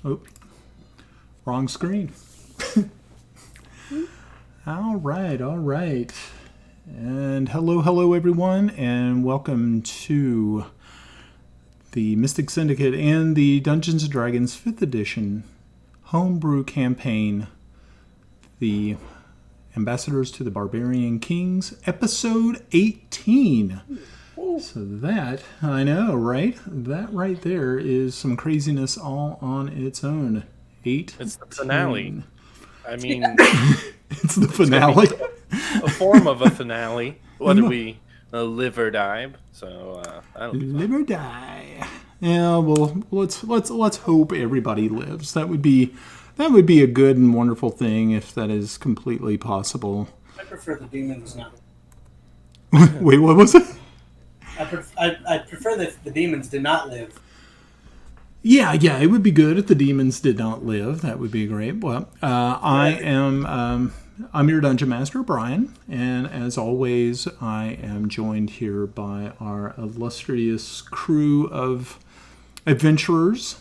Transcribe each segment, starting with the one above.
Oh, wrong screen. All right. And hello, everyone, and welcome to the Mystic Syndicate and the Dungeons & Dragons 5th Edition Homebrew Campaign, the Ambassadors to the Barbarian Kings, Episode 18. So that, I know, right? That right there is some craziness all on its own. 8. It's the finale. I mean, it's the finale. A form of a finale, whether we live or die. So live or die. Yeah, well, let's hope everybody lives. That would be a good and wonderful thing if that is completely possible. I prefer the demons not. Wait, what was it? I prefer that the demons did not live. Yeah, it would be good if the demons did not live. That would be great. Well, I'm your Dungeon Master, Brian, and as always, I am joined here by our illustrious crew of adventurers.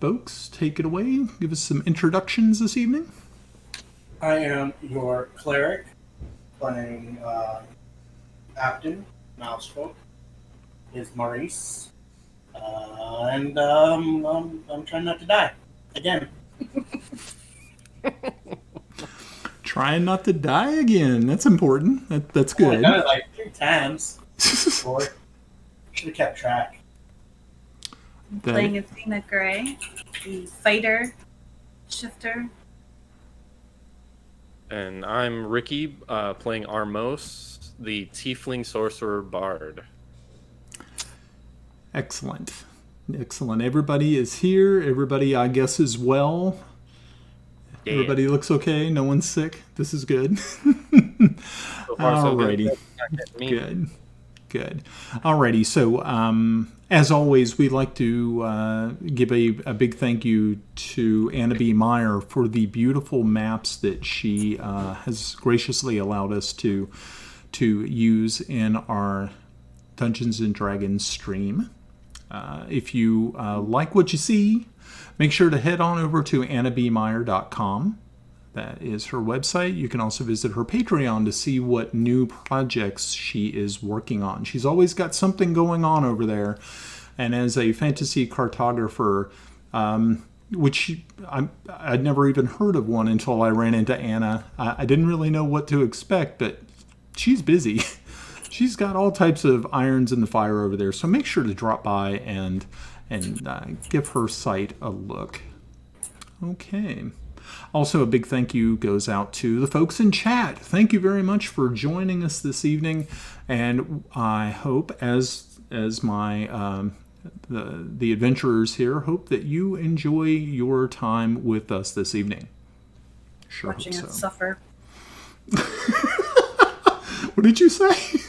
Folks, take it away. Give us some introductions this evening. I am your cleric, playing Captain Mousefolk. Is Maurice. And I'm trying not to die. Again. Trying not to die again. That's important. That's good. I've done it like 3 times. 4. Should have kept track. Playing Athena Gray, the fighter, shifter. And I'm Ricky, playing Armos, the tiefling sorcerer bard. Excellent. Everybody is here. Everybody, I guess, is well. Yeah. Everybody looks okay. No one's sick. This is good. So far, so alrighty. Good. Alrighty. So, as always, we'd like to give a big thank you to Anna B. Meyer for the beautiful maps that she has graciously allowed us to use in our Dungeons & Dragons stream. If you like what you see, make sure to head on over to annabmeyer.com. That is her website. You can also visit her Patreon to see what new projects she is working on. She's always got something going on over there. And as a fantasy cartographer, which I'd never even heard of one until I ran into Anna. I didn't really know what to expect, but she's busy. She's got all types of irons in the fire over there, so make sure to drop by and give her site a look. Okay. Also, a big thank you goes out to the folks in chat. Thank you very much for joining us this evening, and I hope, as my the adventurers here, hope that you enjoy your time with us this evening. Sure. Watching us suffer. What did you say?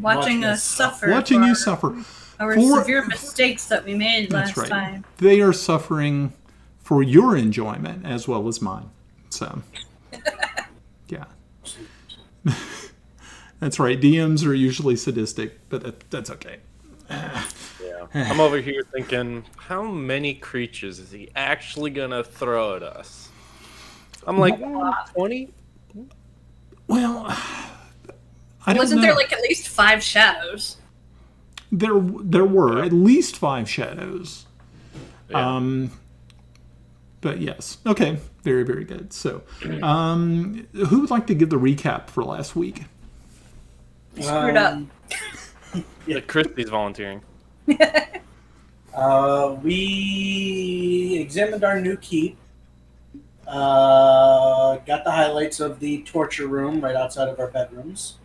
Watching us suffer. Watching you suffer. Our severe mistakes that we made last time. They are suffering for your enjoyment as well as mine. So, yeah. That's right. DMs are usually sadistic, but that's okay. Yeah. I'm over here thinking, how many creatures is he actually going to throw at us? I'm like, 20? Well... Wasn't there like at least 5 shadows? There were at least 5 shadows. Yeah. But yes. Okay. Very, very good. So, who would like to give the recap for last week? Screwed up. Yeah, Christy's volunteering. We examined our new keep. Got the highlights of the torture room right outside of our bedrooms.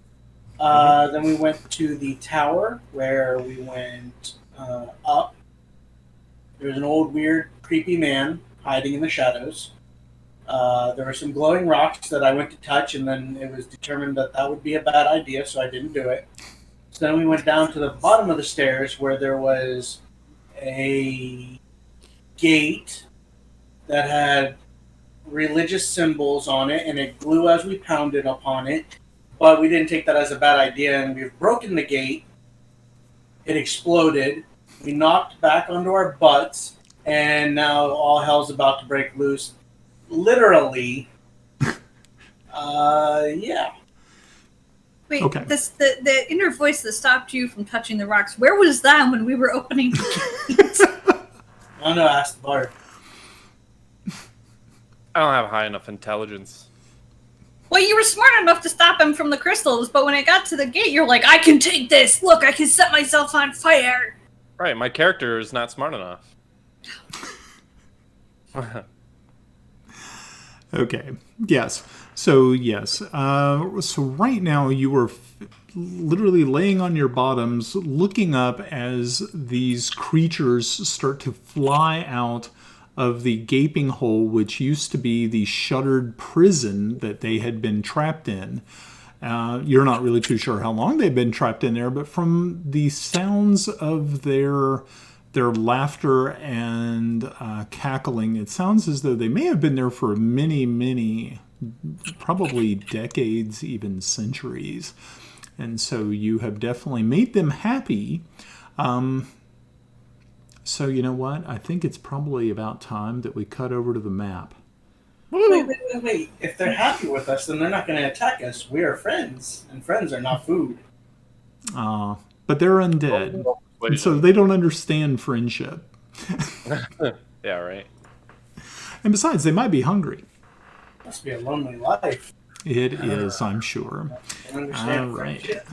Then we went to the tower where we went up. There was an old, weird, creepy man hiding in the shadows. There were some glowing rocks that I went to touch, and then it was determined that would be a bad idea, so I didn't do it. So then we went down to the bottom of the stairs where there was a gate that had religious symbols on it, and it glue as we pounded upon it. But we didn't take that as a bad idea, and we've broken the gate. It exploded, We knocked back onto our butts, and now all hell's about to break loose. Literally. Yeah. Wait, Okay. the inner voice that stopped you from touching the rocks, where was that when we were opening the gates? I don't know, ask the bard. I don't have high enough intelligence. Well, you were smart enough to stop him from the crystals, but when it got to the gate, you're like, I can take this! Look, I can set myself on fire! Right, my character is not smart enough. Okay. Yes. So yes. So right now you are literally laying on your bottoms, looking up as these creatures start to fly out of the gaping hole, which used to be the shuttered prison that they had been trapped in. You're not really too sure how long they've been trapped in there, but from the sounds of their laughter and cackling, it sounds as though they may have been there for many, probably decades, even centuries. And so you have definitely made them happy. So you know what? I think it's probably about time that we cut over to the map. Wait. If they're happy with us, then they're not going to attack us. We are friends, and friends are not food. But they're undead. And so they don't understand friendship. Yeah, right. And besides, they might be hungry. Must be a lonely life. It is, I'm sure. I don't understand All right. friendship.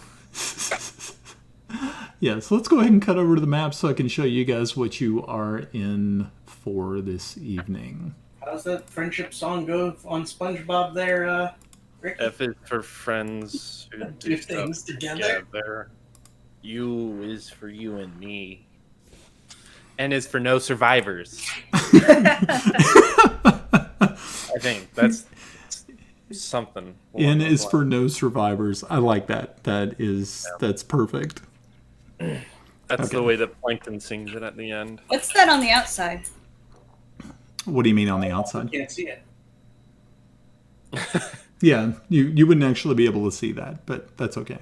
Yes, let's go ahead and cut over to the map so I can show you guys what you are in for this evening. How's that friendship song go on SpongeBob there, Rick? F is for friends who Do things together. U is for you and me. N is for no survivors. I think that's something. N is for no survivors. I like that. That's perfect. That's the way that Plankton sings it at the end. What's that on the outside? What do you mean on the outside? You can't see it. Yeah, you wouldn't actually be able to see that, but that's okay.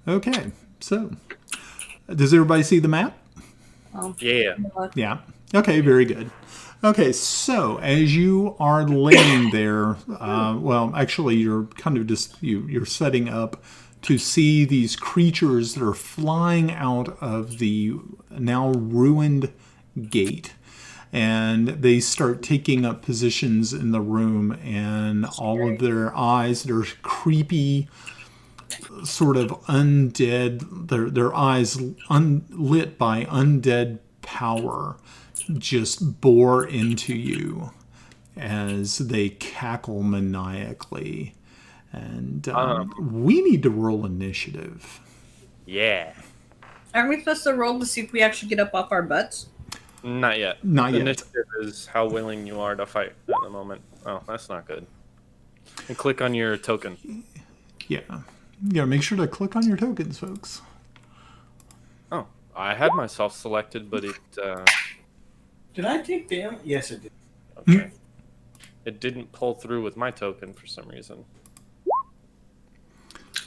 Okay, so does everybody see the map? Yeah. Yeah. Okay, very good. Okay, so as you are laying there, well, actually, you're kind of just you're setting up to see these creatures that are flying out of the now ruined gate. And they start taking up positions in the room, and all of their eyes, their creepy, sort of undead, their eyes lit by undead power, just bore into you as they cackle maniacally. And we need to roll initiative. Yeah. Aren't we supposed to roll to see if we actually get up off our butts? Not yet. Not the yet. Initiative is how willing you are to fight at the moment. Oh, that's not good. And click on your token. Yeah. You gotta make sure to click on your tokens, folks. Oh, I had myself selected, but it... Did I take damage? Yes, it did. Okay. It didn't pull through with my token for some reason.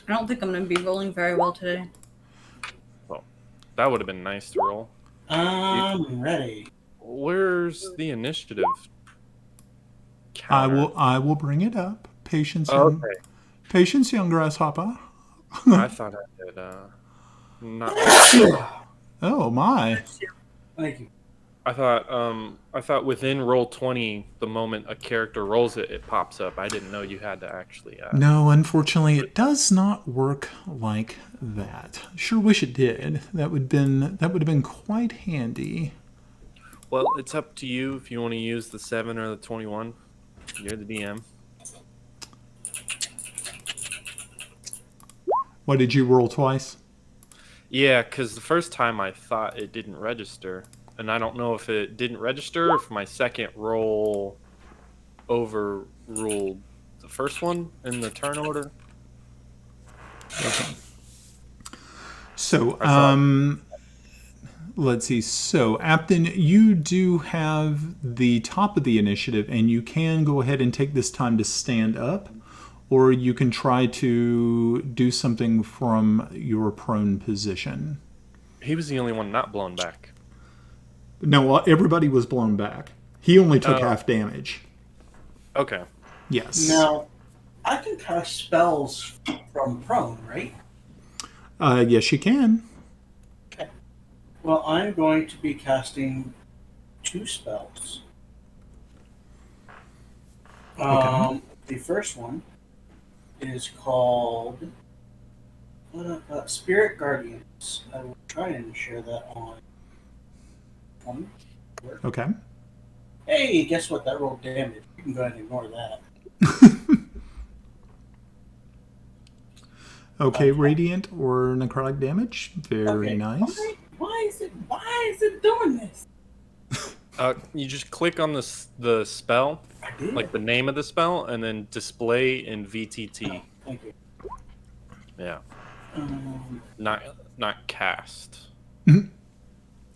I don't think I'm going to be rolling very well today. Well, that would have been nice to roll. I'm ready. Where's the initiative counter? I will bring it up. Patience, Okay. patience, young grasshopper. I thought I did. Not. Oh my! Thank you. I thought within roll 20, the moment a character rolls it, it pops up. I didn't know you had to actually. No, unfortunately, it does not work like that. Sure wish it did. That would have been quite handy. Well, it's up to you if you want to use the 7 or the 21. You're the DM. What, did you roll twice? Yeah, because the first time I thought it didn't register. And I don't know if it didn't register or if my second roll overruled the first one in the turn order. Okay. So, let's see. So, Apton, you do have the top of the initiative, and you can go ahead and take this time to stand up, or you can try to do something from your prone position. He was the only one not blown back. No, everybody was blown back. He only took Oh. half damage. Okay. Yes. Now, I can cast spells from prone, right? Yes, you can. Okay. Well, I'm going to be casting 2 spells. The first one is called Spirit Guardians. I will try and share that on. Okay. Hey, guess what? That rolled damage. You can go ahead and ignore that. Okay, radiant or necrotic damage. Very Okay. nice. Why is it doing this? You just click on the spell, I did. like the name of the spell, and then display in VTT. Thank you. Yeah, Um, not cast.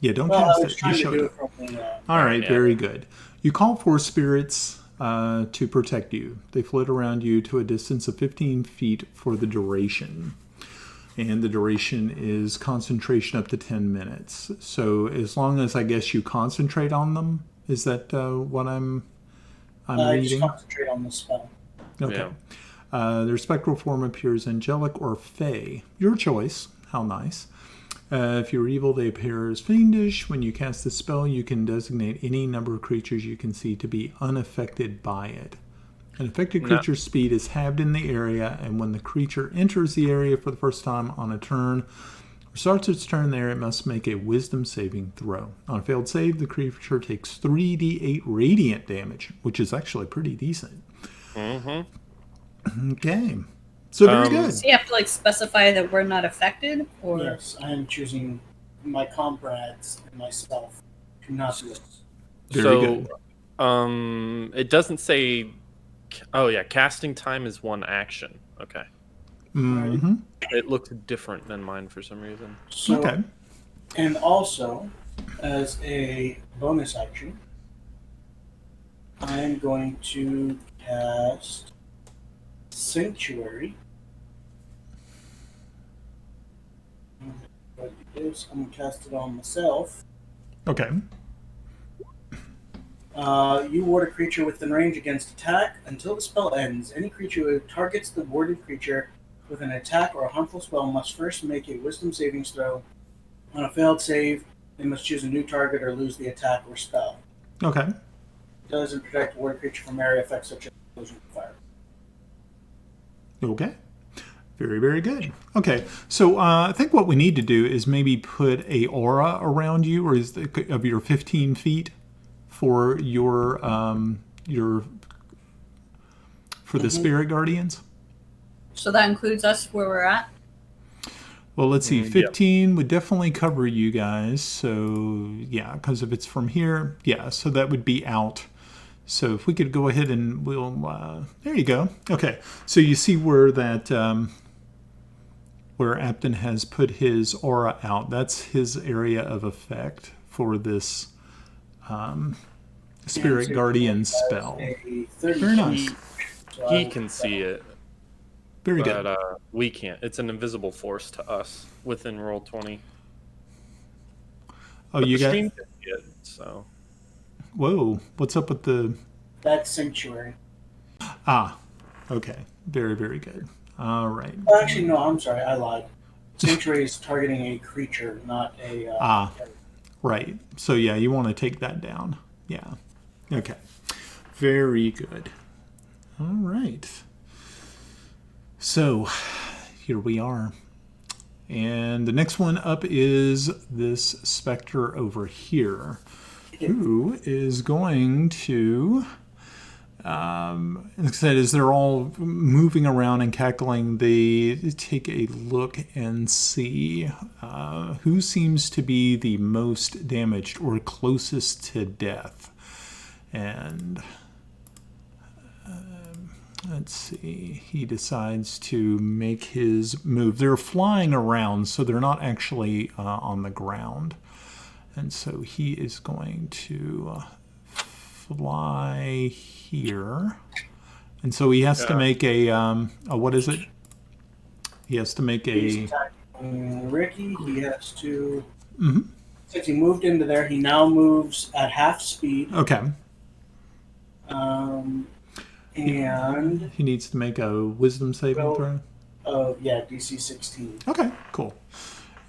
Yeah, don't well, I cast was it. You trying to showed do it. it from the. All right, Yeah. very good. You call for spirits to protect you. They float around you to a distance of 15 feet for the duration. And the duration is concentration up to 10 minutes. So as long as I guess you concentrate on them, is that what I'm I just reading? concentrate on the spell. Okay. Yeah. Their spectral form appears angelic or fey. Your choice. How nice. If you're evil, they appear as fiendish. When you cast the spell, you can designate any number of creatures you can see to be unaffected by it. An affected creature's speed is halved in the area, and when the creature enters the area for the first time on a turn, or starts its turn there, it must make a wisdom saving throw. On a failed save, the creature takes 3d8 radiant damage, which is actually pretty decent. Mm-hmm. Okay. So very good. So you have to like specify that we're not affected, or Yes, I am choosing my comrades and myself to not do it. Very good. It doesn't say. Oh yeah, casting time is 1 action. Okay. Mm-hmm. It looked different than mine for some reason. So, Okay. and also, as a bonus action, I am going to cast Sanctuary. What it is, I'm going to cast it on myself. Okay. You ward a creature within range against attack until the spell ends. Any creature who targets the warded creature with an attack or a harmful spell must first make a wisdom savings throw. On a failed save, they must choose a new target or lose the attack or spell. Okay. It doesn't protect the warded creature from area effects such as explosion and fire. Okay. Very, very good. Okay, so I think what we need to do is maybe put a aura around you, or is of your 15 feet for your for the spirit guardians. so that includes us where we're at. Well, let's see. Yep. 15 would definitely cover you guys. So yeah, because if it's from here, yeah. So that would be out. So if we could go ahead and we'll there you go. Okay, so you see where that where Apton has put his aura out. That's his area of effect for this Spirit And Guardian so it spell. has a 30 Very nice. feet, so I He will- can see it, Very good. but we can't. It's an invisible force to us within roll 20. Oh, But you the got. stream can see it, so Whoa, what's up with the? That's Sanctuary. Ah, okay. Very, very good. All right. Oh, actually, no, I'm sorry. I lied. Sanctuary is targeting a creature, not a. Right. So yeah, you want to take that down. Yeah. Okay. Very good. All right. So here we are. And the next one up is this specter over here, who is going to, like I said, as they're all moving around and cackling, they take a look and see who seems to be the most damaged or closest to death. And let's see, he decides to make his move. They're flying around, so they're not actually on the ground. And so he is going to fly here And so he has to make a what is it? He has to make He's a. attacking Ricky. He has to. Mm-hmm. Since he moved into there, he now moves at half speed. Okay. And he needs to make a wisdom saving throw. Oh yeah, DC 16. Okay, cool.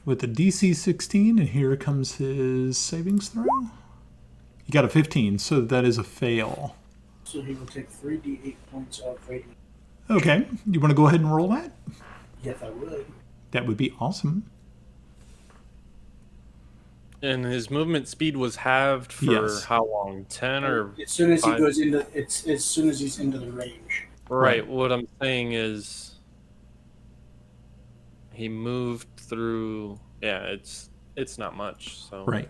With the DC 16, and here comes his savings throw. You got a 15, so that is a fail. So he will take 3d8 points of radiant. Okay, you want to go ahead and roll that? Yes, I would. That would be awesome. And his movement speed was halved for how long? 10 or as soon as 5? he goes into as soon as he's into the range. Right. What I'm saying is he moved through. Yeah, it's not much. So Right.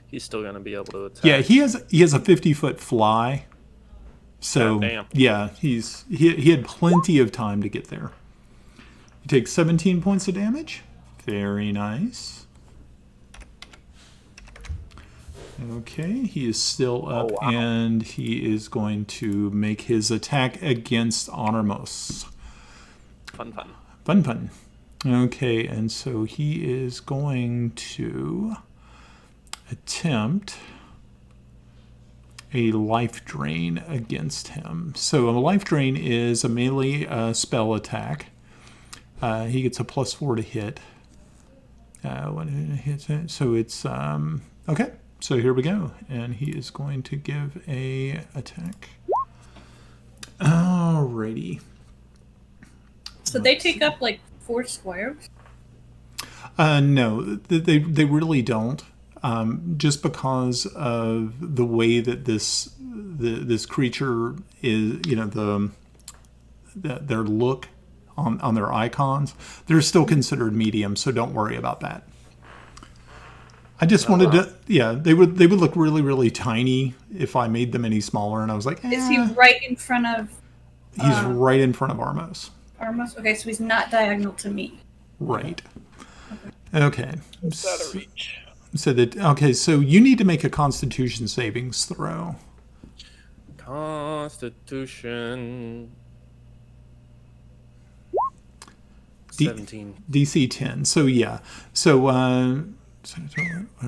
he's still gonna be able to attack. Yeah, he has a 50-foot fly. So damn. yeah, he had plenty of time to get there. He takes 17 points of damage. Very nice. Okay, he is still up, and he is going to make his attack against Honormos. Fun. Okay, and so he is going to attempt a life drain against him. So a life drain is a melee spell attack. He gets a +4 to hit. When it hits it. So it's okay. So here we go, and he is going to give a attack. Alrighty. So they take up like 4 squares? No, they really don't. Just because of the way that this creature is, their look on their icons, they're still considered medium. So don't worry about that. I just wanted to, they would look really, really tiny if I made them any smaller, and I was like, Is he right in front of? He's right in front of Armos. Armos? Okay, so he's not diagonal to me. Right. Okay. It's out of reach. So you need to make a Constitution savings throw. Constitution. 17. DC 10. So yeah. So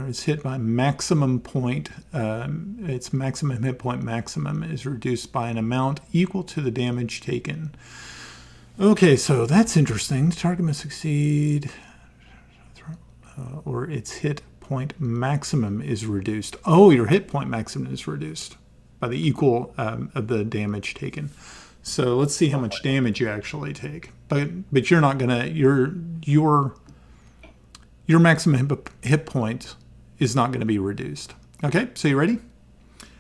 it's hit by maximum point. Its maximum hit point maximum is reduced by an amount equal to the damage taken. Okay, so that's interesting. The target must succeed, or its hit point maximum is reduced. Oh, your hit point maximum is reduced by the equal of the damage taken. So let's see how much damage you actually take. But you're not gonna your maximum hit point is not going to be reduced. Okay, so you ready?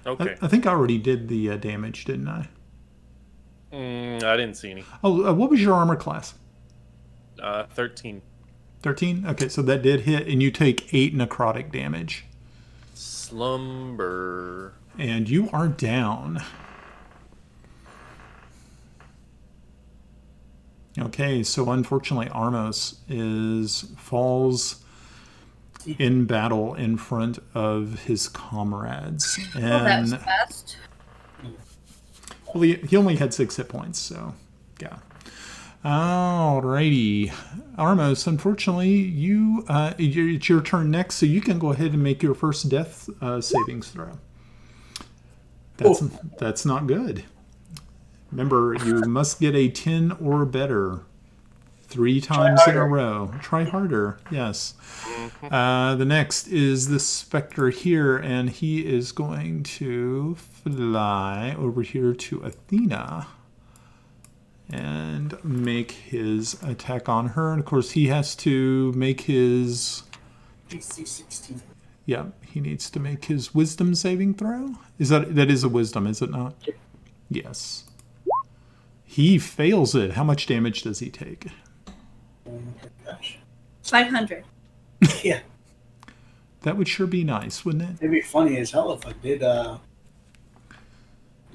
Okay. I think I already did the damage, didn't I? I didn't see any. Oh, what was your armor class? 13. 13? Okay, so that did hit, and you take 8 necrotic damage. Slumber. And you are down. Okay, so unfortunately Armos falls in battle in front of his comrades. And that's fast. well, he only had 6 hit points, so yeah. Alrighty. Armos, unfortunately, it's your turn next, so you can go ahead and make your first death savings throw. That's not good. Remember, you must get a 10 or better 3 times in a row. Try harder, yes. The next is this specter here, and he is going to fly over here to Athena and make his attack on her. And of course, he has to make his DC 16. Yeah, he needs to make his wisdom saving throw. That is a wisdom, is it not? Yes. He fails it. How much damage does he take? Oh my gosh. 500. Yeah. That would sure be nice, wouldn't it? It'd be funny as hell if I did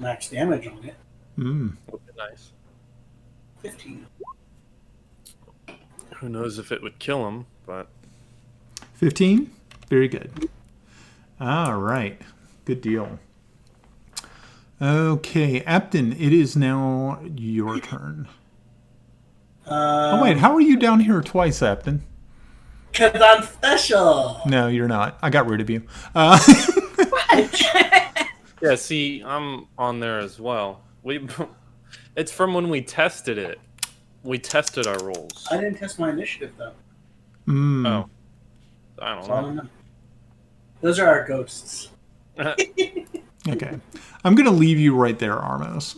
max damage on it. Would be nice. 15. Who knows if it would kill him, but 15? Very good. All right. Good deal. Okay, Apton, it is now your turn. Oh, wait, how are you down here twice, Apton? Because I'm special. No, you're not. I got rid of you. Yeah, see, I'm on there as well. It's from when we tested it. We tested our rules. I didn't test my initiative, though. Oh. I So I don't don't know. Those are our ghosts. know. Okay. I'm going to leave you right there, Armos.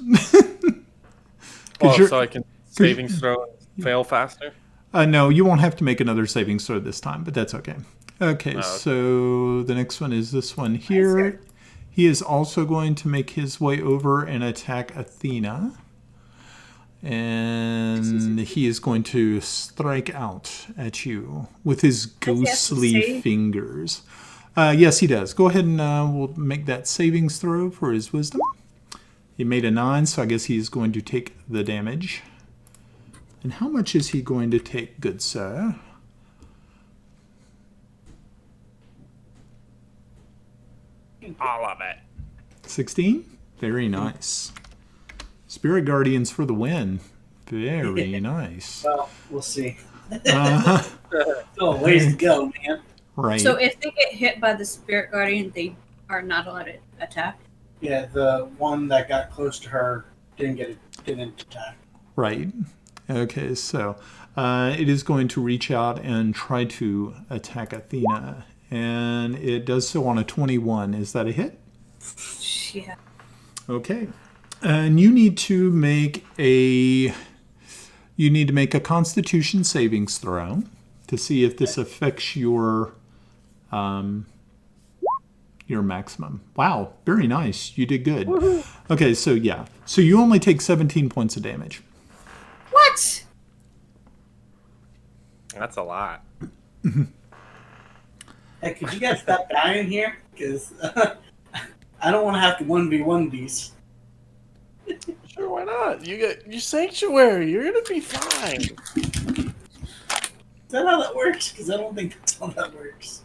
So I can savings throw and fail faster? No, you won't have to make another savings throw this time, but that's okay. Okay, okay. so the next one is this one here. He is also going to make his way over and attack Athena. And he is going to strike out at you with his ghostly fingers. Yes, he does. Go ahead and we'll make that savings throw for his wisdom. He made a 9, so I guess he's going to take the damage. And how much is he going to take, good sir? All of it. 16? Very nice. Spirit Guardians for the win. Very nice. Well, we'll see. Still a ways to go, man. Right. So if they get hit by the Spirit Guardian, they are not allowed to attack? Yeah, the one that got close to her didn't attack. Right. Okay, so it is going to reach out and try to attack Athena. And it does so on a 21. Is that a hit? Yeah. Okay. And you need to make a Constitution savings throw to see if this affects your maximum. Wow, very nice. You did good. Woohoo. Okay, so yeah. So you only take 17 points of damage. What? That's a lot. Hey, could you guys stop dying here? Because I don't want to have to 1v1 these. Sure, why not? You got your sanctuary. You're gonna be fine. Is that how that works? Because I don't think that's how that works.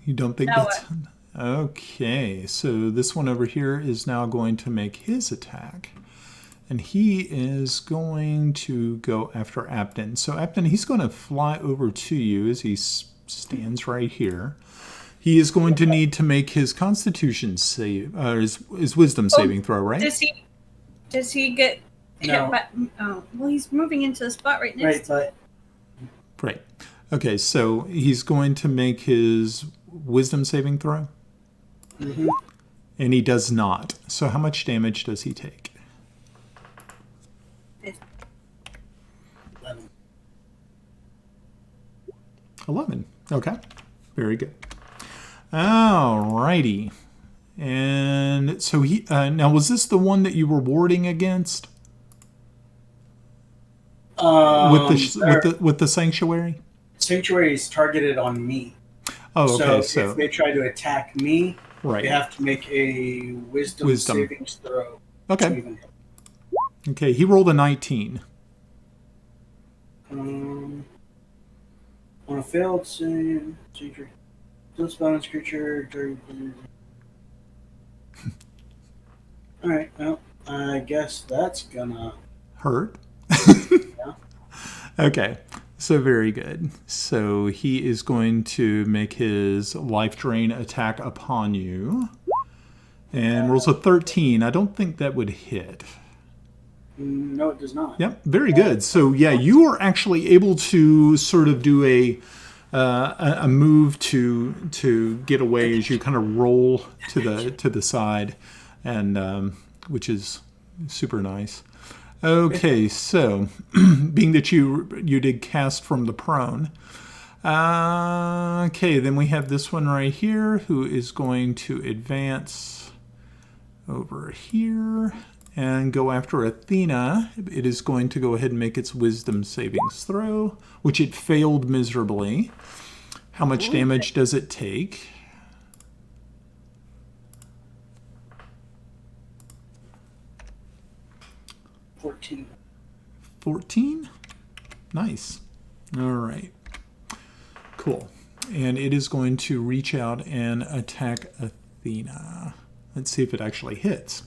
You don't think No that's... Okay, so this one over here is now going to make his attack. And he is going to go after Apton. So Apton, he's going to fly over to you as he stands right here. He is going to need to make his Constitution save, his Wisdom saving throw, right? Does he get hit No. by... Oh, well, he's moving into the spot right next to Right, Right. Okay, so he's going to make his Wisdom saving throw. Mm-hmm. And he does not. So how much damage does he take? 11. Okay. Very good. Alrighty. And so he now was this the one that you were warding against with the sanctuary? Sanctuary is targeted on me. Oh, okay. So if they try to attack me, right. they have to make a wisdom savings throw. Okay. Okay. He rolled a 19. On a failed save, don't spawn this creature. Alright, well, I guess that's gonna hurt. Yeah. Okay. So very good. So he is going to make his life drain attack upon you. And rolls a 13. I don't think that would hit. No, it does not. Yep, very good. So yeah, you are actually able to sort of do a move to get away as you kind of roll to the side, and which is super nice. Okay, so being that you did cast from the prone. Okay, then we have this one right here who is going to advance over here and go after Athena. It is going to go ahead and make its wisdom savings throw, which it failed miserably. How much damage does it take? $14. 14? Nice. All right. Cool. And it is going to reach out and attack Athena. Let's see if it actually hits.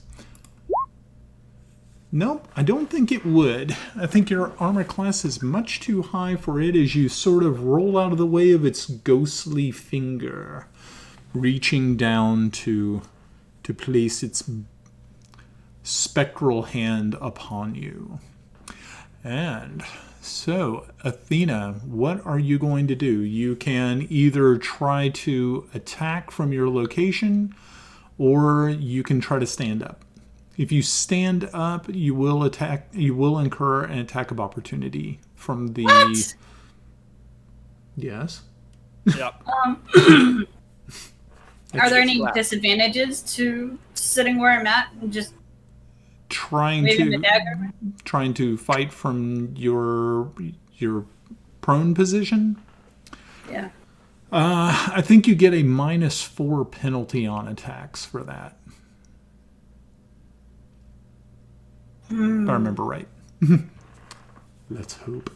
Nope, I don't think it would. I think your armor class is much too high for it as you sort of roll out of the way of its ghostly finger, reaching down to place its spectral hand upon you. And so, Athena, what are you going to do? You can either try to attack from your location, or you can try to stand up. If you stand up, you will attack. You will incur an attack of opportunity from the. What? Yes. Yep. Are there any flat. disadvantages to sitting where I'm at and just Trying waving the to dagger? trying to fight from your prone position. Yeah. I think you get a -4 penalty on attacks for that. If I remember right. Let's hope.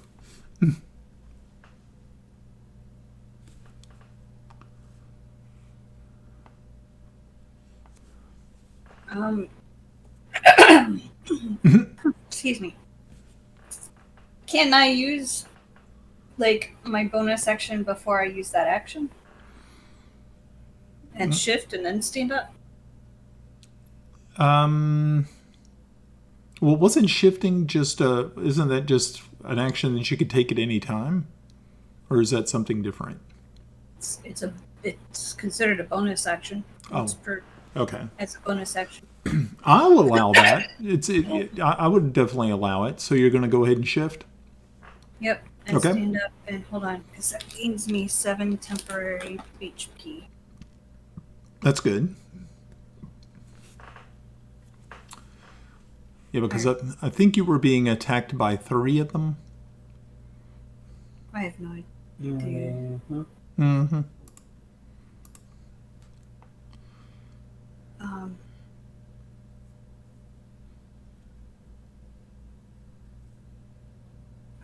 Excuse me. Can I use like my bonus action before I use that action? And shift and then stand up? Well, wasn't shifting just isn't that just an action that you could take at any time? Or is that something different? It's considered a bonus action. Oh. It's Okay. as a bonus action. I'll allow that. I would definitely allow it. So you're going to go ahead and shift? Yep. And Okay. stand up and hold on, because that gains me 7 temporary HP. That's good. Yeah, because I think you were being attacked by 3 of them. I have no idea. Mm-hmm. Mm-hmm.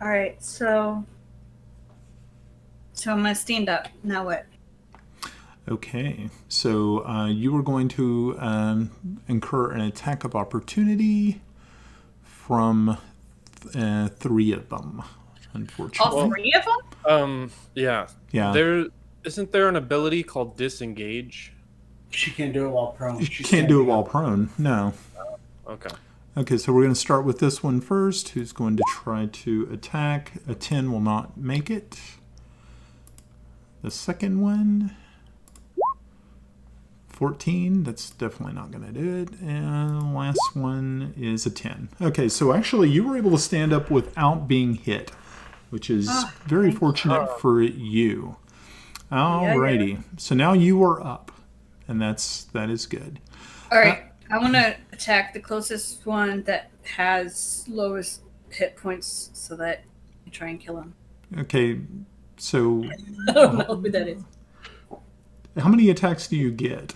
All right, so I'm gonna stand up. Now what? Okay, so you were going to incur an attack of opportunity from 3 of them, unfortunately. All 3 of them? Yeah. Yeah. Isn't there an ability called disengage? She can't do it while prone. You She's can't do it standing while up. prone, no. Okay. Okay, so we're going to start with this one first. Who's going to try to attack? A 10 will not make it. The second one, 14. That's definitely not going to do it. And the last one is a 10. Okay, so actually you were able to stand up without being hit, which is very fortunate for you. Alrighty, so now you are up, and that is good. All right, I want to attack the closest one that has lowest hit points, so that I try and kill him. Okay, so I don't know who that is. how many attacks do you get?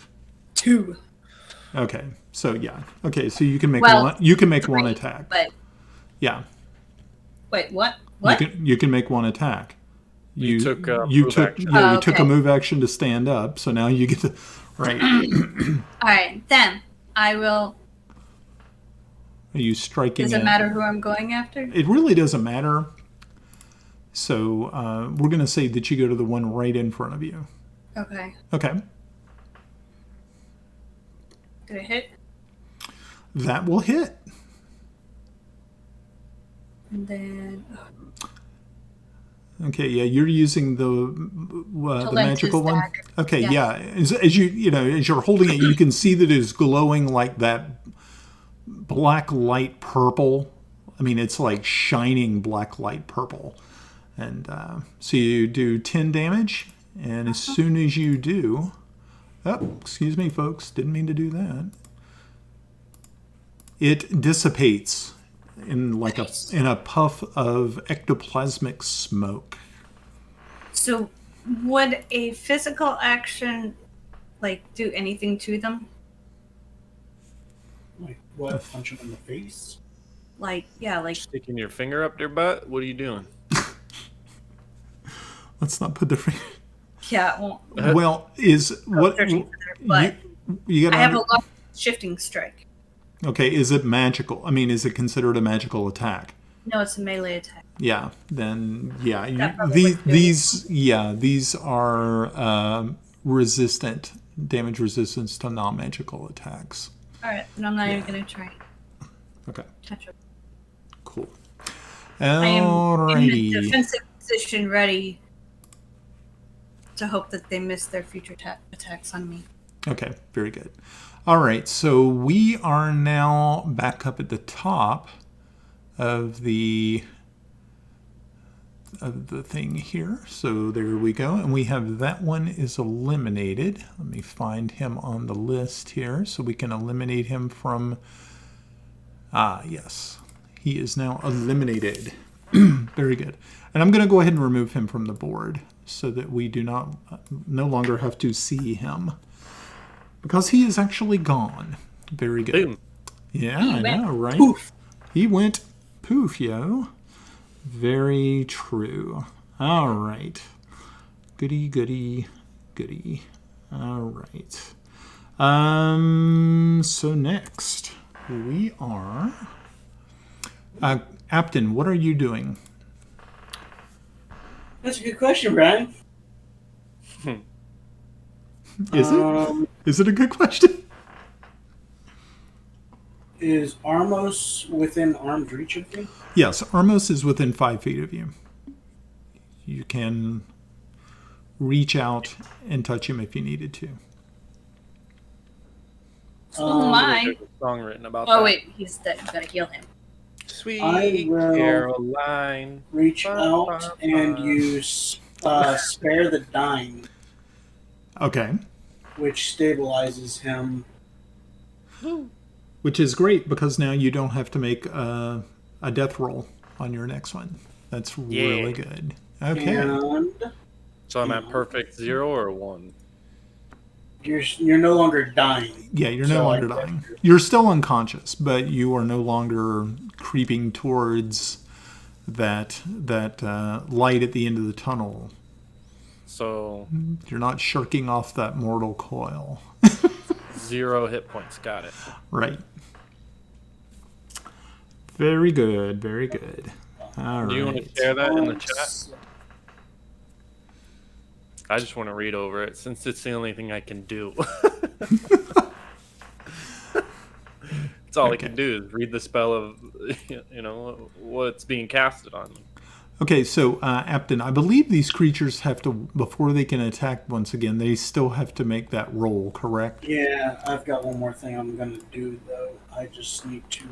2. Okay, so yeah. Okay, so you can make Well, one. You can make 3, one attack. But Yeah, wait, what? What? you can make one attack. You took a you move took action. yeah Oh, you took a okay. move action to stand up. So now you get to right. All right, then I will. Are you striking? Does it matter who I'm going after? It really doesn't matter. So we're going to say that you go to the one right in front of you. Okay. Okay, Did it hit? that will hit. And then Okay, yeah, you're using the lend magical his one. dagger. Okay, Yeah. yeah. As you're holding it, you can see that it is glowing like that black light purple. I mean, it's like shining black light purple. And so you do 10 damage, and as soon as you do, excuse me, folks, didn't mean to do that. It dissipates in like in a puff of ectoplasmic smoke. So, would a physical action like do anything to them? Like, what? Punch him in the face? Like, yeah, like Sticking your finger up their butt? What are you doing? Let's not put the yeah. Well, well is what searching for their butt. you got. I have a lot. shifting strike. Okay, is it magical? I mean, is it considered a magical attack? No, it's a melee attack. Yeah, then yeah, That probably wouldn't do these are resistant, damage resistance to non-magical attacks. All right, and I'm not even gonna try. Okay, Touch it. cool. I am in a Alrighty. defensive position, ready to hope that they miss their future attacks on me. Okay, very good. All right, so we are now back up at the top of the thing here. So there we go, and we have that one is eliminated. Let me find him on the list here so we can eliminate him from. Yes, he is now eliminated. Very good. And I'm going to go ahead and remove him from the board so that we do not no longer have to see him. Because he is actually gone. Very good. Boom. Yeah, He I went know, right? Poof. He went poof, yo. Very true. All right. Goody, goody, goody. All right. So next we are Apton, what are you doing? That's a good question, Brian. Is it? Is it a good question? Is Armos within arm's reach of me? Yes, Armos is within 5 feet of you. You can reach out and touch him if you needed to. Oh my! There's a song written about Oh that. wait, he's dead. You gotta heal him. Sweet I will Caroline. Reach out and use spare the dying, Okay. which stabilizes him. Which is great because now you don't have to make a death roll on your next one. That's really good. Okay. And So I'm at perfect 0 or 1. you're no longer dying. Yeah, you're So no I longer guess dying. You're still unconscious, but you are no longer creeping towards that light at the end of the tunnel. So You're not shirking off that mortal coil. 0 hit points. Got it. Right. Very good. Very good. All right. Do you want to share that in the chat? I just want to read over it since it's the only thing I can do. That's all I can do is read the spell of, what's being casted on me. Okay, so Apton, I believe these creatures have to, before they can attack once again, they still have to make that roll, correct? Yeah, I've got one more thing I'm going to do, though. I just need to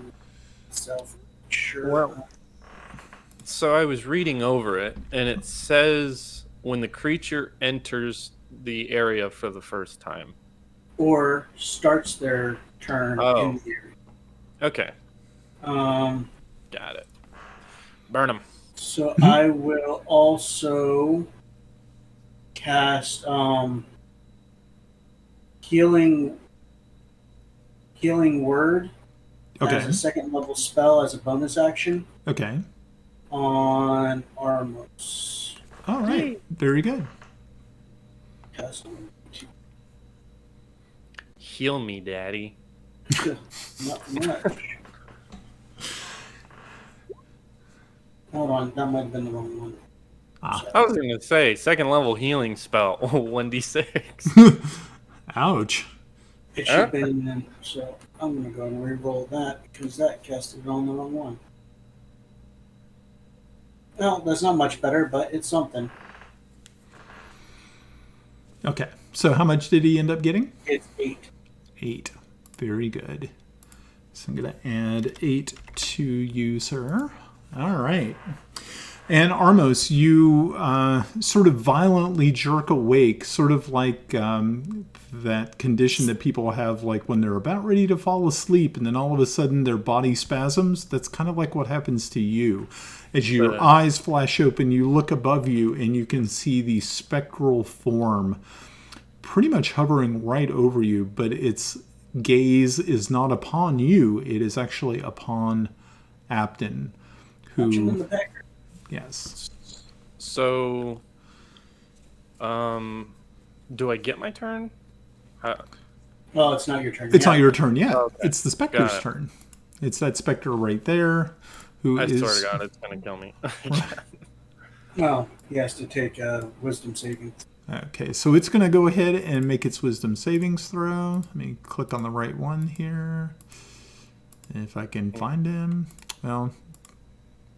sure. Well, so I was reading over it, and it says when the creature enters the area for the first time. Or starts their turn in the area. Okay. Got it. Burn them. So I will also cast healing word Okay. as a second level spell as a bonus action Okay. on Armos. All right. Very good. Cast Heal me, Daddy. not much. Hold on, that might have been the wrong one. I was going to say, second level healing spell, 1d6. Ouch. It should have been, so I'm going to go and re-roll that because that casted on the wrong one. Well, that's not much better, but it's something. Okay. So how much did he end up getting? It's 8. 8. Very good. So I'm going to add 8 to you, sir. All right. And Armos, you sort of violently jerk awake, sort of like that condition that people have, like when they're about ready to fall asleep and then all of a sudden their body spasms. That's kind of like what happens to you. As your eyes flash open, you look above you and you can see the spectral form pretty much hovering right over you, but its gaze is not upon you. It is actually upon Apton, who... Yes. So, do I get my turn? Well, it's not your turn. It's yet. not your turn yet. Okay. It's the specter's Got it. turn. It's that specter right there who I is... swear to God, it's gonna kill me. Well, he has to take a wisdom saving. Okay, so it's going to go ahead and make its wisdom savings throw. Let me click on the right one here. If I can find him. Well,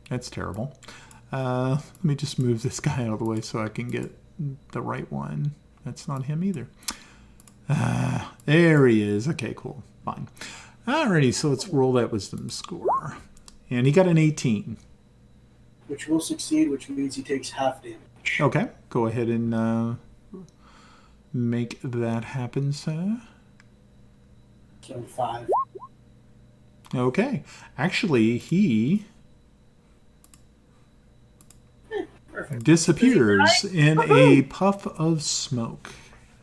that's terrible. Let me just move this guy out of the way so I can get the right one. That's not him either. There he is. Okay, cool. Fine. Alrighty, so let's roll that wisdom score. And he got an 18. Which will succeed, which means he takes half damage. Okay, go ahead and make that happen, sir. So 5. Okay. Actually, he Perfect. disappears in a puff of smoke,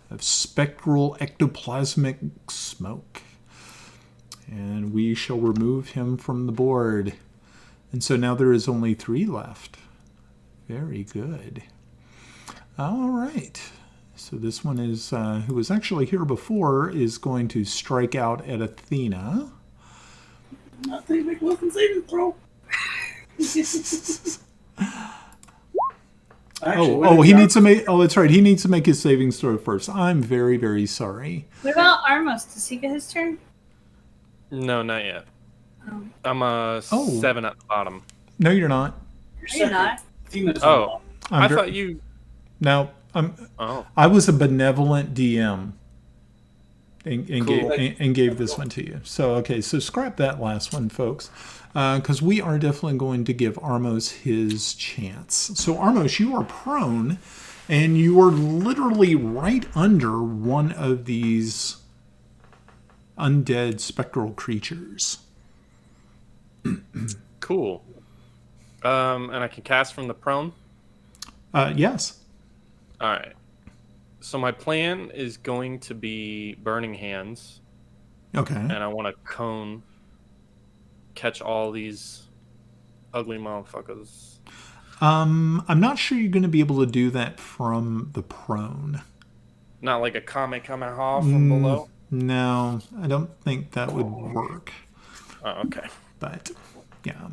of spectral ectoplasmic smoke. And we shall remove him from the board. And so now there is only 3 left. Very good. All right. So this one is, who was actually here before, is going to strike out at Athena. Not take make wisdom saving throw. He needs to make. Oh, that's right. He needs to make his savings throw first. I'm very, very sorry. What about Armos? Does he get his turn? No, not yet. Oh. I'm a 7 at the bottom. No, you're not. You're not. Oh, I ver- thought you. No, Oh, I was a benevolent DM and Cool. gave this one to you. So, okay, so scrap that last one, folks, because we are definitely going to give Armos his chance. So, Armos, you are prone, and you are literally right under one of these undead spectral creatures. cool. And I can cast from the prone. Yes. All right. So my plan is going to be Burning Hands, Okay. and I want to cone catch all these ugly motherfuckers. I'm not sure you're going to be able to do that from the prone. Not like a Kamehameha from below. No, I don't think that would work. Oh, okay. But, yeah.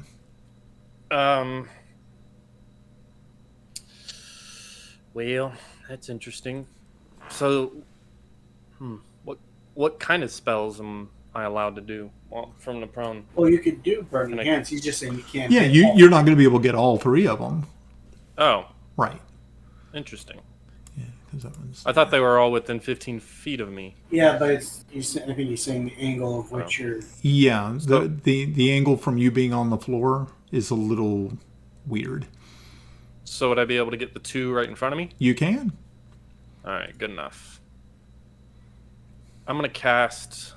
Well, that's interesting. So, what kind of spells am I allowed to do from the prone? Well, you could do Burning Hands. He's just saying you can't. Yeah, hit all. you're not going to be able to get all 3 of them. Oh, Right. interesting. Yeah, because that one's... I thought they were all within 15 feet of me. Yeah, but I think he's saying the angle of which you're. Yeah, the angle from you being on the floor is a little weird. So would I be able to get the 2 right in front of me? You can. All right, good enough. I'm going to cast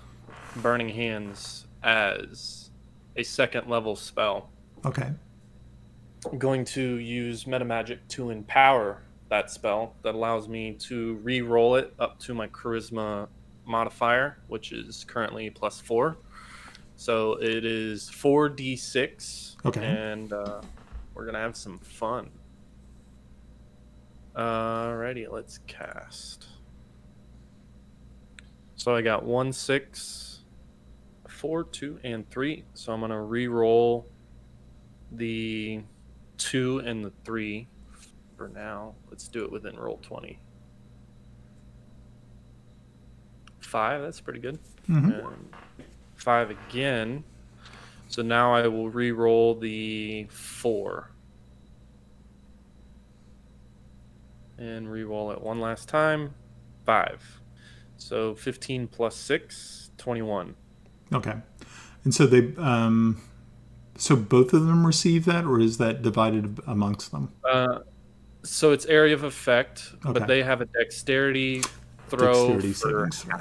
Burning Hands as a 2nd level spell. Okay. I'm going to use Metamagic to empower that spell. That allows me to re-roll it up to my Charisma modifier, which is currently +4. So it is 4d6. Okay. And we're going to have some fun. Alrighty, let's cast. So I got 1, 6, 4, 2, and 3. So I'm gonna re-roll the 2 and the 3 for now. Let's do it within roll 20. 5, that's pretty good. Mm-hmm. And 5 again. So now I will re-roll the 4. And re-roll it one last time. 5. So 15 plus 6, 21. Okay. And so they, so both of them receive that, or is that divided amongst them? So it's area of effect, Okay. but they have a dexterity throw. Dexterity savings throw.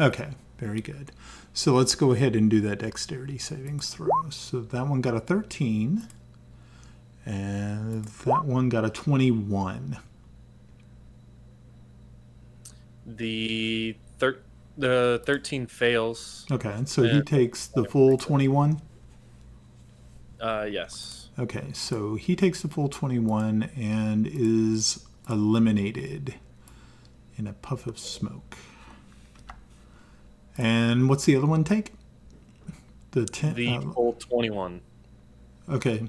Okay, very good. So let's go ahead and do that dexterity savings throw. So that one got a 13, and that one got a 21. The 13 fails. Okay, so he takes the full 21? Yes. Okay, so he takes the full 21 and is eliminated in a puff of smoke. And what's the other one take? The 10. The full 21. Okay.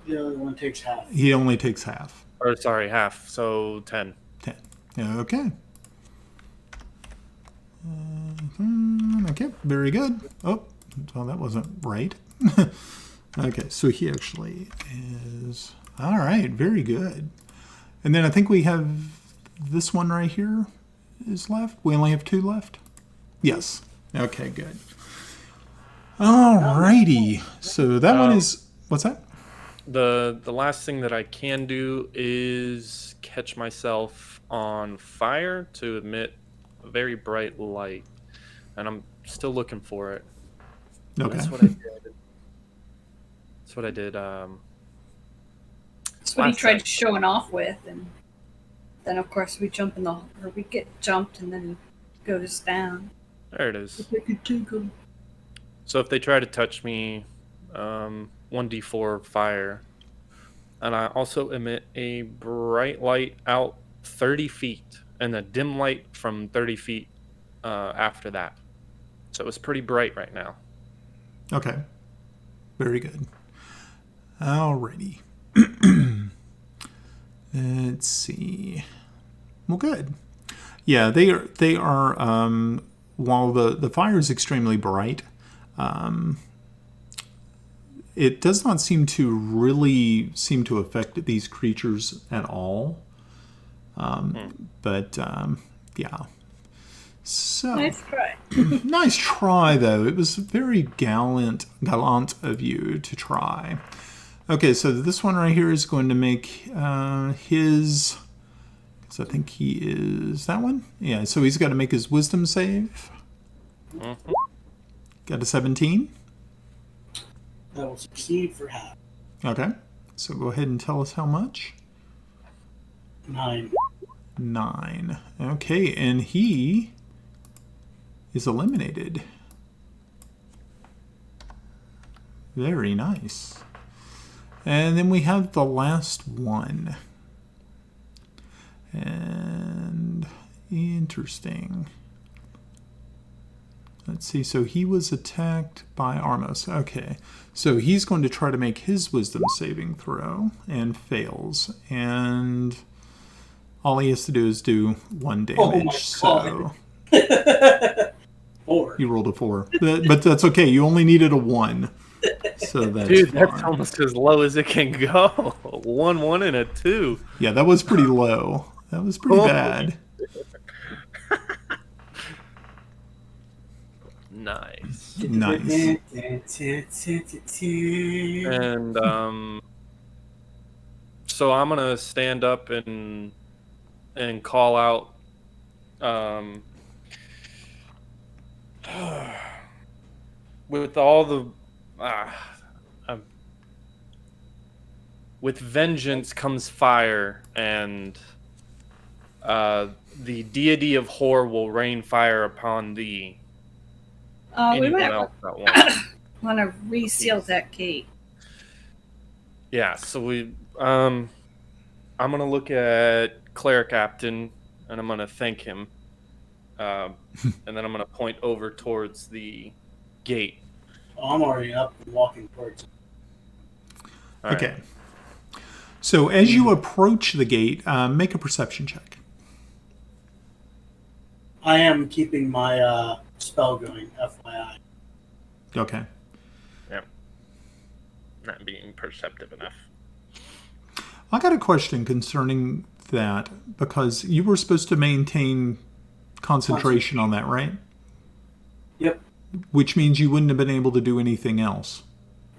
The other one takes half. He only takes half. Or sorry, half. So 10. 10. Okay. Okay, very good. Oh, well, that wasn't right. Okay, so he actually is... All right, very good. And then I think we have this one right here is left. We only have 2 left? Yes. Okay, good. All righty. So that one is... What's that? The last thing that I can do is catch myself on fire to emit a very bright light. And I'm still looking for it. Okay. That's what I did. That's what I did. That's what he last tried time. showing off with, and then of course we get jumped and then it goes down. There it is. I could take them. So if they try to touch me, 1d4 fire. And I also emit a bright light out 30 feet and a dim light from 30 feet after that. So it's pretty bright right now. Okay. Very good. Alrighty. Let's see. Well, good. Yeah, they are while the fire is extremely bright, it does not seem to affect these creatures at all. But yeah. So Nice try. nice try, though. It was very gallant of you to try. Okay, so this one right here is going to make his... So I think he is that one? Yeah, so he's got to make his wisdom save. Mm-hmm. Got a 17. That will succeed for half. Okay, so go ahead and tell us how much. 9. 9. Okay, and he is eliminated. Very nice. And then we have the last one. And interesting. Let's see, so he was attacked by Armos. Okay, so he's going to try to make his wisdom saving throw and fails. And all he has to do is do 1 damage. Oh my So 4. you rolled a 4. But that's okay, you only needed a 1. So that's Dude, fine. that's almost as low as it can go. 1, 1, and a 2. Yeah, that was pretty low. That was pretty Oh. bad. Nice. Nice. And so I'm gonna stand up and call out with all the with vengeance comes fire, and the deity of Hor will rain fire upon thee. We Anyone might else that wants. want to reseal that gate. Yeah, so I'm gonna look at Cleric Captain and I'm gonna thank him, and then I'm gonna point over towards the gate. Oh, I'm already up and walking towards it. All right. Okay. So as you approach the gate, make a perception check. I am keeping my spell going, FYI. Okay. Not being perceptive enough. I got a question concerning that because you were supposed to maintain concentration on that, right? Yep. Which means you wouldn't have been able to do anything else.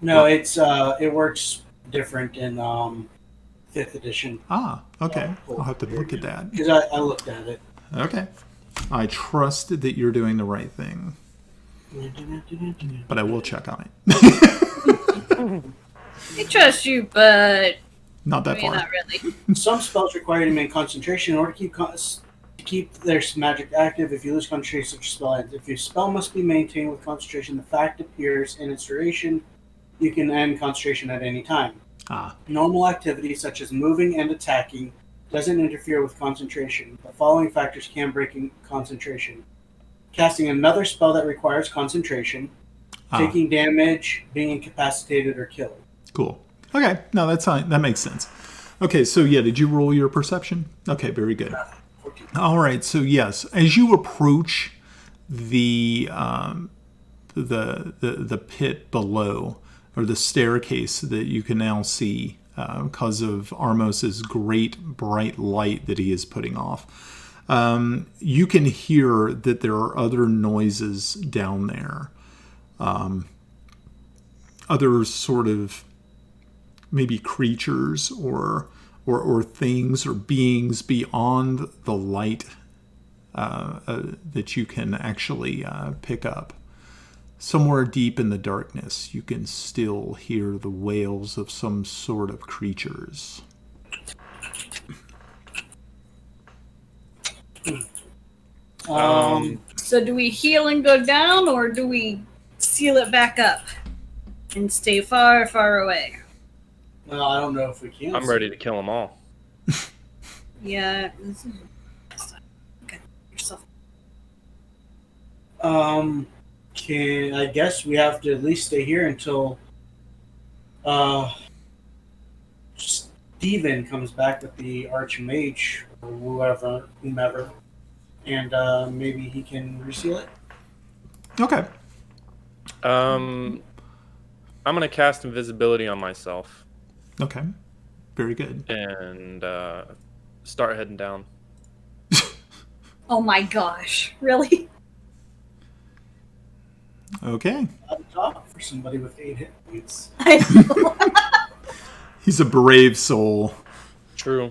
No, it's it works different in 5th edition. Ah, okay. I'll have to look at that. Because I looked at it. Okay. I trust that you're doing the right thing, but I will check on it. I trust you, but Not that far. not really. Some spells require you to maintain concentration in order to keep their magic active. If you lose concentration, such a spell ends. If your spell must be maintained with concentration, the fact appears in its duration. You can end concentration at any time. Ah, Normal activities such as moving and attacking doesn't interfere with concentration. The following factors can break in concentration: casting another spell that requires concentration, taking damage, being incapacitated, or killed. Cool. Okay, no, that's fine. That makes sense. Okay, so yeah, did you roll your perception? Okay, very good. 14. All right, so yes, as you approach the pit below, or the staircase that you can now see because of Armos's great bright light that he is putting off, you can hear that there are other noises down there. Other sort of maybe creatures or things or beings beyond the light that you can actually pick up. Somewhere deep in the darkness, you can still hear the wails of some sort of creatures. So do we heal and go down, or do we seal it back up and stay far, far away? Well, I don't know if we can. I'm ready to kill them all. Yeah. Okay. Yourself. I guess we have to at least stay here until Steven comes back with the Archmage or whomever, and maybe he can reseal it. Okay. I'm gonna cast invisibility on myself Okay. Very good. and start heading down. Oh my gosh! Really? Okay. At the top for somebody with 8 hit points. I know. He's a brave soul. True.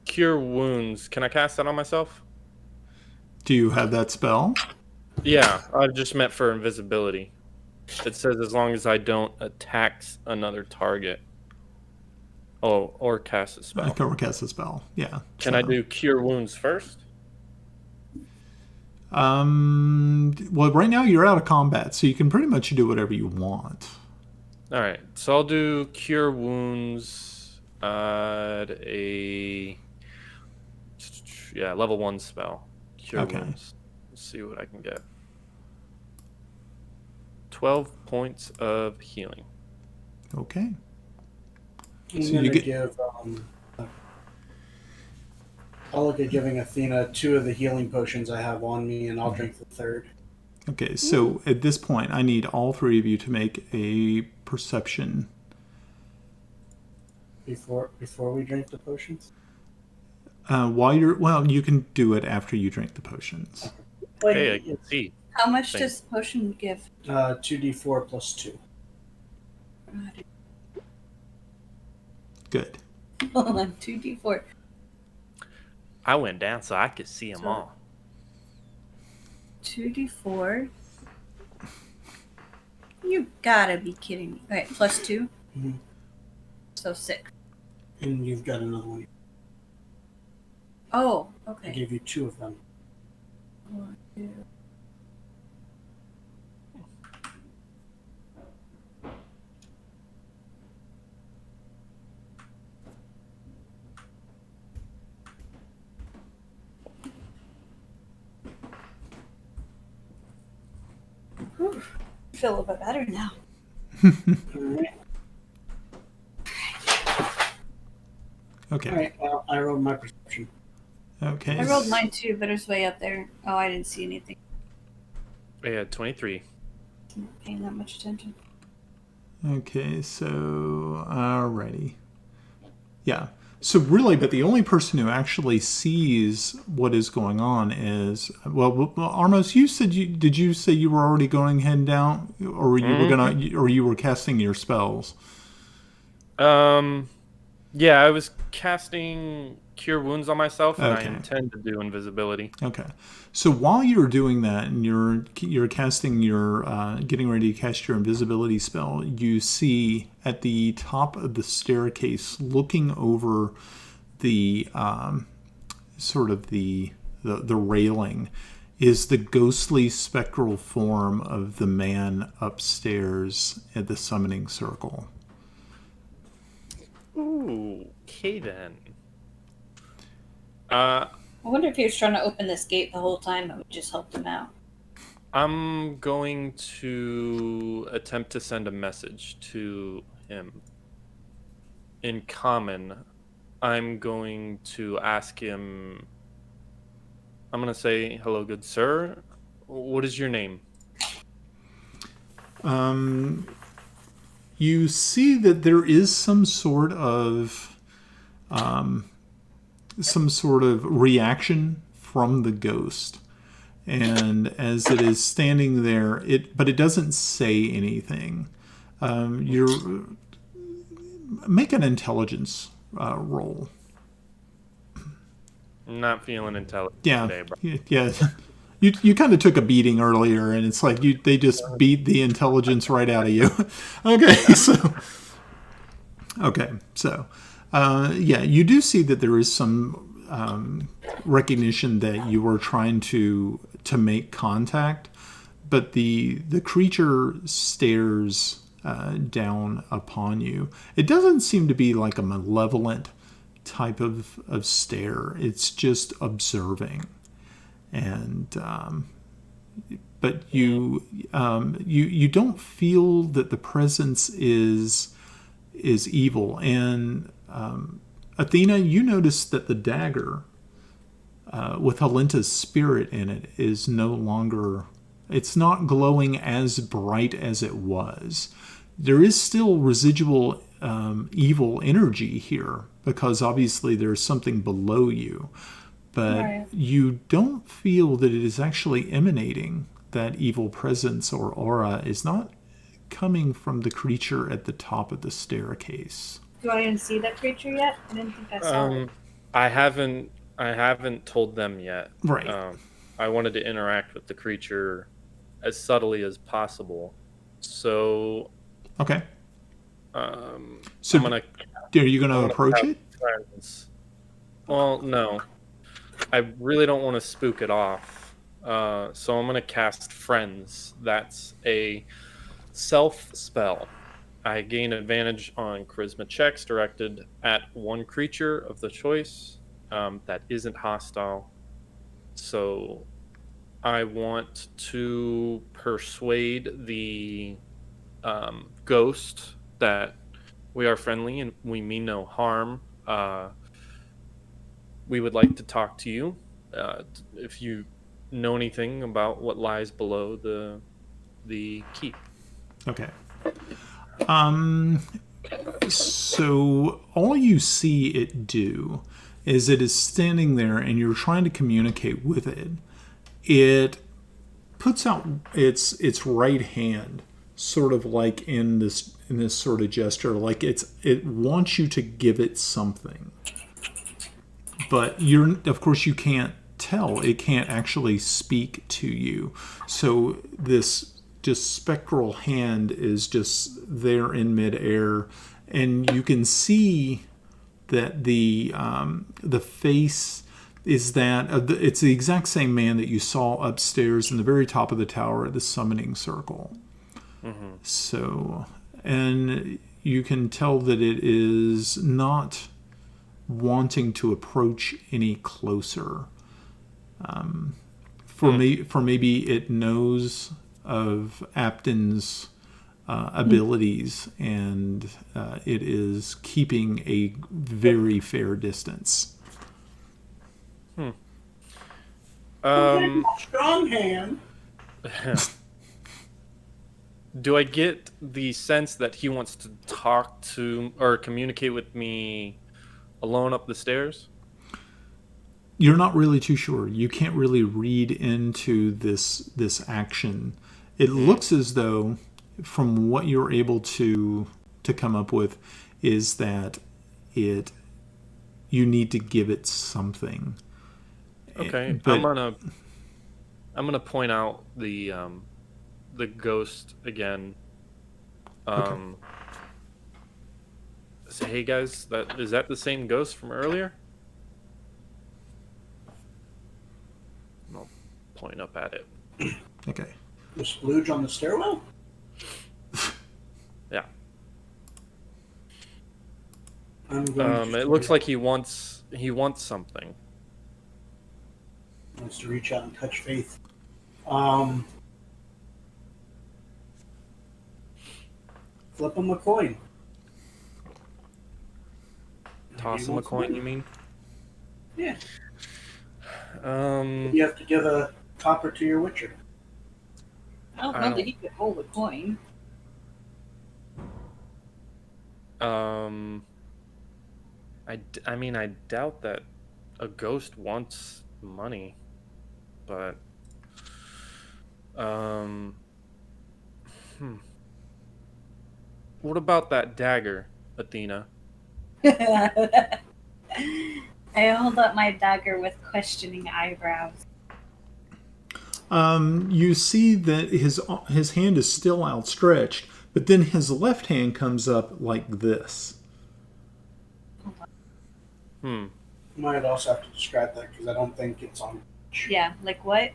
Cure wounds. Can I cast that on myself? Do you have that spell? Yeah, I just meant for invisibility. It says as long as I don't attack another target. Oh, or cast a I spell. can cast a spell. Yeah. Can I do cure wounds first? Well, right now you're out of combat, so you can pretty much do whatever you want. All right, so I'll do cure wounds at level 1 spell. Cure Okay. wounds. Let's see what I can get. 12 points of healing. Okay. I'm So gonna you get- give. I'll look at giving Athena 2 of the healing potions I have on me, and I'll drink the third. Okay, so at this point, I need all three of you to make a perception. Before we drink the potions. You can do it after you drink the potions. Hey, I can see. How much Thanks. does potion give? 2d4 plus 2. Good. Hold on, 2d4. I went down so I could see them So- all. 2d4. You gotta be kidding me. Okay, plus 2. Mhm. So 6. And you've got another one. Oh, I okay. gave you 2 of them. 1, 2. Whew. I feel a bit better now. Alright. Okay. Alright, well, I rolled my perception. Okay. I rolled mine too, but it was way up there. Oh, I didn't see anything. Yeah, 23. I'm not paying that much attention. Okay, so alrighty. Yeah. So really, but the only person who actually sees what is going on is Armos. You said did you say you were already going head down, or you were casting your spells? Yeah, I was casting cure wounds on myself, and Okay. I intend to do invisibility. Okay. So while you're doing that and you're casting your getting ready to cast your invisibility spell, you see at the top of the staircase, looking over the sort of the railing, is the ghostly spectral form of the man upstairs at the summoning circle. Ooh, okay then. Well, I wonder if he was trying to open this gate the whole time and we just helped him out. I'm going to attempt to send a message to him. In common, I'm going to ask him. I'm going to say, "Hello, good sir. What is your name?" You see that there is some sort of reaction from the ghost, and as it is standing there, but it doesn't say anything. You're make an intelligence roll. I'm not feeling intelligent Yeah, today, bro. yeah. You kind of took a beating earlier, and it's like they just beat the intelligence right out of you. So yeah, you do see that there is some recognition that you were trying to make contact, but the creature stares down upon you. It doesn't seem to be like a malevolent type of stare. It's just observing. And but you don't feel that the presence is evil. And Athena, you notice that the dagger with Halenta's spirit in it is no longer. It's not glowing as bright as it was. There is still residual evil energy here because obviously there's something below you. But Right. you don't feel that it is actually emanating. That evil presence or aura is not coming from the creature at the top of the staircase. Do I even see that creature yet? I didn't think I saw it. I haven't told them yet. Right. I wanted to interact with the creature as subtly as possible. So, Okay. I'm gonna. Are you going I'm to gonna approach cast it? Friends. Well, no. I really don't want to spook it off. So I'm gonna cast Friends. That's a self spell. I gain advantage on charisma checks directed at one creature of the choice that isn't hostile. So I want to persuade the ghost that we are friendly and we mean no harm. We would like to talk to you. If you know anything about what lies below the keep. Okay. So all you see it do is it is standing there and you're trying to communicate with it. It puts out its right hand, sort of like in this sort of gesture, like it wants you to give it something. But of course you can't tell. It can't actually speak to you. So this just spectral hand is just there in midair, and you can see that the face is that it's the exact same man that you saw upstairs in the very top of the tower at the summoning circle. Mm-hmm. So, and you can tell that it is not wanting to approach any closer. For maybe it knows of Apton's abilities, and it is keeping a very fair distance. Strong hand. Do I get the sense that he wants to talk to or communicate with me alone up the stairs? You're not really too sure. You can't really read into this action. It looks as though, from what you're able to come up with, is that you need to give it something. Okay, But I'm gonna point out the ghost again. Say, hey guys, is that the same ghost from earlier? I'll point up at it. okay. The splooge on the stairwell? Yeah. I'm going to It looks like he wants something. Wants to reach out and touch Faith. Flip him a coin. Toss him a coin, you mean? Yeah. Um, You have to give a copper to your Witcher. I don't I know don't- that he could hold a coin. I mean, I doubt that a ghost wants money, but what about that dagger, Athena? I hold up my dagger with questioning eyebrows. You see that his hand is still outstretched, but then his left hand comes up like this. You might also have to describe that because I don't think it's on. Yeah, like what?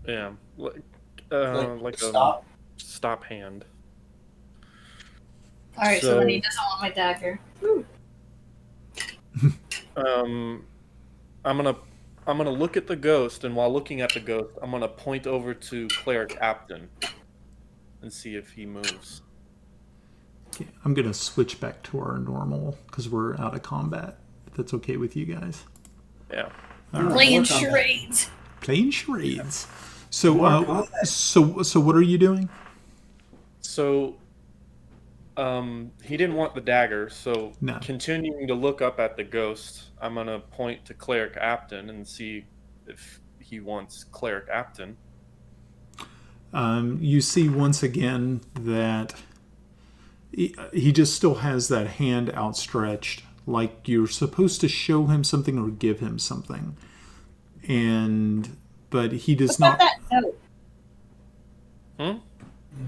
Yeah, like a stop. stop hand. Alright, so then he doesn't want my dagger. I'm gonna look at the ghost, and while looking at the ghost, I'm gonna point over to Cleric Apton and see if he moves. Okay, I'm going to switch back to our normal because we're out of combat. If that's okay with you guys. Yeah. Playing charades. Playing charades. So, so what are you doing? So, he didn't want the dagger, so No. continuing to look up at the ghost, I'm gonna point to Cleric Apton and see if he wants Cleric Apton. You see once again that he just still has that hand outstretched, like you're supposed to show him something or give him something, but he does What about not. that note?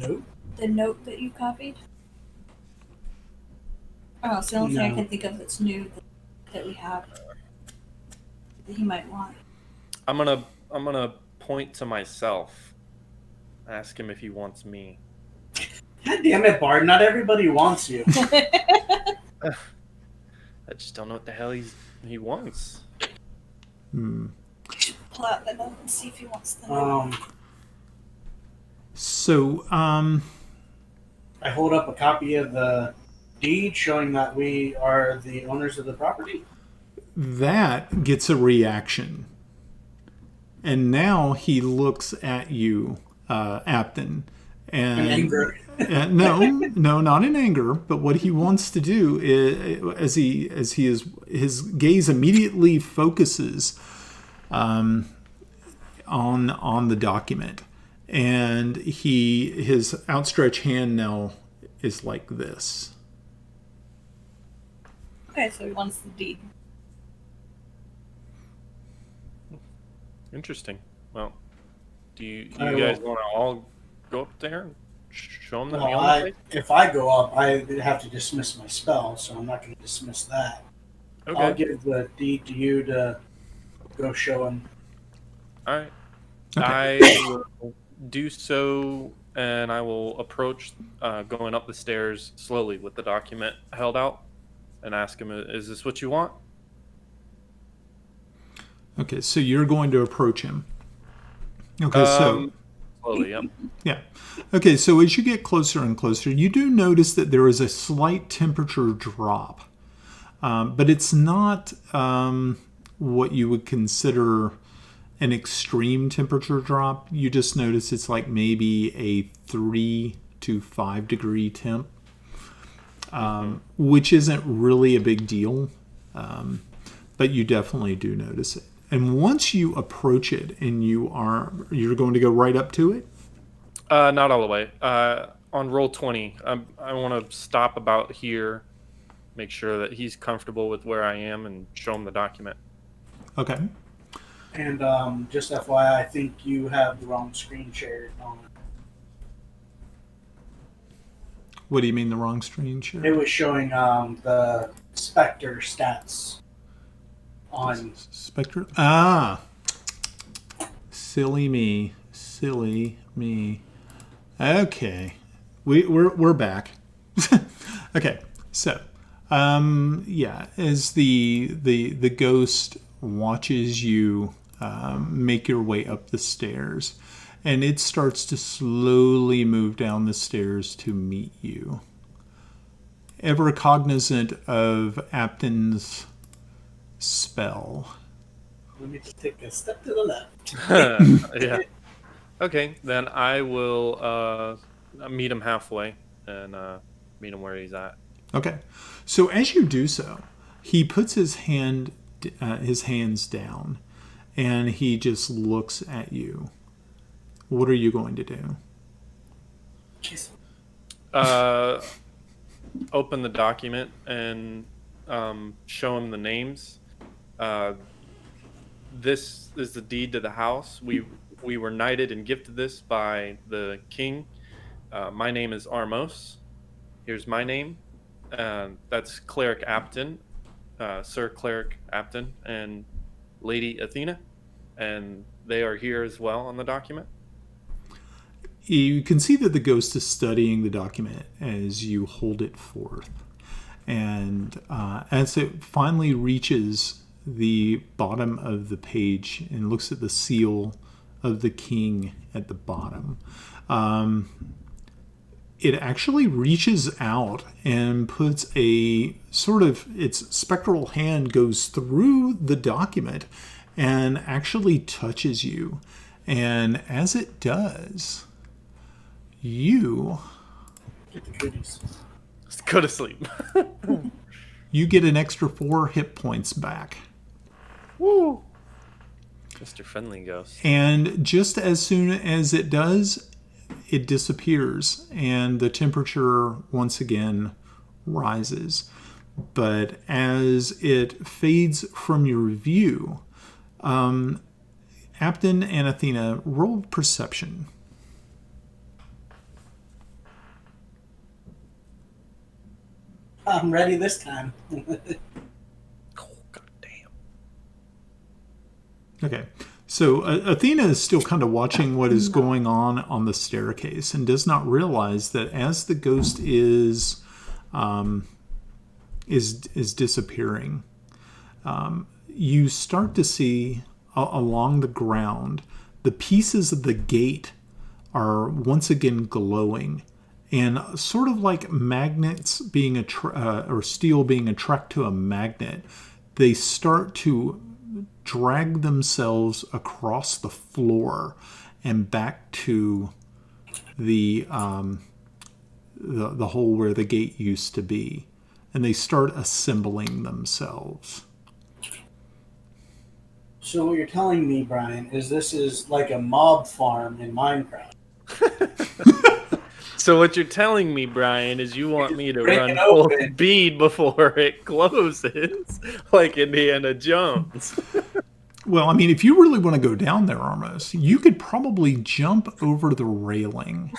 Nope. The note that you copied? Oh, it's the only thing I can think of that's new that we have that he might want. I'm gonna point to myself, ask him if he wants me. God damn it, Bard! Not everybody wants you. I just don't know what the hell he wants. Pull out the note and see if he wants the note. So, I hold up a copy of the deed showing that we are the owners of the property. that gets a reaction. And now he looks at you, Apton. And In anger. no, not in anger. But what he wants to do is, his gaze immediately focuses on the document, and his outstretched hand now is like this. Okay, so he wants the deed. Interesting. Well, do you I guys will. want to all go up there and show him that we Well, own the place? if I go up, I have to dismiss my spell, so I'm not going to dismiss that. Okay. I'll give the deed to you to go show him. All right. Okay. I will do so, and I will approach going up the stairs slowly with the document held out and ask him, is this what you want? Okay, so you're going to approach him. Okay, so Slowly, yep. yeah. Okay, so as you get closer and closer, you do notice that there is a slight temperature drop. But it's not what you would consider an extreme temperature drop. You just notice it's like maybe a 3 to 5 degree temp, which isn't really a big deal, but you definitely do notice it. And once you approach it and you're going to go right up to it? Not all the way. On roll 20, I want to stop about here, make sure that he's comfortable with where I am, and show him the document. Okay. And just FYI, I think you have the wrong screen shared on. What do you mean the wrong screen share? It was showing the specter stats on. Spectre? Silly me. Okay, we're back. Okay, so as the ghost watches you make your way up the stairs. And it starts to slowly move down the stairs to meet you. Ever cognizant of Apton's spell. Let me just take a step to the left. Yeah. Okay, then I will meet him halfway and meet him where he's at. Okay. So as you do so, he puts his hands down, and he just looks at you. What are you going to do? Kiss him. Open the document and show him the names. This is the deed to the house. We were knighted and gifted this by the king. My name is Armos. Here's my name. That's Cleric Apton, Sir Cleric Apton, and Lady Athena. And they are here as well on the document. You can see that the ghost is studying the document as you hold it forth. And as it finally reaches the bottom of the page and looks at the seal of the king at the bottom, it actually reaches out and puts a sort of, its spectral hand goes through the document and actually touches you. And as it does, you Get the goodies. Let's go to sleep. you get an extra 4 hit points back. Woo! Mr. Friendly Ghost. And just as soon as it does, it disappears, and the temperature once again rises. But as it fades from your view, Apton and Athena, roll perception. I'm ready this time. Oh, goddamn. Okay. So Athena is still kind of watching what is going on the staircase and does not realize that as the ghost is disappearing, you start to see along the ground the pieces of the gate are once again glowing, and sort of like magnets being or steel being attracted to a magnet, they start to drag themselves across the floor and back to the hole where the gate used to be, and they start assembling themselves. So what you're telling me, Brian, is this is like a mob farm in Minecraft. So what you're telling me, Brian, is you want me to Break run it full open. speed before it closes, like Indiana Jones. Well, I mean, if you really want to go down there, Armos, you could probably jump over the railing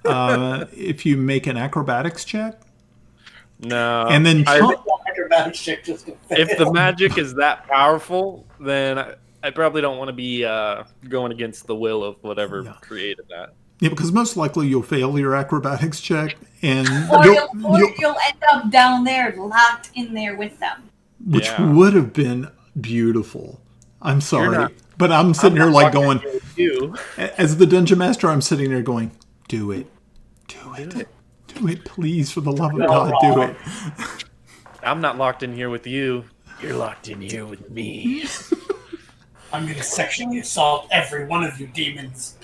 if you make an acrobatics check. No. And then jump. Acrobatics check just to fail. If the magic is that powerful, then I probably don't want to be going against the will of whatever created that. Yeah, because most likely you'll fail your acrobatics check, and Or you'll end up down there, locked in there with them. which Yeah. would have been beautiful. I'm sorry, not- but I'm sitting here not like fucking going, with you. as the dungeon master, I'm sitting there going, do it, Do it. do it, please, for the love of God, do it. I'm not locked in here with you. You're locked in here with me. I'm going to sexually assault every one of you demons.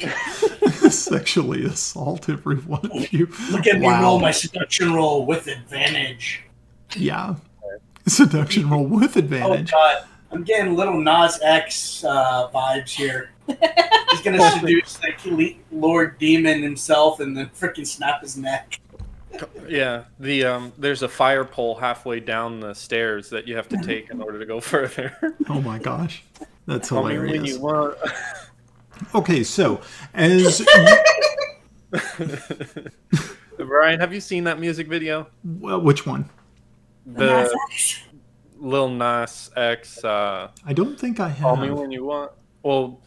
Sexually assault every one of you. Look at me Wow. roll my seduction roll with advantage. Yeah, seduction roll with Oh advantage. god, I'm getting little Nas X vibes here. He's going to seduce like Lord Demon himself and then freaking snap his neck. Yeah, there's a fire pole halfway down the stairs that you have to take in order to go further. Oh my gosh, that's Call me when hilarious. you want. Okay, so as Brian, have you seen that music video? well, which one? The Lil Nas X. I don't think I Call me have. when you want. Well,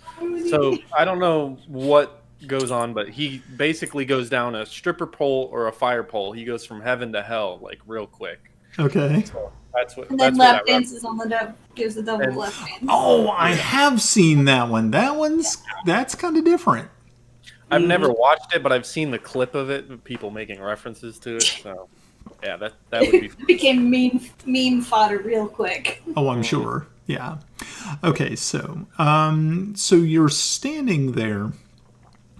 so I don't know what goes on, but he basically goes down a stripper pole or a fire pole. He goes from heaven to hell like real quick. Okay. That's what. And then That's what lap that dances on the devil, gives the devil And- left hand. Oh, I have seen that one. That's kind of different. I've never watched it, but I've seen the clip of it. People making references to it. So, yeah, that would be. It became meme fodder real quick. Oh, I'm sure. Yeah. Okay, so so you're standing there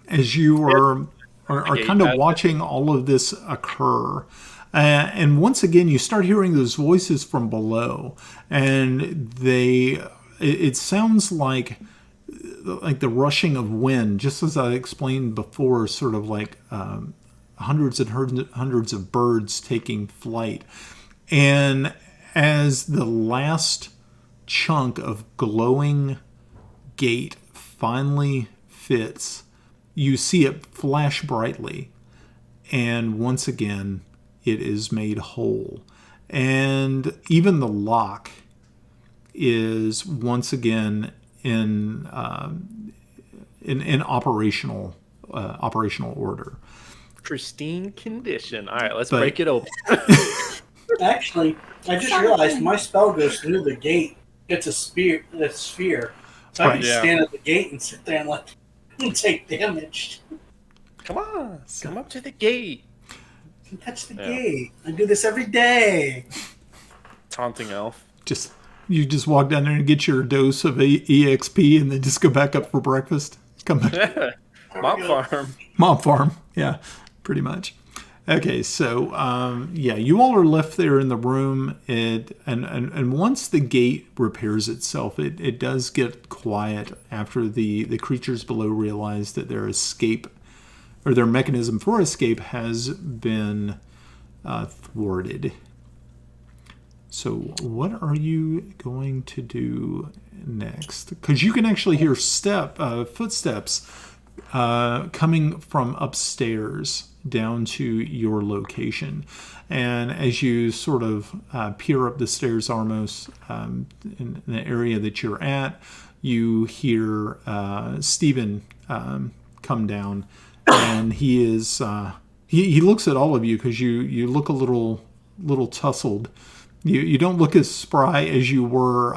as you are kind of watching all of this occur. And once again, you start hearing those voices from below, and it sounds like the rushing of wind, just as I explained before, sort of like hundreds and hundreds of birds taking flight. And as the last chunk of glowing gate finally fits, you see it flash brightly, and once again it is made whole. And even the lock is once again in operational order. Pristine condition. All right, let's break it open. Actually, I just realized my spell goes through the gate. It's a sphere. So I can stand at the gate and sit there and take damage. Come on, come up to the gate. Touch the gate. I do this every day. Taunting elf. You just walk down there and get your dose of EXP, and then just go back up for breakfast. Come back. Mob farm. Yeah, pretty much. Okay, so you all are left there in the room, and once the gate repairs itself, it does get quiet after the creatures below realize that their escape, or their mechanism for escape, has been thwarted. So what are you going to do next? Because you can actually hear footsteps coming from upstairs down to your location. And as you sort of peer up the stairs, Armos, in the area that you're at, you hear Stephen come down, and he is he looks at all of you because you look a little tousled. You don't look as spry as you were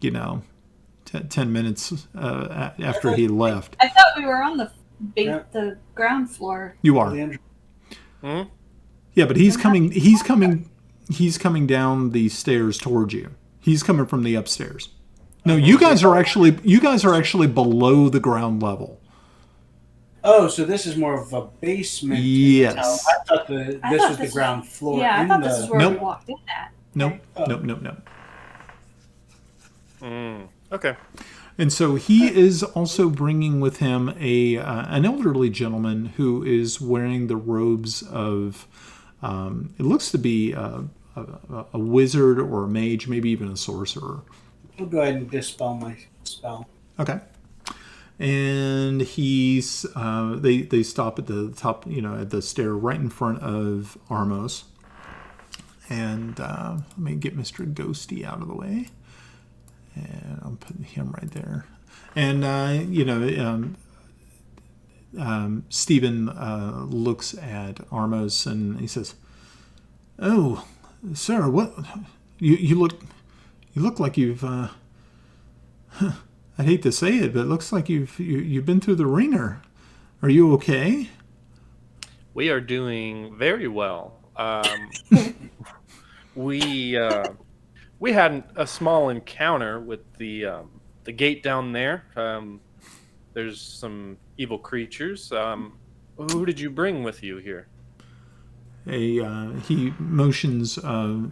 10 minutes after he left. I thought we were on the ground floor. You are. Yeah, but he's coming down the stairs towards you. He's coming from the upstairs. No, you guys are actually below the ground level. Oh, so this is more of a basement. Yes. I thought this was the ground floor. Yeah, I thought this is where we walked in at. Nope. Okay. And so he is also bringing with him an elderly gentleman who is wearing the robes of, it looks to be a wizard or a mage, maybe even a sorcerer. I'll go ahead and dispel my spell. Okay. And he's they stop at the top, at the stair right in front of Armos. And let me get Mr. Ghosty out of the way. And I'll put him right there. And, Stephen looks at Armos and he says, "Oh, sir, what? You look like you've, I'd hate to say it, but it looks like you've been through the ringer. Are you okay?" We are doing very well. We had a small encounter with the gate down there. There's some evil creatures. Who did you bring with you here? He motions to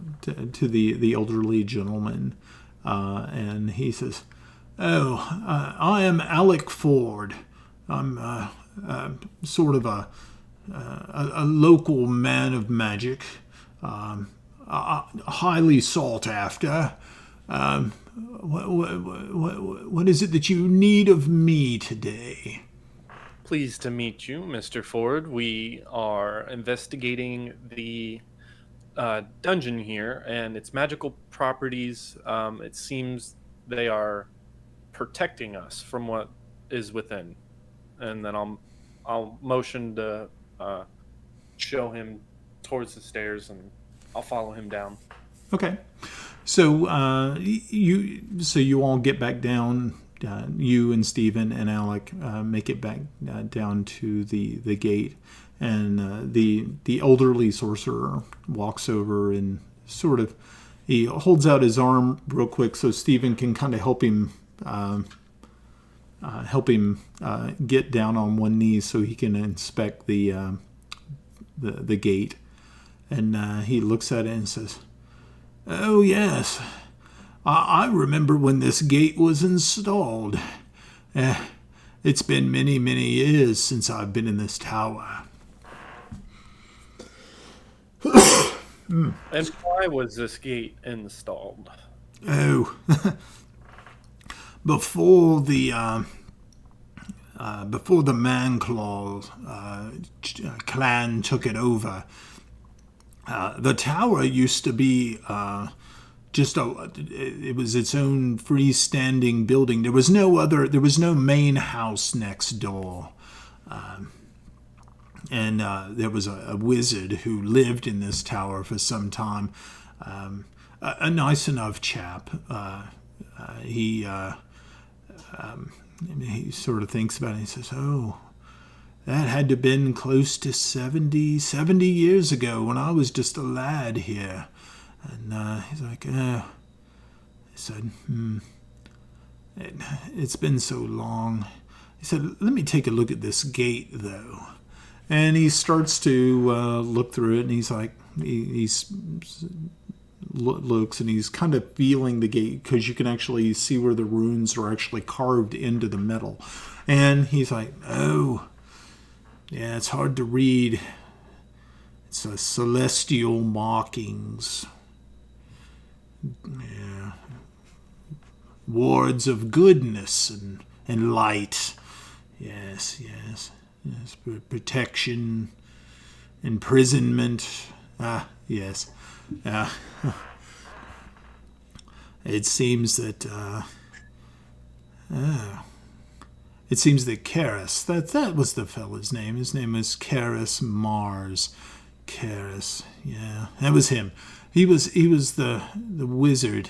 the elderly gentleman, and he says, "Oh, I am Alec Ford. I'm sort of a local man of magic, highly sought after. What is it that you need of me today?" Pleased to meet you, Mr. Ford. We are investigating the dungeon here and its magical properties. It seems they are protecting us from what is within. And then I'll motion to show him towards the stairs, and I'll follow him down. Okay. So you all get back down. You and Stephen and Alec make it back down to the gate, and the elderly sorcerer walks over and sort of he holds out his arm real quick so Stephen can kind of help him get down on one knee so he can inspect the gate, and he looks at it and says, "Oh yes, I remember when this gate was installed. It's been many, many years since I've been in this tower." And why was this gate installed? Oh, before the Manclaw clan took it over, the tower used to be it was its own freestanding building. There was no main house next door. And there was a wizard who lived in this tower for some time. A nice enough chap. He sort of thinks about it and he says, "Oh, that had to have been close to 70 years ago when I was just a lad here." And he's like, he said, it's been so long. He said, "Let me take a look at this gate, though." And he starts to look through it, and he's like, looks, and he's kind of feeling the gate because you can actually see where the runes are actually carved into the metal. And he's like, "Oh, yeah, it's hard to read. It's a celestial markings. Yeah. Wards of goodness and light. Yes. Protection, imprisonment. Yes. It seems that Karis, that was the fella's name. His name was Karis Mars. Karis, yeah, that was him. He was the wizard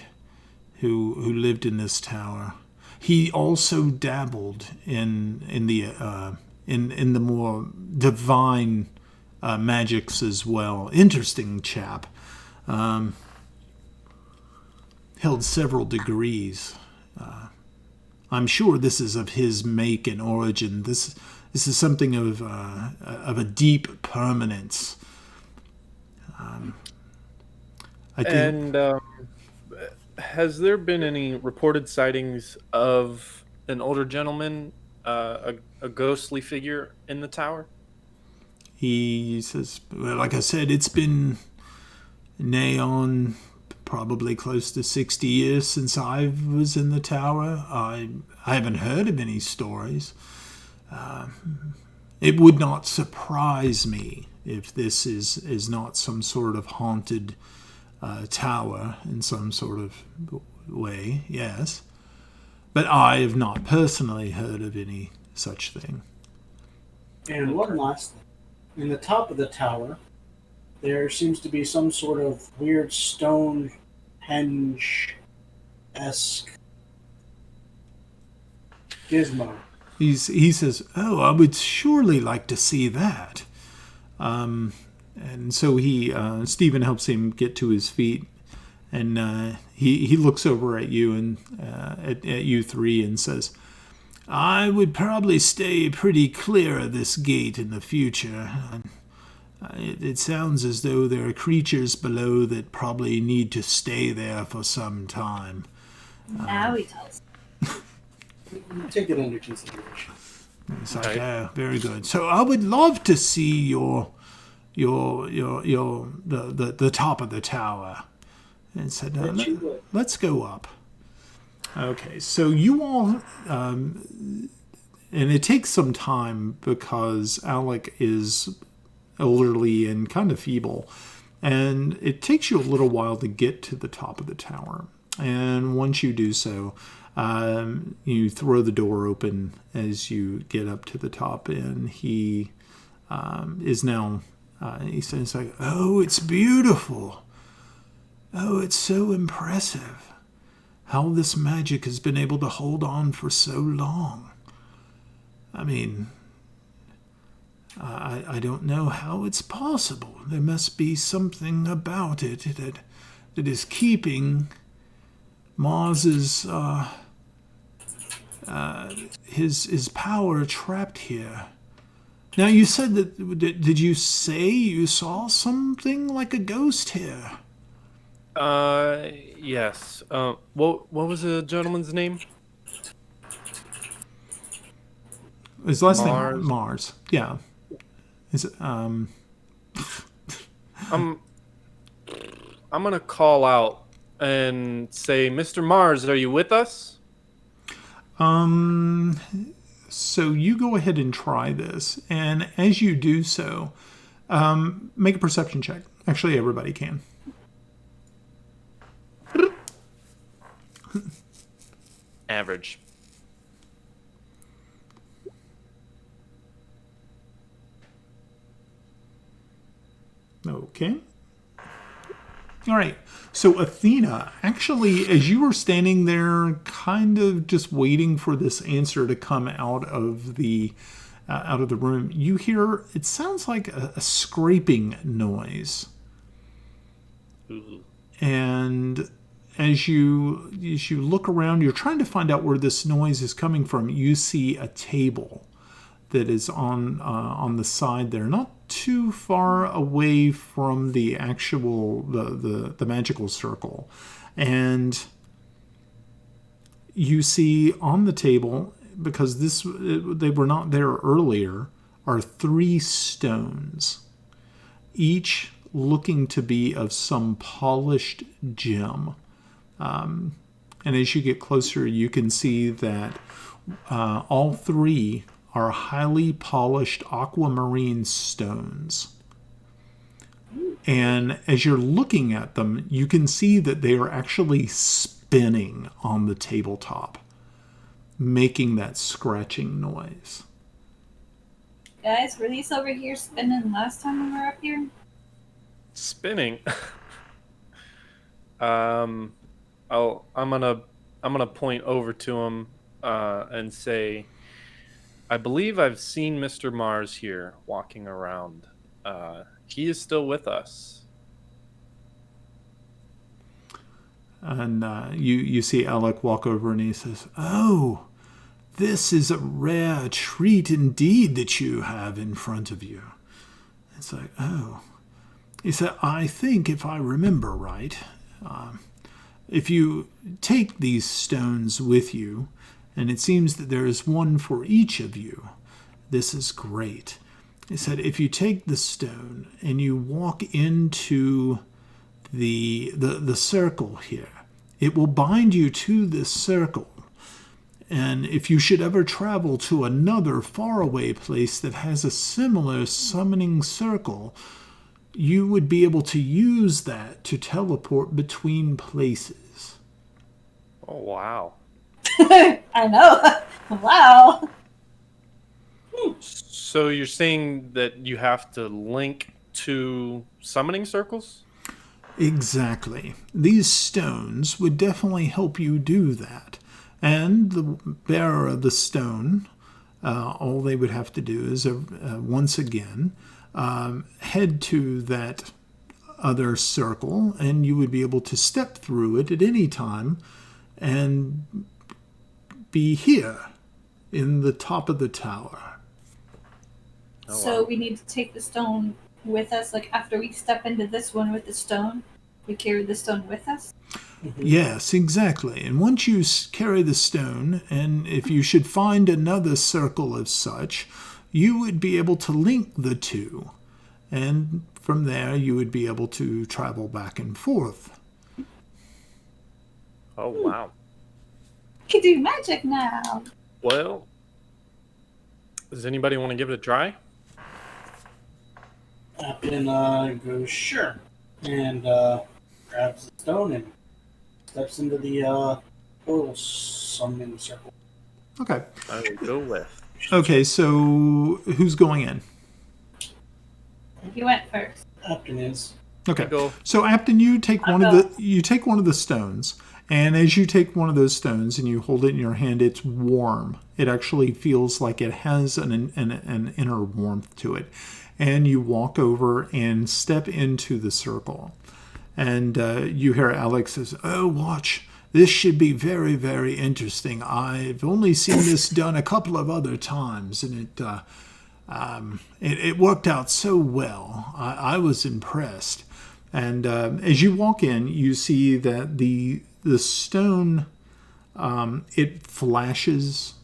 who lived in this tower. He also dabbled in the more divine magics as well. Interesting chap. Held several degrees. I'm sure this is of his make and origin. This is something of a deep permanence. I think. And has there been any reported sightings of an older gentleman, a ghostly figure in the tower? He says, well, like I said, it's been nigh on probably close to 60 years since I was in the tower. I haven't heard of any stories. It would not surprise me if this is not some sort of haunted tower in some sort of way, yes. But I have not personally heard of any such thing. And one last thing. In the top of the tower, there seems to be some sort of weird Stonehenge-esque gizmo. He says, "Oh, I would surely like to see that." And so Stephen helps him get to his feet, and he looks over at you and at you three and says, "I would probably stay pretty clear of this gate in the future. It sounds as though there are creatures below that probably need to stay there for some time." Now he tells. Take it under consideration. It's like, "Yeah, very good. So I would love to see the top of the tower." And said, "Let's go up." Okay, so you all, and it takes some time because Alec is elderly and kind of feeble, and it takes you a little while to get to the top of the tower. And once you do so, you throw the door open as you get up to the top, and he is now, he says, like, "Oh, it's beautiful. Oh, it's so impressive how this magic has been able to hold on for so long. I mean, I don't know how it's possible. There must be something about it that is keeping Mars's his power trapped here. Now, you said that. Did you say you saw something like a ghost here? Yes. What was the gentleman's name? His last Mars. name Mars. Yeah. Is it, I'm gonna call out and say, Mr. Mars, are you with us? So you go ahead and try this, and as you do so, make a perception check. Actually, everybody can. Average. Okay. All right. So Athena, actually, as you were standing there, kind of just waiting for this answer to come out of the room, you hear it sounds like a scraping noise. Ooh. And as you look around, you're trying to find out where this noise is coming from. You see a table that is on the side there, not too far away from the actual the magical circle, and you see on the table, because they were not there earlier, are 3 stones, each looking to be of some polished gem. And as you get closer, you can see that all 3 are highly polished aquamarine stones. And as you're looking at them, you can see that they are actually spinning on the tabletop, making that scratching noise. Guys, were these over here spinning last time we were up here? Spinning. I'm gonna point over to him and say, I believe I've seen Mr. Mars here walking around. He is still with us. And you see Alec walk over and he says, "Oh, this is a rare treat indeed that you have in front of you." It's like, oh. He said, "I think if I remember right, if you take these stones with you, and it seems that there is one for each of you, this is great." He said, "If you take the stone and you walk into the circle here, it will bind you to this circle. And if you should ever travel to another faraway place that has a similar summoning circle, you would be able to use that to teleport between places." Oh, wow. I know. Wow. So you're saying that you have to link to summoning circles? Exactly. These stones would definitely help you do that. And the bearer of the stone, all they would have to do is, once again, head to that other circle, and you would be able to step through it at any time and be here in the top of the tower. Oh, So wow. we need to take the stone with us, like after we step into this one with the stone, we carry the stone with us? Yes, exactly. And once you carry the stone, and if you should find another circle of such, you would be able to link the two. And from there, you would be able to travel back and forth. Oh, wow. We can do magic now. Well, does anybody want to give it a try? Captain goes, "Sure," and grabs the stone and steps into the portal summoning circle. Okay. I will go with. Okay, so who's going in? You went first. Captain is. Okay. Go. So, Apton, you take one of the stones, and as you take one of those stones and you hold it in your hand, it's warm. It actually feels like it has an inner warmth to it. And you walk over and step into the circle. And you hear Alex says, "Oh, watch. This should be very, very interesting. I've only seen this done a couple of other times, and it worked out so well. I was impressed." And as you walk in, you see that the stone, it flashes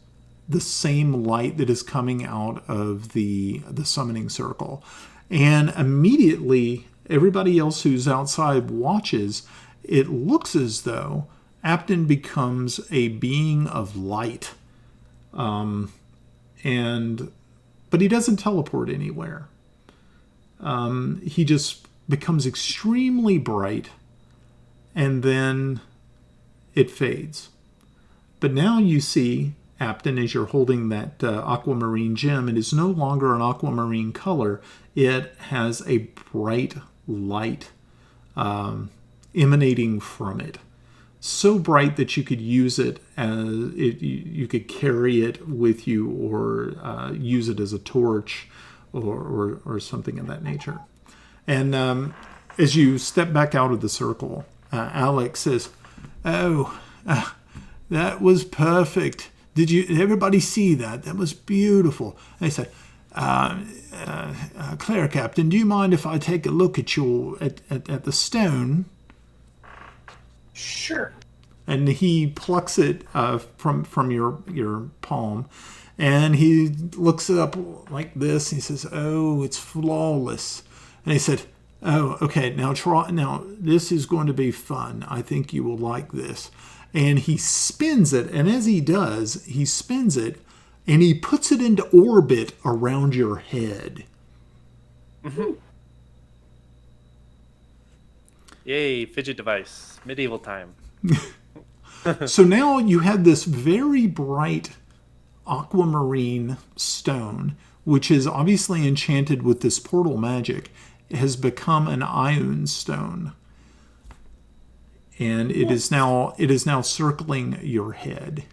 the same light that is coming out of the summoning circle. And immediately, everybody else who's outside watches. It looks as though Apton becomes a being of light. But he doesn't teleport anywhere. He just becomes extremely bright, and then it fades. But now you see Apton, as you're holding that aquamarine gem, it is no longer an aquamarine color. It has a bright light emanating from it. So bright that you could use it you could carry it with you, or use it as a torch, or something of that nature. And as you step back out of the circle, Alex says, "Oh, that was perfect. Did everybody see that? That was beautiful." And he said, "Claire, Captain, do you mind if I take a look at at the stone?" Sure. And he plucks it from your palm, and he looks it up like this. And he says, "Oh, it's flawless." And he said, "Oh, okay, now try. Now this is going to be fun. I think you will like this." And he spins it, and as he does, he spins it, and he puts it into orbit around your head. Mm-hmm. Yay, fidget device. Medieval time. So now you have this very bright aquamarine stone, which is obviously enchanted with this portal magic. It has become an Ioun stone. And it is now circling your head.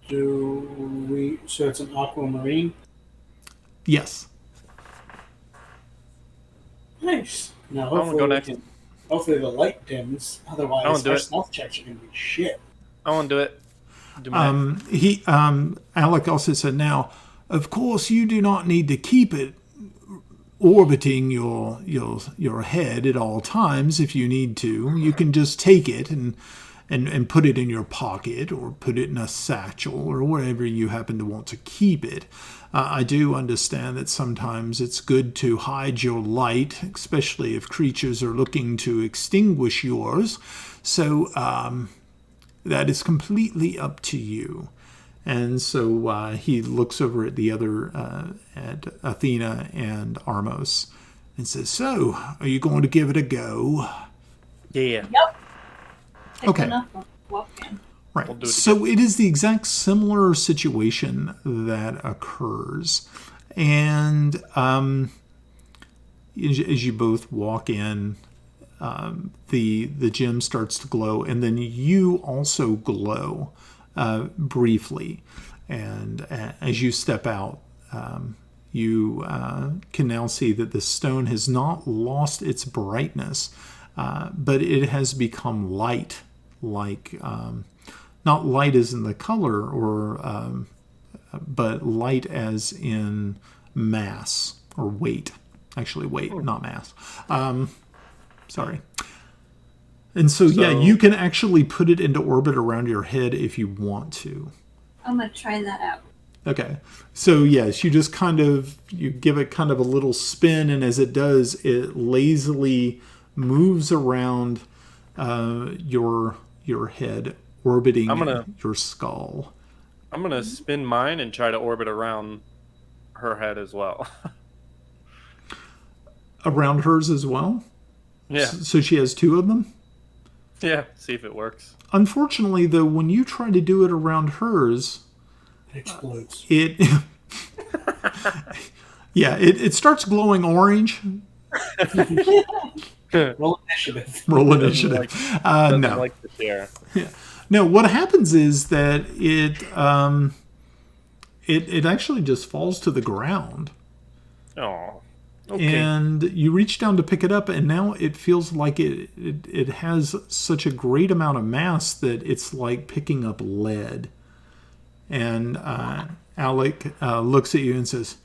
So it's an aquamarine? Yes. Nice. Now I'm gonna go next. Hopefully the light dims. Otherwise, our stealth checks are gonna be shit. I want to do it. Alec also said, "Now, of course, you do not need to keep it orbiting your head at all times. If you need to, you can just take it and put it in your pocket, or put it in a satchel, or wherever you happen to want to keep it. I do understand that sometimes it's good to hide your light, especially if creatures are looking to extinguish yours. So that is completely up to you." And so he looks over at the other, at Athena and Armos, and says, "So, are you going to give it a go?" Yeah. Yep. Okay. Right. We'll do it So it is the exact similar situation that occurs. And as you both walk in, the gem starts to glow, and then you also glow briefly. And as you step out, you can now see that the stone has not lost its brightness, but it has become light, like not light as in the color, but light as in mass or weight. Actually, weight, not mass. Sorry. And so, yeah, you can actually put it into orbit around your head if you want to. I'm going to try that out. Okay. So, yes, you just you give it kind of a little spin, and as it does, it lazily moves around your head, orbiting your skull. I'm going to spin mine and try to orbit around her head as well. Around hers as well? Yeah. So she has two of them? Yeah, see if it works. Unfortunately, though, when you try to do it around hers, it explodes. It starts glowing orange, Roll initiative. Roll Doesn't initiative. like- Doesn't No. like the chair. No, what happens is that it actually just falls to the ground. Oh. Okay. And you reach down to pick it up, and now it feels like it has such a great amount of mass that it's like picking up lead. And Alec looks at you and says,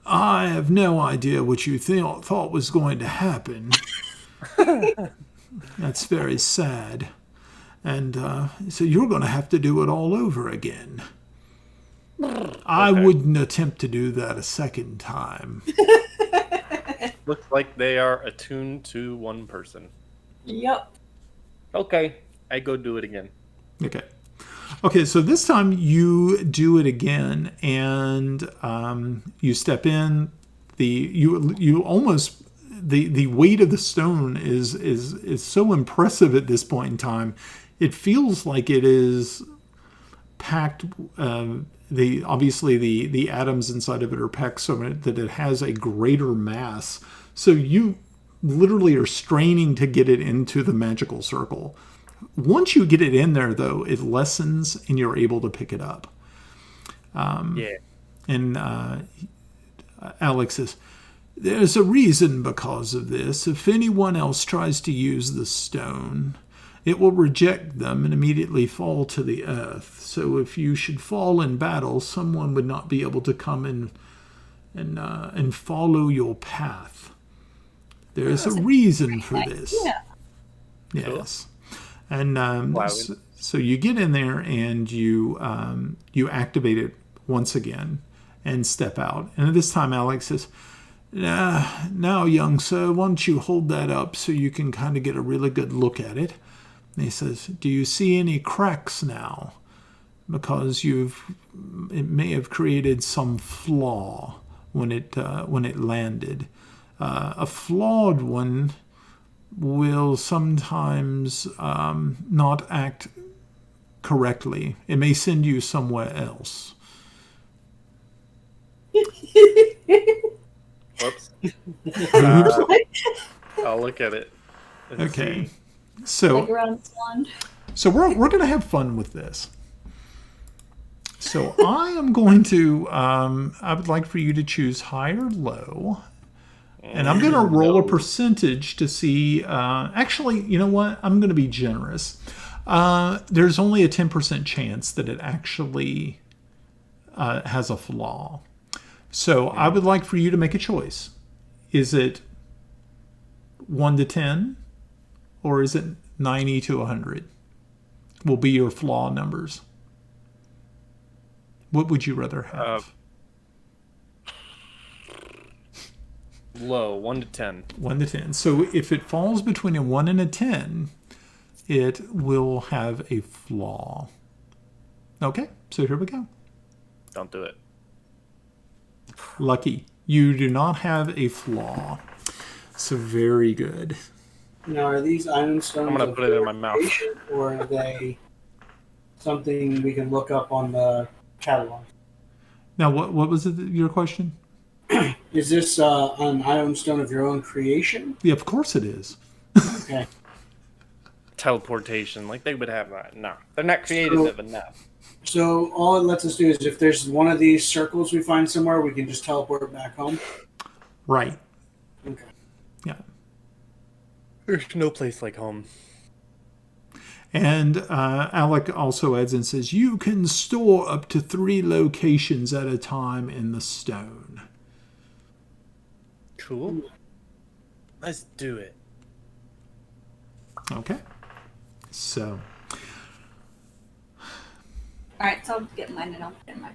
I have no idea what you thought was going to happen. That's very sad. And so you're going to have to do it all over again. I wouldn't attempt to do that a second time. Looks like they are attuned to one person. Yep. Okay. I go do it again. Okay. Okay, so this time you do it again, and you step in. You almost the weight of the stone is so impressive at this point in time. It feels like it is packed. Obviously the atoms inside of it are packed so that it has a greater mass. So you literally are straining to get it into the magical circle. Once you get it in there, though, it lessens and you're able to pick it up. Yeah. And Alex says, there's a reason because of this. If anyone else tries to use the stone, it will reject them and immediately fall to the earth. So if you should fall in battle, someone would not be able to come in and follow your path. There is a reason for this. Yeah. Yes. And Wow. so you get in there and you activate it once again and step out. And this time Alex says, now, young sir, why don't you hold that up so you can kind of get a really good look at it. And he says, do you see any cracks now? Because it may have created some flaw when it landed. A flawed one will sometimes not act correctly. It may send you somewhere else. Whoops. I'll look at it. and Okay. see. So Like around wand. So we're going to have fun with this. So I am going to, I would like for you to choose high or low. And I'm going to roll a percentage to see, actually, you know what? I'm going to be generous. There's only a 10% chance that it actually has a flaw. So I would like for you to make a choice. Is it 1 to 10? Or is it 90 to 100? Will be your flaw numbers. What would you rather have? Low, 1 to 10. 1 to 10. So if it falls between a 1 and a 10, it will have a flaw. Okay, so here we go. Don't do it. Lucky. You do not have a flaw. So very good. Now, are these iron stones? I'm gonna of put it in my mouth. creation, or are they something we can look up on the catalog? Now, what was your question? Is this an iron stone of your own creation? Yeah, of course it is. Okay. Teleportation, like they would have that. No, they're not creative enough. So all it lets us do is if there's one of these circles we find somewhere, we can just teleport back home. Right. Okay. Yeah. There's no place like home. And Alec also adds and says, you can store up to 3 locations at a time in the stone. Cool. Let's do it. Okay. So, Alright, so I'll get mine and I'll put it in my.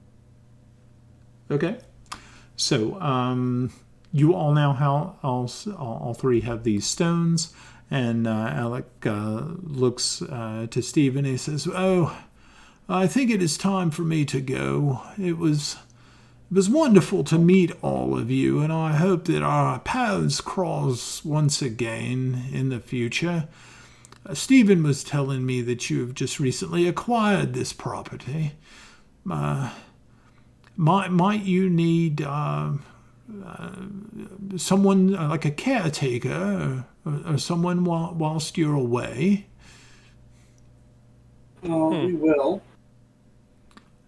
okay. So, you all now all 3 have these stones. And Alec looks to Steve and he says, oh, I think it is time for me to go. It was wonderful to meet all of you, and I hope that our paths cross once again in the future. Stephen was telling me that you have just recently acquired this property. Might you need someone like a caretaker or someone whilst you're away? We will.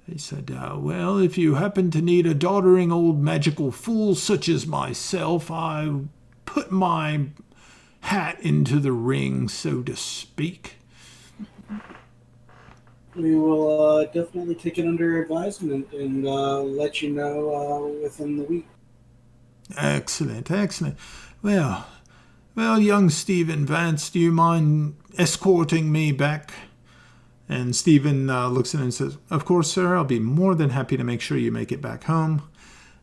He said, well, if you happen to need a doddering old magical fool such as myself, I put my hat into the ring, so to speak. We will definitely take it under advisement and let you know within the week. Excellent, excellent. Well, young Stephen Vance, do you mind escorting me back? And Stephen looks at him and says, of course, sir, I'll be more than happy to make sure you make it back home.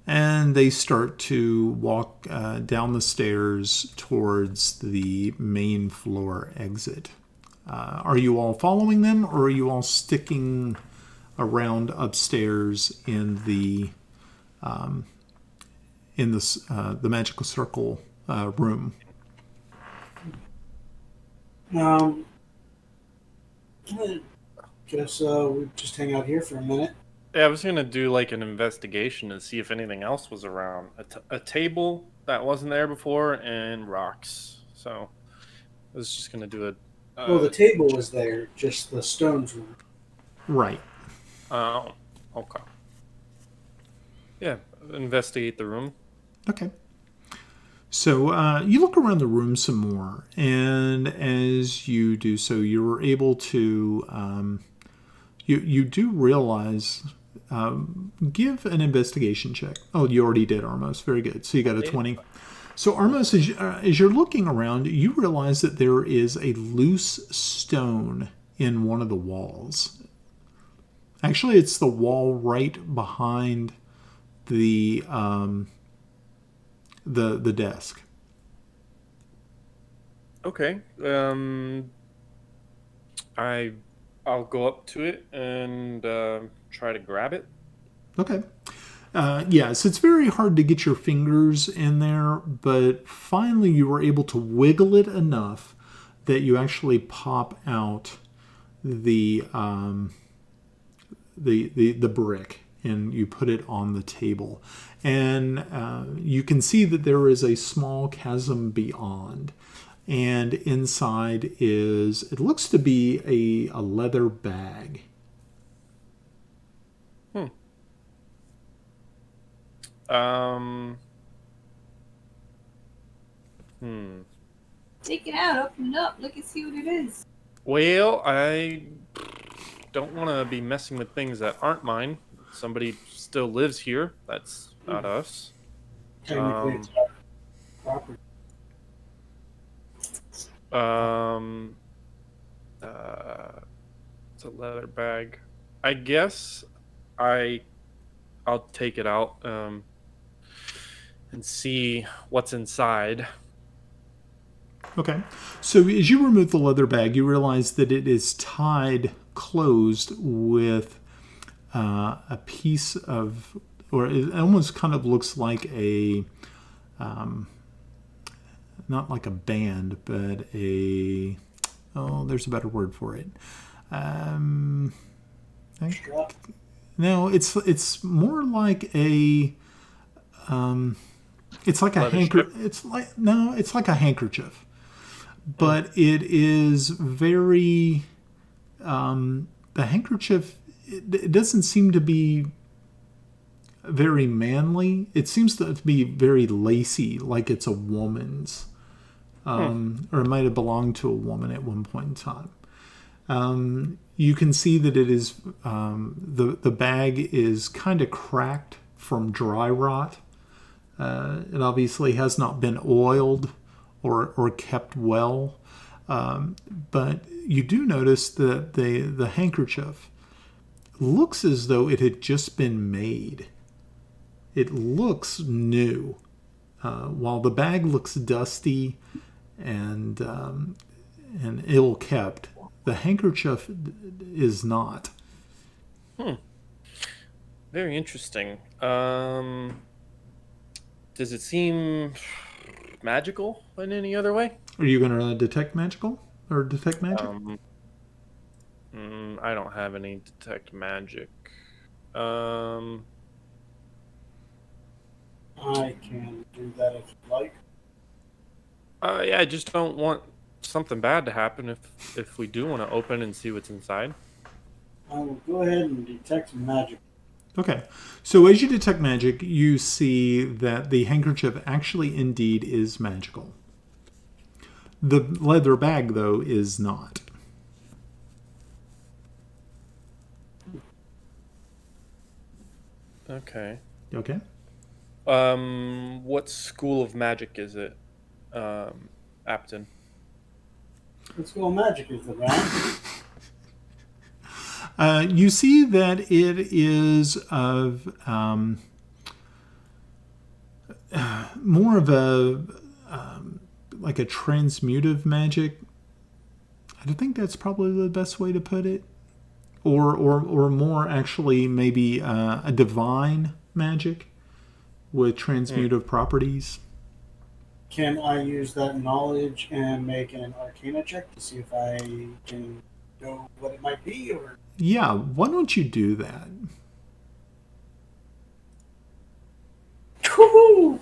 And they start to walk down the stairs towards the main floor exit. Are you all following them, or are you all sticking around upstairs in the magical circle room? I guess we just hang out here for a minute. Yeah, I was gonna do like an investigation and see if anything else was around. A table that wasn't there before and rocks. So I was just gonna do a. Well, the table was there, just the stones were. Right. Oh, okay. Yeah, investigate the room. Okay. So you look around the room some more, and as you do so, you're able to. You do realize. Give an investigation check. Oh, you already did, Armos. Very good. So you got a 20. So Armos, as you're looking around, you realize that there is a loose stone in one of the walls. Actually, it's the wall right behind the desk. Okay. I'll go up to it and try to grab it. Okay. Yes, it's very hard to get your fingers in there, but finally you were able to wiggle it enough that you actually pop out the brick and you put it on the table. And you can see that there is a small chasm beyond. And inside it looks to be a leather bag. Take it out, open it up, look and see what it is. Well, I don't want to be messing with things that aren't mine. Somebody still lives here. That's not us. Technically, it's our property. It's a leather bag. I guess I'll take it out and see what's inside. Okay. So as you remove the leather bag, you realize that it is tied closed with a piece of, or it almost kind of looks like a, not like a band, but there's a better word for it. No, it's more like a, it's like a handkerchief. It's like a handkerchief. But it is very, the handkerchief, it doesn't seem to be very manly. It seems to be very lacy, like it's a woman's. Or it might have belonged to a woman at one point in time. You can see that it is, the bag is kind of cracked from dry rot. It obviously has not been oiled or kept well. But you do notice that the handkerchief looks as though it had just been made. It looks new. While the bag looks dusty and ill kept, the handkerchief is not. Very interesting. Does it seem magical in any other way? Are you going to detect magical or detect magic? I don't have any detect magic. I Yeah, I just don't want something bad to happen if we do want to open and see what's inside. I will go ahead and detect magic. Okay. So as you detect magic, you see that the handkerchief actually indeed is magical. The leather bag, though, is not. Okay. Okay. What school of magic is it, Apton? Let's go magic is the round. You see that it is of more of a like a transmutive magic. I think that's probably the best way to put it, or more actually maybe a divine magic with transmutive properties. Can I use that knowledge and make an arcana check to see if I can know what it might be? Or Yeah, why don't you do that? Woohoo!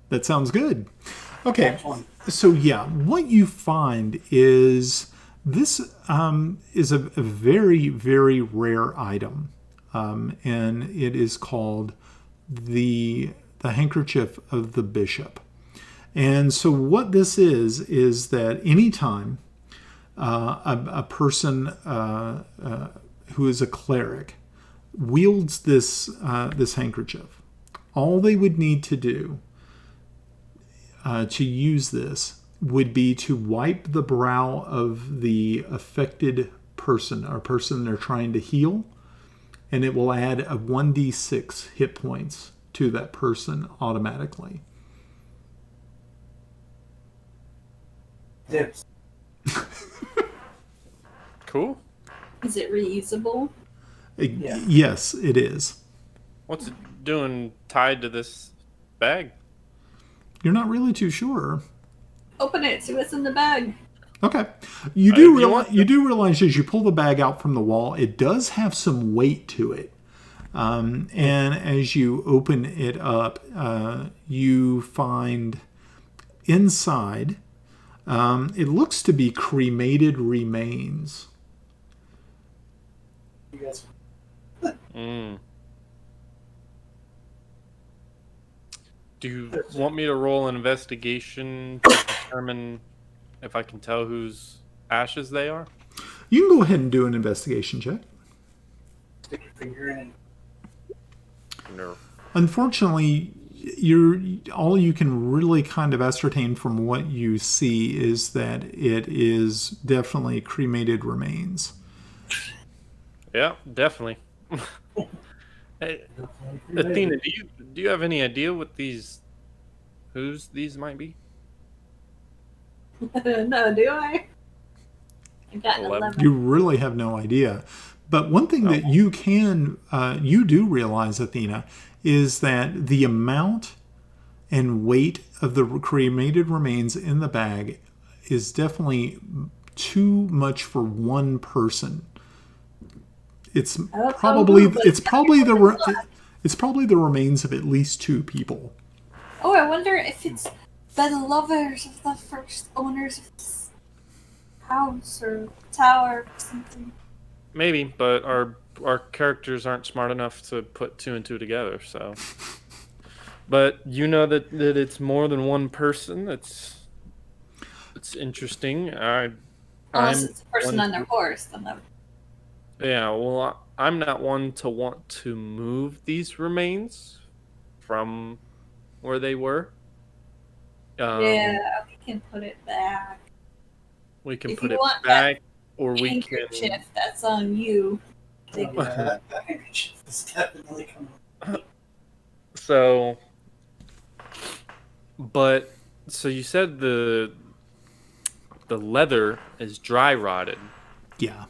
That sounds good. Okay. That's one. So yeah, what you find is this is a very, very rare item, and it is called the handkerchief of the bishop. And so what this is that anytime a person who is a cleric wields this handkerchief, all they would need to do to use this would be to wipe the brow of the affected person or person they're trying to heal, and it will add a 1d6 hit points to that person automatically. Dips. Cool. Is it reusable? Yeah. Yes, it is. What's it doing tied to this bag? You're not really too sure. Open it, see what's in the bag. Okay. If you want- You do realize as you pull the bag out from the wall, it does have some weight to it. And as you open it up, you find inside, it looks to be cremated remains. You guys. Mm. Do you want me to roll an investigation to determine if I can tell whose ashes they are? You can go ahead and do an investigation check. Stick your finger in. No. Unfortunately, all you can really kind of ascertain from what you see is that it is definitely cremated remains. Yeah, definitely. Hey, Athena, do you have any idea what whose these might be? No, do I? I got an 11. 11. You really have no idea. But one thing that you do realize, Athena, is that the amount and weight of the cremated remains in the bag is definitely too much for one person. It's probably the remains of at least two people. Oh, I wonder if it's the lovers of the first owners of this house or tower or something. Maybe, but our characters aren't smart enough to put two and two together, so. But you know that it's more than one person. It's interesting. Unless it's a person on their horse, then that. Yeah, well, I'm not one to want to move these remains from where they were. Yeah, we can put it back. We can If put you it want back, or we can. Handkerchief, that's on you. Oh, yeah, that handkerchief is definitely coming. So, but so you said the leather is dry rotted. Yeah.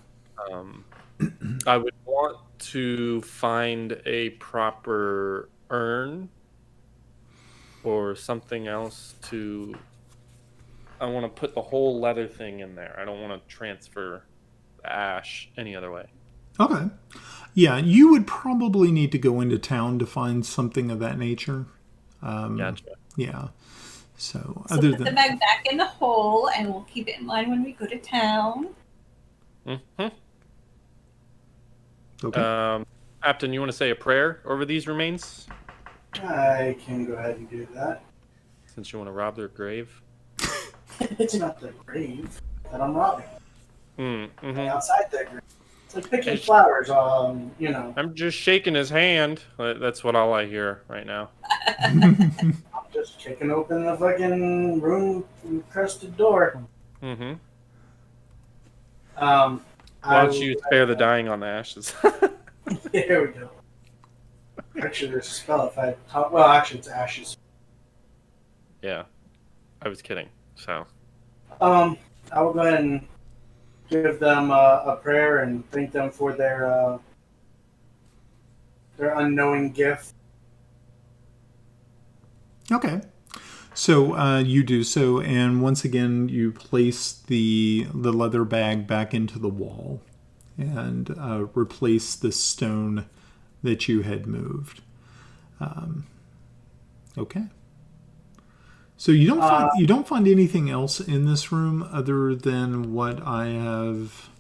I would want to find a proper urn or something else to. I want to put the whole leather thing in there. I don't want to transfer the ash any other way. Okay. Yeah, you would probably need to go into town to find something of that nature. Gotcha. Yeah. So So other put the than bag back in the hole, and we'll keep it in mind when we go to town. Mm-hmm. okay. Captain, you want to say a prayer over these remains? I can go ahead and do that. Since you want to rob their grave? It's not the grave that I'm robbing. Mm-hmm. Outside the grave. It's like picking It's- flowers, I'm just shaking his hand. That's what all I hear right now. I'm just kicking open the fucking room encrusted door. Mm-hmm. Um, Why I don't you spare the dying on the ashes? There we go. Actually, there's a spell if I talk. Well, actually, it's ashes. Yeah, I was kidding. So, I will go ahead and give them a prayer and thank them for their unknowing gift. Okay. So you do so, and once again, you place the leather bag back into the wall, and replace the stone that you had moved. Okay. So you don't find anything else in this room other than what I have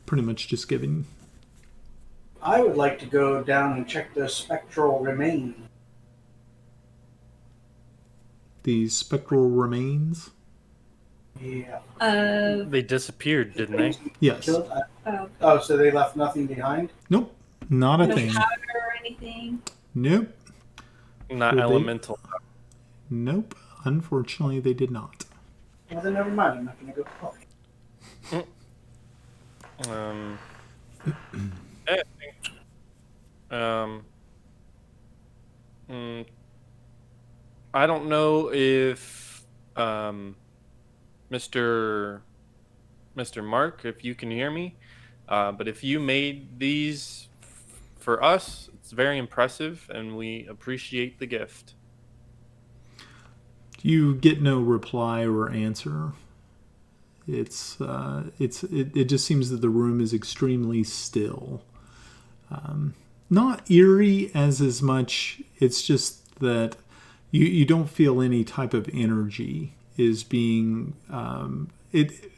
pretty much just given. I would like to go down and check the spectral remains. The spectral remains. Yeah. they disappeared, didn't they? Yes. Killed? Oh, Oh, so they left nothing behind? Nope. Not a no thing. powder or anything. Nope. Not Did they? elemental. Nope. Unfortunately, they did not. Well, then never mind. I'm not going to go. I think, I don't know if Mr. Mark, if you can hear me, but if you made these for us, it's very impressive, and we appreciate the gift. You get no reply or answer. It just seems that the room is extremely still. Not eerie as much. It's just that you don't feel any type of energy is being it.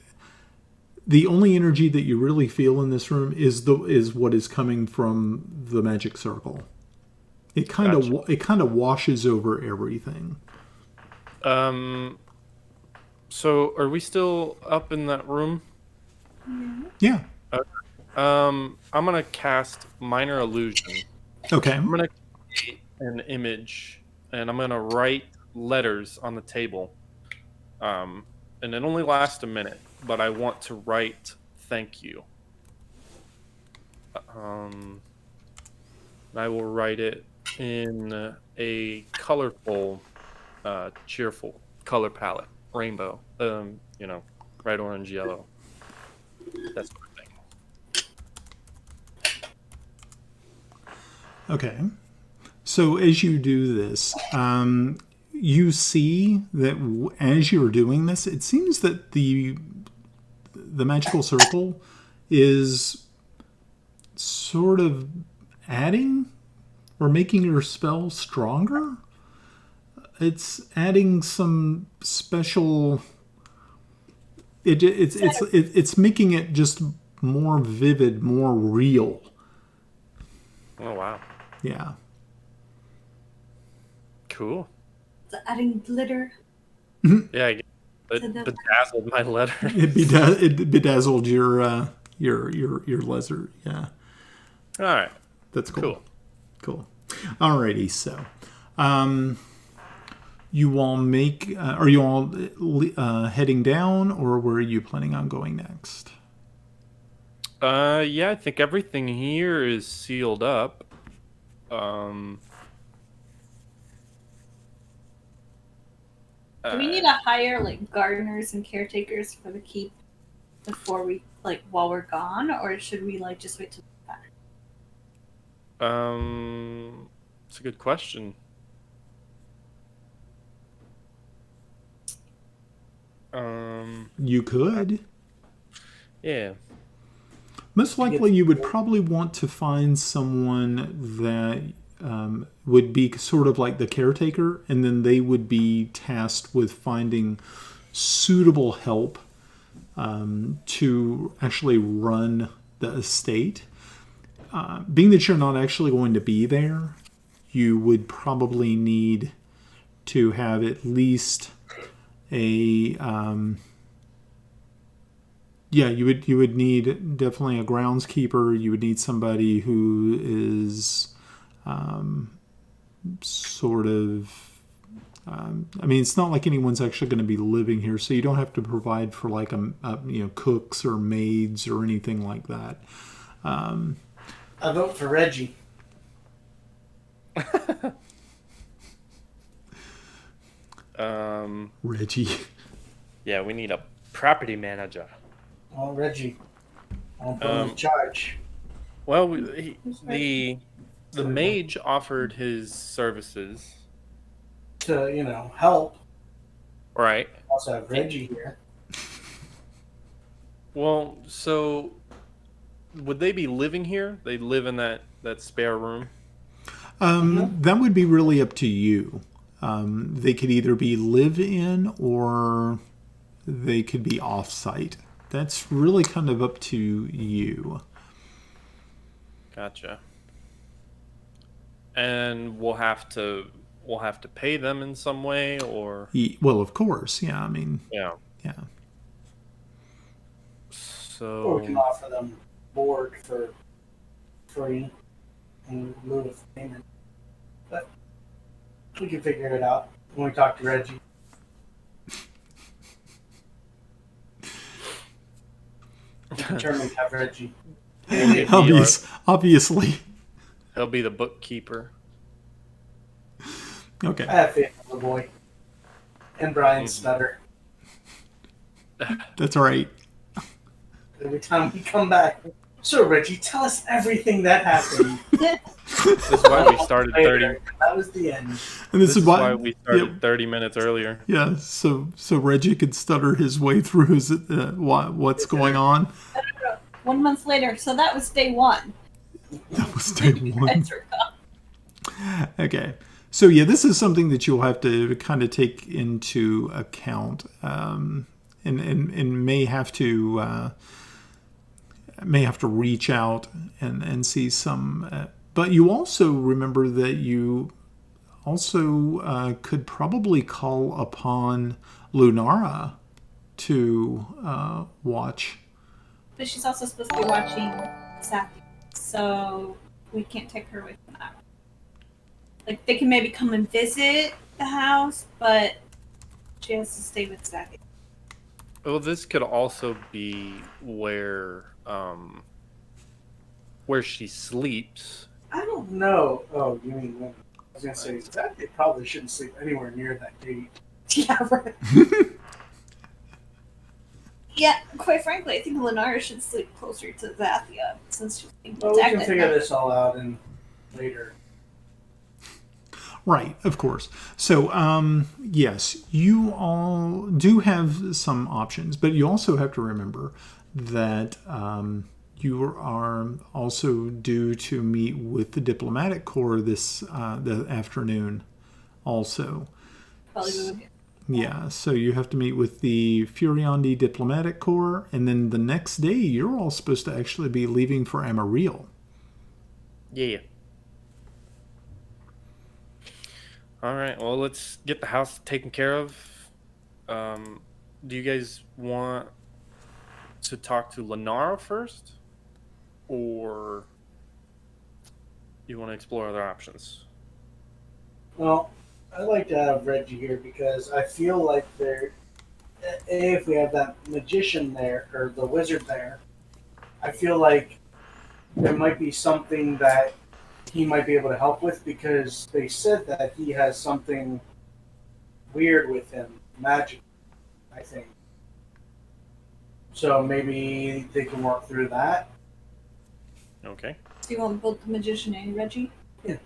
The only energy that you really feel in this room is what is coming from the magic circle. It kind of washes over everything. So are we still up in that room? Yeah. I'm gonna cast minor illusion. Okay. I'm gonna create an image, and I'm gonna write letters on the table. And it only lasts a minute, but I want to write "thank you." I will write it in a colorful, cheerful color palette, rainbow. Red, orange, yellow. That's my thing. Okay. So as you do this, you see that as you're doing this, it seems that the magical circle is sort of adding or making your spell stronger. It's adding some special. It's making it just more vivid, more real. Oh wow! Yeah. Cool. It's adding glitter. Yeah, it bedazzled my letter. It bedazzled your leather. Yeah. All right. That's cool. Cool. Alrighty, so you all make are you all heading down, or where are you planning on going next? Yeah, I think everything here is sealed up. Do we need to hire like gardeners and caretakers for the keep before we while we're gone, or should we just wait till we're back? It's a good question. You could. Yeah. Most likely, you would probably want to find someone that would be sort of like the caretaker, and then they would be tasked with finding suitable help to actually run the estate. Being that you're not actually going to be there, you would probably need to have at least a you would need definitely a groundskeeper. You would need somebody who is sort of I mean, it's not like anyone's actually going to be living here, so you don't have to provide for like cooks or maids or anything like that. I vote for Reggie. Reggie. Yeah, we need a property manager. Oh, Reggie. I'll put him in charge. Well, the mage offered his services. To, help. Right. Also have Reggie here. Well, so would they be living here? They live in that spare room? That would be really up to you. They could either be live-in or they could be off-site. That's really kind of up to you. Gotcha. And we'll have to pay them in some way, or Well, of course, yeah. I mean, yeah. Or So we can offer them board for free in lieu of payment. But we can figure it out when we talk to Reggie. We're determined to have Reggie. Obviously. he'll be the bookkeeper. Okay. I have faith in the boy. And Brian Stutter. That's all right. Every time we come back, so Reggie, tell us everything that happened. This is why we started 30. That was the end. And This is why we started 30 minutes earlier. Yeah, so Reggie could stutter his way through his what's going on. 1 month later, so that was day one. That was day one. Okay. So yeah, this is something that you'll have to kind of take into account, and may have to reach out and see some. But you also remember that you also could probably call upon Lunara to watch. But she's also supposed to be watching Sappy, so we can't take her away from that. Like, they can maybe come and visit the house, but she has to stay with Sappy. Well, this could also be where she sleeps. I don't know. Oh, you mean women? I was going to say, that they probably shouldn't sleep anywhere near that gate. Yeah, right. Yeah, quite frankly, I think Lenara should sleep closer to Zathia, since she's being Well, we protected. can figure this all out in later. Right, of course. So, yes, you all do have some options, but you also have to remember that you are also due to meet with the diplomatic corps this the afternoon also. Probably Yeah, so you have to meet with the Furiondi diplomatic corps, and then the next day you're all supposed to actually be leaving for Amarillo. Yeah. All right. Well, let's get the house taken care of. Do you guys want to talk to Lenara first, or you want to explore other options? Well, I'd like to have Reggie here because I feel like if we have that magician there, or the wizard there, I feel like there might be something that he might be able to help with, because they said that he has something weird with him, magic, I think. So maybe they can work through that. Okay. So you want both the magician and Reggie? Yeah.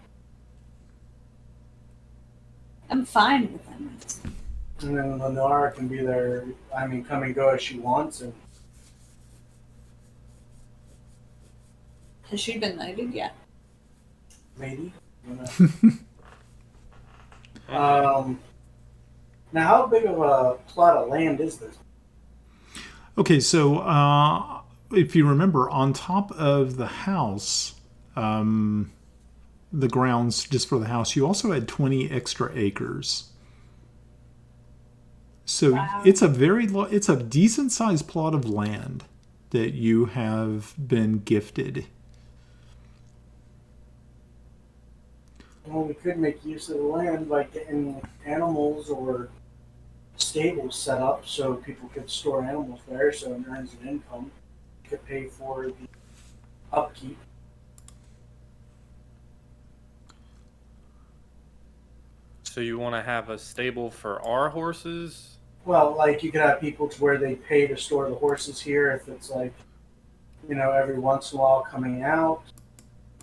I'm fine with them. And then Lenora can be there, come and go as she wants. And Has she been knighted yet? maybe. You know? Now, how big of a plot of land is this? Okay, so if you remember, on top of the house, the grounds just for the house, you also had 20 extra acres. So Wow. it's a decent sized plot of land that you have been gifted. Well, we could make use of the land by getting animals or stables set up so people could store animals there, so it earns an income. Could pay for the upkeep. So you want to have a stable for our horses? Well, like you could have people to where they pay to store the horses here if it's like, every once in a while coming out,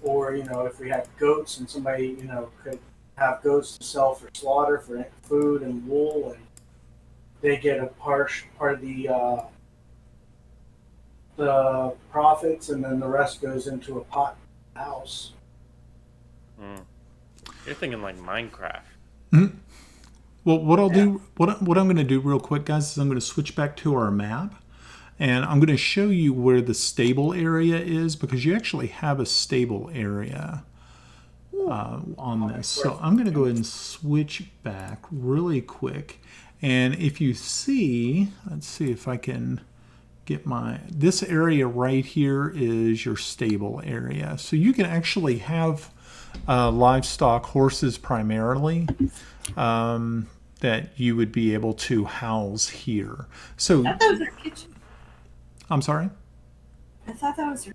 or if we had goats and somebody could have goats to sell for slaughter for food and wool, and they get a part of the profits, and then the rest goes into a pot house. You're thinking like Minecraft. Mm-hmm. Well, what I'm going to do real quick, guys, is I'm going to switch back to our map, and I'm going to show you where the stable area is, because you actually have a stable area on this. So I'm going to go ahead and switch back really quick, and if you see, let's see if I can get this area right here is your stable area. So you can actually have livestock, horses primarily, that you would be able to house here. So I thought that was our kitchen. I'm sorry? I thought that was our...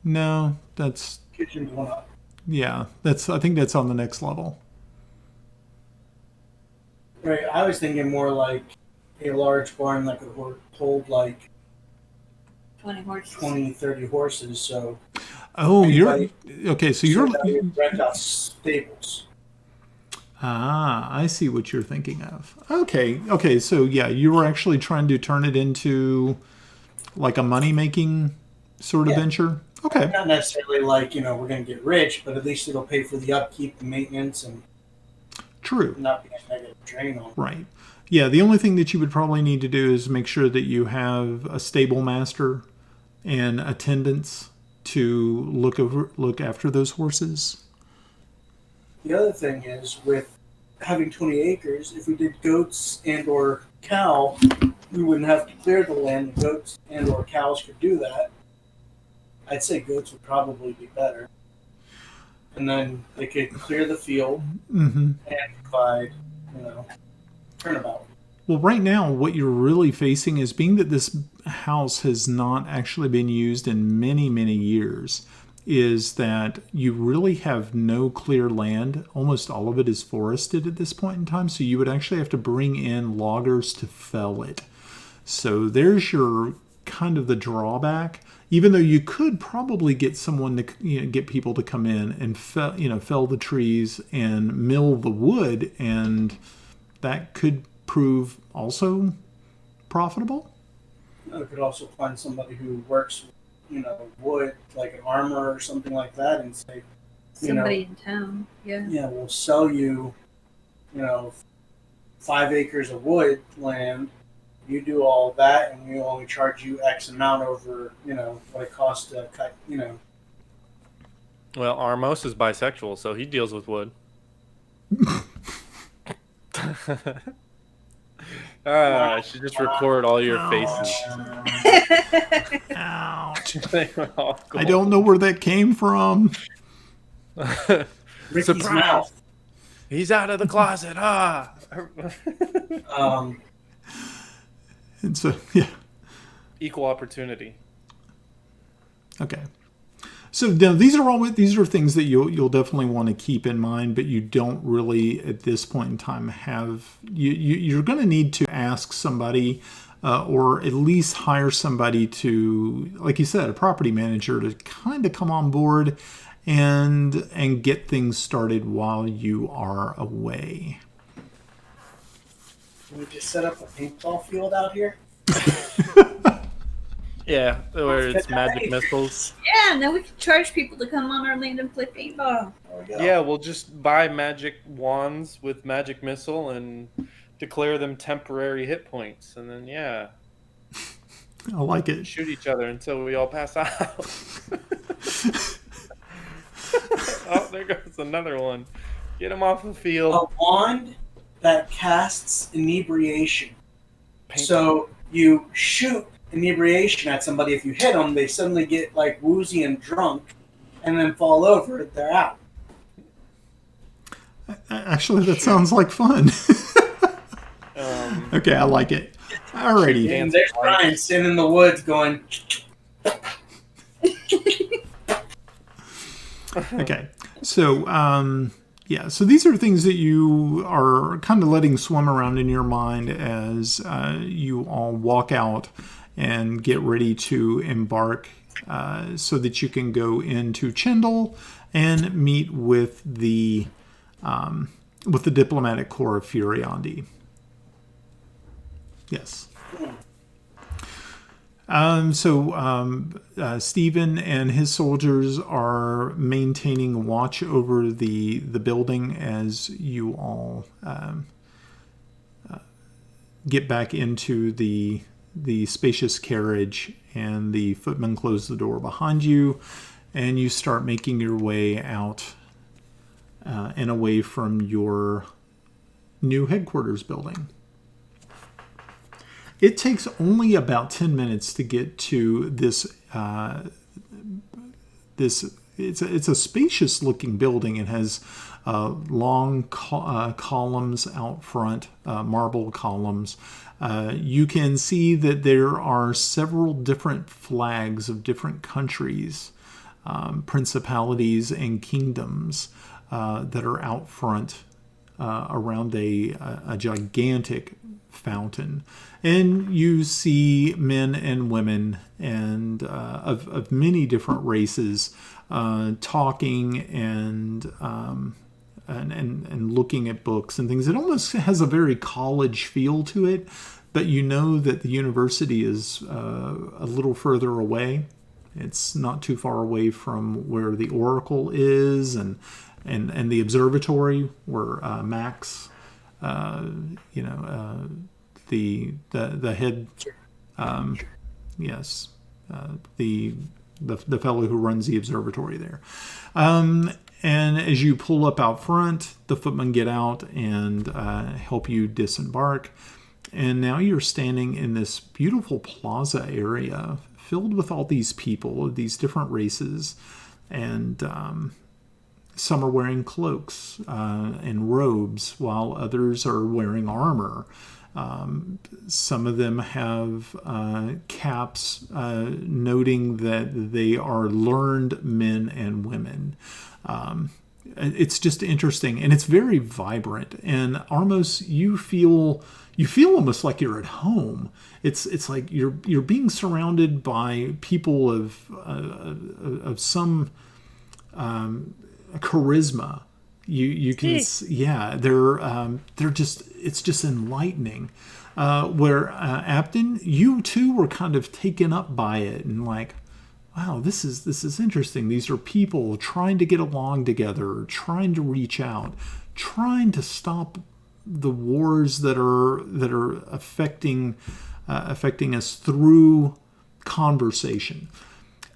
No, that's Kitchen's one up. I think that's on the next level. Right, I was thinking more like a large barn that could hold like 20 horses. 20, 30 horses, so Oh, anybody- okay, so so you're that we rent out stables. I see what you're thinking of. Okay, so yeah, you were actually trying to turn it into like a money-making sort of venture? Okay. Not necessarily like, we're going to get rich, but at least it'll pay for the upkeep, the maintenance, and True. not be a negative drain on. Right. Yeah, the only thing that you would probably need to do is make sure that you have a stable master and attendants to look after those horses. The other thing is, with having 20 acres, if we did goats and or cow, we wouldn't have to clear the land. The goats and or cows could do that. I'd say goats would probably be better. And then they could clear the field Mm-hmm. and provide, turnabout. Well, right now, what you're really facing is being that this house has not actually been used in many, many years, is that you really have no clear land. Almost all of it is forested at this point in time, so you would actually have to bring in loggers to fell it. So there's your kind of the drawback. Even though you could probably get someone to get people to come in and fell the trees and mill the wood, and that could prove also profitable. I could also find somebody who works, wood, like an armor or something like that, and say, Somebody in town. Yeah. we'll sell you, 5 acres of wood land. You do all that, and we only charge you X amount over, what it costs to cut, Well, Armos is bisexual, so he deals with wood. I should just record all your faces. Ouch. They were all I don't know where that came from. Ricky's Surprise! mouth. He's out of the closet. And so, yeah. Equal opportunity. Okay. So now these are things that you'll definitely want to keep in mind, but you don't really at this point in time have. You're going to need to ask somebody, or at least hire somebody to, like you said, a property manager to kind of come on board and get things started while you are away. Can we just set up a paintball field out here? Yeah, where it's magic missiles. Yeah, and then we can charge people to come on our land and play paintball. There we go. Yeah, we'll just buy magic wands with magic missile and declare them temporary hit points, and then I like it. shoot each other until we all pass out. Oh, there goes another one. Get him off the field. A wand that casts inebriation. Paint So you shoot inebriation at somebody. If you hit them, they suddenly get like woozy and drunk, and then fall over. They're out. Actually, that sounds like fun. Okay, I like it. Alrighty. And there's Brian sitting in the woods going. Okay, so so these are things that you are kind of letting swim around in your mind as you all walk out and get ready to embark, so that you can go into Chindle and meet with the diplomatic corps of Furiondi. Yes. Stephen and his soldiers are maintaining watch over the building as you all get back into the spacious carriage, and the footmen close the door behind you, and you start making your way out and away from your new headquarters building. It takes only about 10 minutes to get to this. It's a spacious looking building. It has long columns out front, marble columns. You can see that there are several different flags of different countries, principalities, and kingdoms that are out front around a gigantic fountain. And you see men and women and of many different races talking and looking at books and things. It almost has a very college feel to it, but you know that the university is a little further away. It's not too far away from where the Oracle is and the observatory where Max, the head, the fellow who runs the observatory there. And as you pull up out front, the footmen get out and help you disembark. And now you're standing in this beautiful plaza area filled with all these people of these different races. And some are wearing cloaks and robes, while others are wearing armor. Some of them have caps noting that they are learned men and women. It's just interesting, and it's very vibrant. And Armos, you feel almost like you're at home. It's like you're being surrounded by people of some charisma. You can they're just, it's just enlightening. Where Apton, you too were kind of taken up by it and like, wow, this is interesting. These are people trying to get along together, trying to reach out, trying to stop the wars that are affecting us through conversation.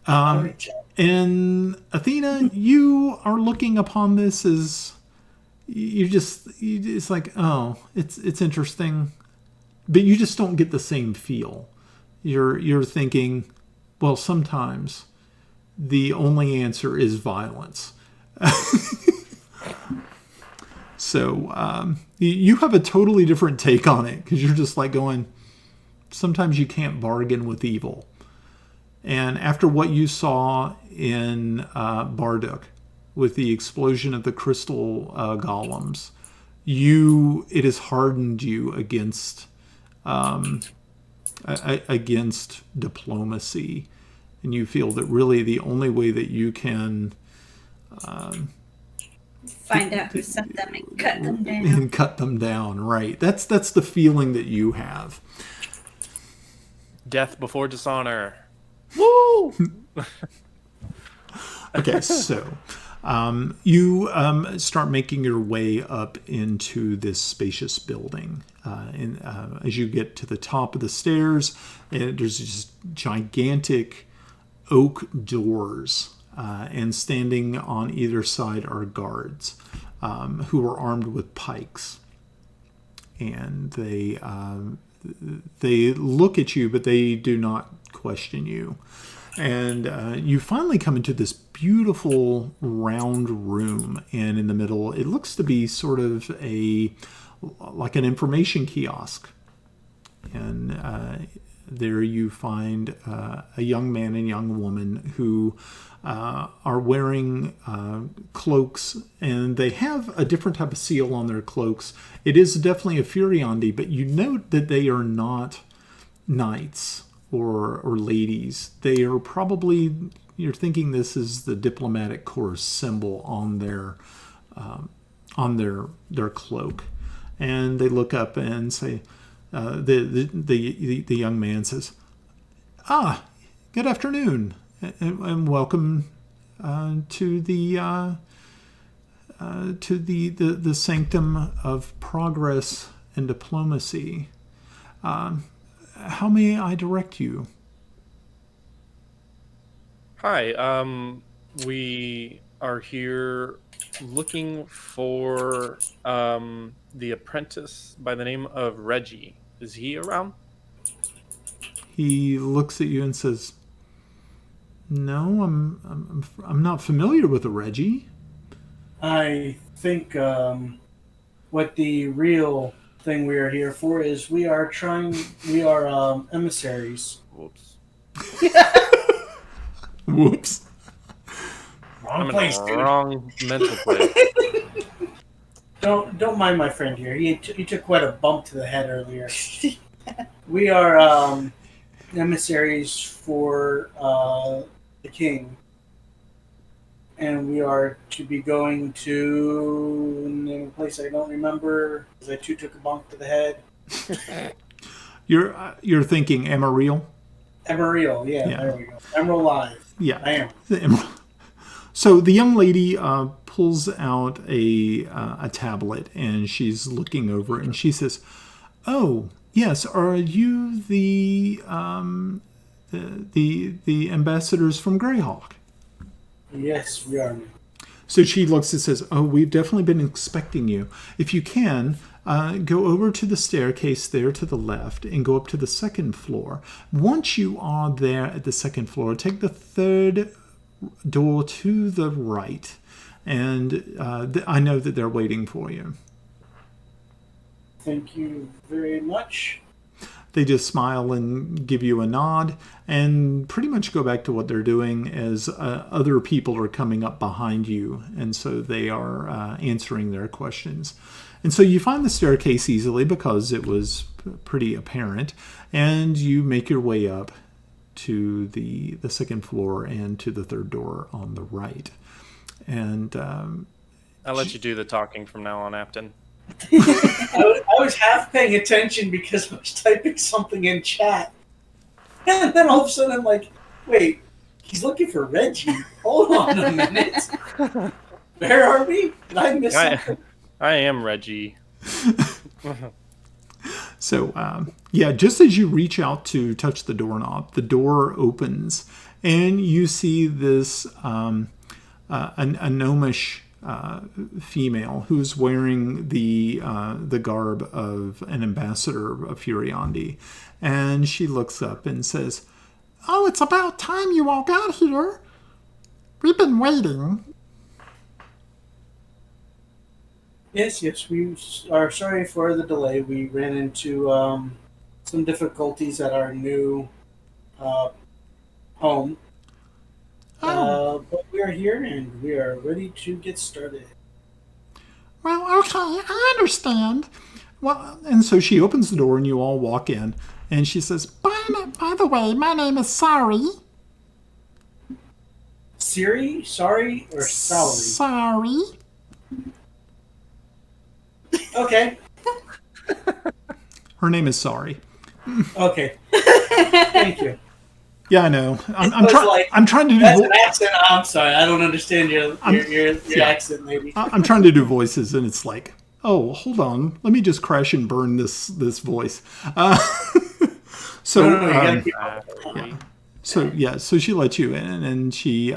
And Athena, you are looking upon this as it's like, oh, it's interesting, but you just don't get the same feel. You're thinking, well, sometimes the only answer is violence. So you have a totally different take on it, because you're just like going, sometimes you can't bargain with evil. And after what you saw in Barduk with the explosion of the crystal golems, it has hardened you against diplomacy, and you feel that really the only way that you can find out who sent them and cut them down. And cut them down, right? That's the feeling that you have. Death before dishonor. Woo! Okay, so you start making your way up into this spacious building. As you get to the top of the stairs, there's just gigantic oak doors, and standing on either side are guards who are armed with pikes. And they look at you, but they do not question you. And you finally come into this beautiful round room, and in the middle, it looks to be sort of like an information kiosk. And there you find a young man and young woman who are wearing cloaks, and they have a different type of seal on their cloaks. It is definitely a Furiandi, but you note that they are not knights or ladies. They are probably, you're thinking this is the diplomatic corps symbol on their cloak. And they look up and say, the young man says, good afternoon, and welcome to the sanctum of progress and diplomacy. How may I direct you? Hi, we are here looking for the apprentice by the name of Reggie. Is he around? He looks at you and says, "No, I'm not familiar with a Reggie." I think what the real thing we are here for is we are emissaries. Whoops. Whoops. Wrong I'm place, in dude. the wrong mental place. Don't mind my friend here. He took quite a bump to the head earlier. We are emissaries for the king, and we are to be going to name a place I don't remember because I too took a bump to the head. You're thinking Amarillo? Emerald, yeah, there we go. Emerald Live. Yeah. I am. The Emerald. So the young lady pulls out a tablet, and she's looking over it, and she says, "Oh, yes, are you the ambassadors from Greyhawk?" Yes, we are. So she looks and says, "Oh, we've definitely been expecting you. If you can, go over to the staircase there to the left and go up to the second floor. Once you are there at the second floor, take the third door to the right, and I know that they're waiting for you." Thank you very much. They just smile and give you a nod and pretty much go back to what they're doing as other people are coming up behind you, and so they are answering their questions. And so you find the staircase easily because it was pretty apparent, and you make your way up to the second floor and to the third door on the right. And I'll let you do the talking from now on, Apton. I was half paying attention because I was typing something in chat. And then all of a sudden I'm like, wait, he's looking for Reggie. Hold on a minute. Where are we? Did I miss something? I am Reggie. So, just as you reach out to touch the doorknob, the door opens, and you see this a gnomish female who's wearing the garb of an ambassador of Furiandi, and she looks up and says, "Oh, it's about time you all got here. We've been waiting." Yes, we are sorry for the delay. We ran into some difficulties at our new home. But we are here and we are ready to get started. "Well, okay, I understand." Well, and so she opens the door and you all walk in, and she says, by the way, my name is Sari." Siri? Sorry? Or salary? Sorry. Okay. Her name is Sari. Okay. Thank you. Yeah, I know. Like, I'm trying to do. That's an accent. I'm sorry, I don't understand your accent, maybe. I'm trying to do voices, and it's like, oh, hold on, let me just crash and burn this voice. So, No, you gotta keep up. So she lets you in, and she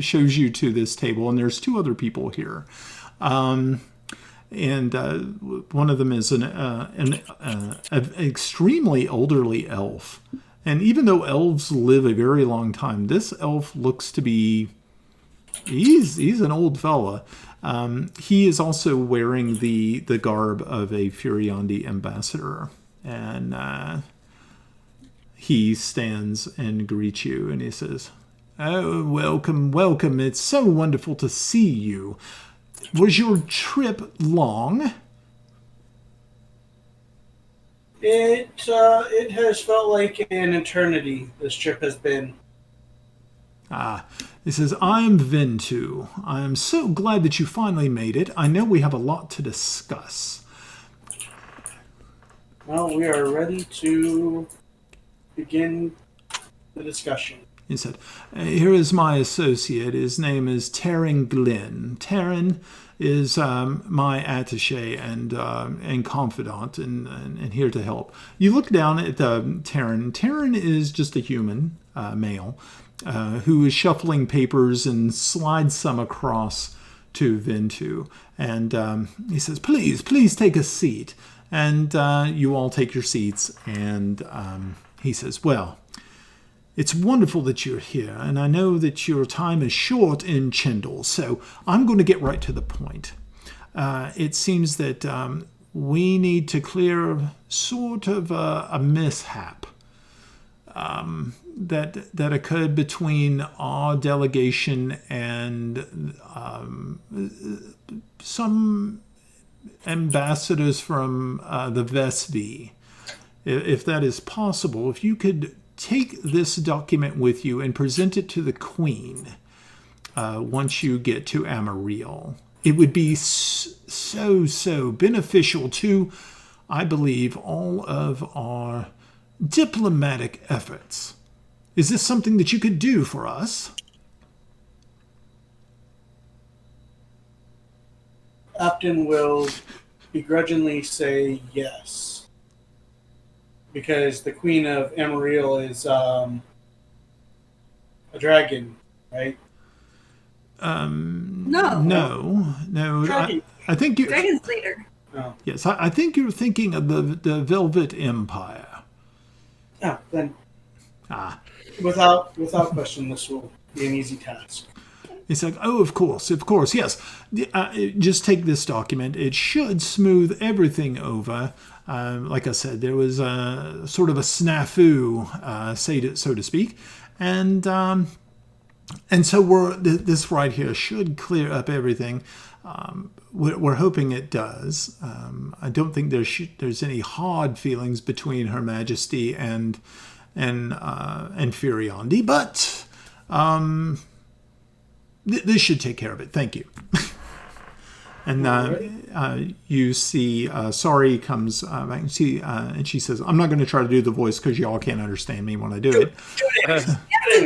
shows you to this table, and there's two other people here. And one of them is an extremely elderly elf. And even though elves live a very long time, this elf looks to be, he's an old fella. He is also wearing the garb of a Furiondi ambassador. And he stands and greets you, and he says, "Oh, welcome, welcome. It's so wonderful to see you. Was your trip long?" It has felt like an eternity. This trip has been. He says, "I'm Ventu. I am so glad that you finally made it. I know we have a lot to discuss." Well, we are ready to begin the discussion. He said, "Here is my associate. His name is Taryn Glenn. Taryn is my attaché and confidant and here to help." You look down at Taryn. Taryn is just a human male who is shuffling papers and slides some across to Ventu. And he says, please take a seat. And you all take your seats. And he says, "Well, it's wonderful that you're here, and I know that your time is short in Chindle, so I'm going to get right to the point. It seems that we need to clear sort of a mishap that occurred between our delegation and some ambassadors from the Vesvi. If that is possible, if you could take this document with you and present it to the Queen once you get to Amarillo. It would be so beneficial to, I believe, all of our diplomatic efforts. Is this something that you could do for us?" Upton will begrudgingly say yes. Because the Queen of Amarillo is a dragon, right? No. Dragon. I think you. Dragon's later. Oh. Yes, I think you're thinking of the Velvet Empire. Yeah, then. Without question, this will be an easy task. He's like, "Oh, of course, yes. Just take this document. It should smooth everything over. Like I said, there was sort of a snafu, so to speak, and so this right here should clear up everything. We're hoping it does. I don't think there's any hard feelings between Her Majesty and Furiondi, but this should take care of it. Thank you." And you see, Sari comes back and she says, "I'm not going to try to do the voice because y'all can't understand me when I do it." You have to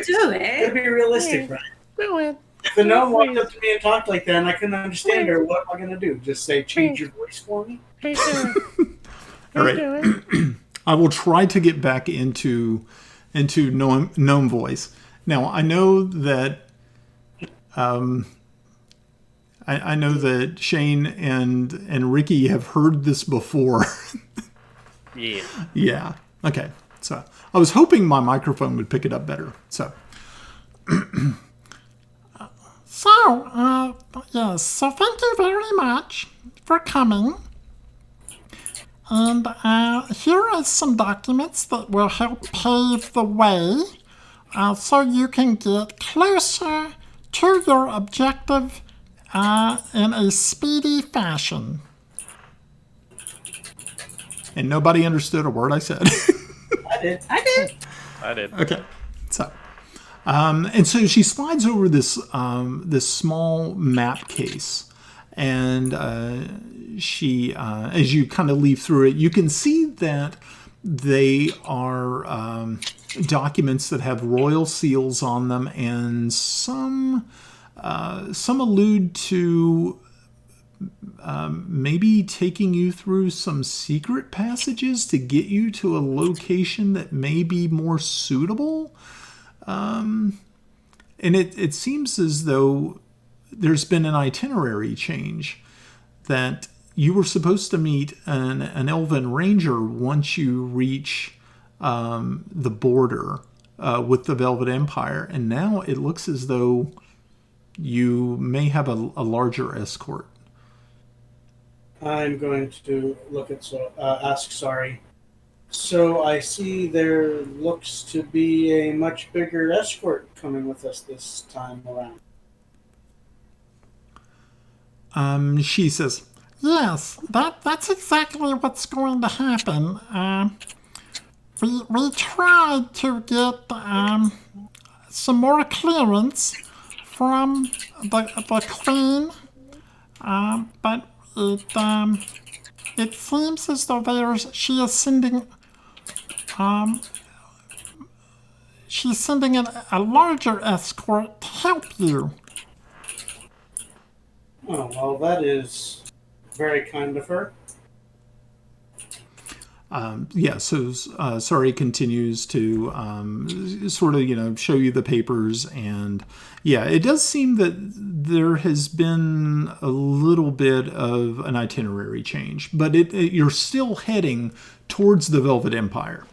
do it. Gotta be realistic, right? Do it. If the gnome walked up to me and talked like that and I couldn't understand her, what am I going to do? Just say, change your voice for me? All right. I will try to get back into gnome voice. Now, I know that I know that Shane and Ricky have heard this before. Yeah. Yeah. Okay. So I was hoping my microphone would pick it up better. So. Yes, so thank you very much for coming. And here are some documents that will help pave the way so you can get closer to your objective in a speedy fashion. And nobody understood a word I said. I did. Okay. So. And so she slides over this small map case, and she, as you kind of leaf through it, you can see that They are documents that have royal seals on them, and some allude to maybe taking you through some secret passages to get you to a location that may be more suitable. And it seems as though there's been an itinerary change, that you were supposed to meet an elven ranger once you reach the border with the Velvet Empire, and now it looks as though you may have a larger escort. I'm going to look at ask sorry. So I see there looks to be a much bigger escort coming with us this time around. She says, Yes, that's exactly what's going to happen. We tried to get some more clearance from the Queen, but it seems as though she is sending she's sending a larger escort to help you. Oh, well, that is very kind of her. so Sorry continues to sort of, show you the papers. And yeah, it does seem that there has been a little bit of an itinerary change, but you're still heading towards the Velvet Empire.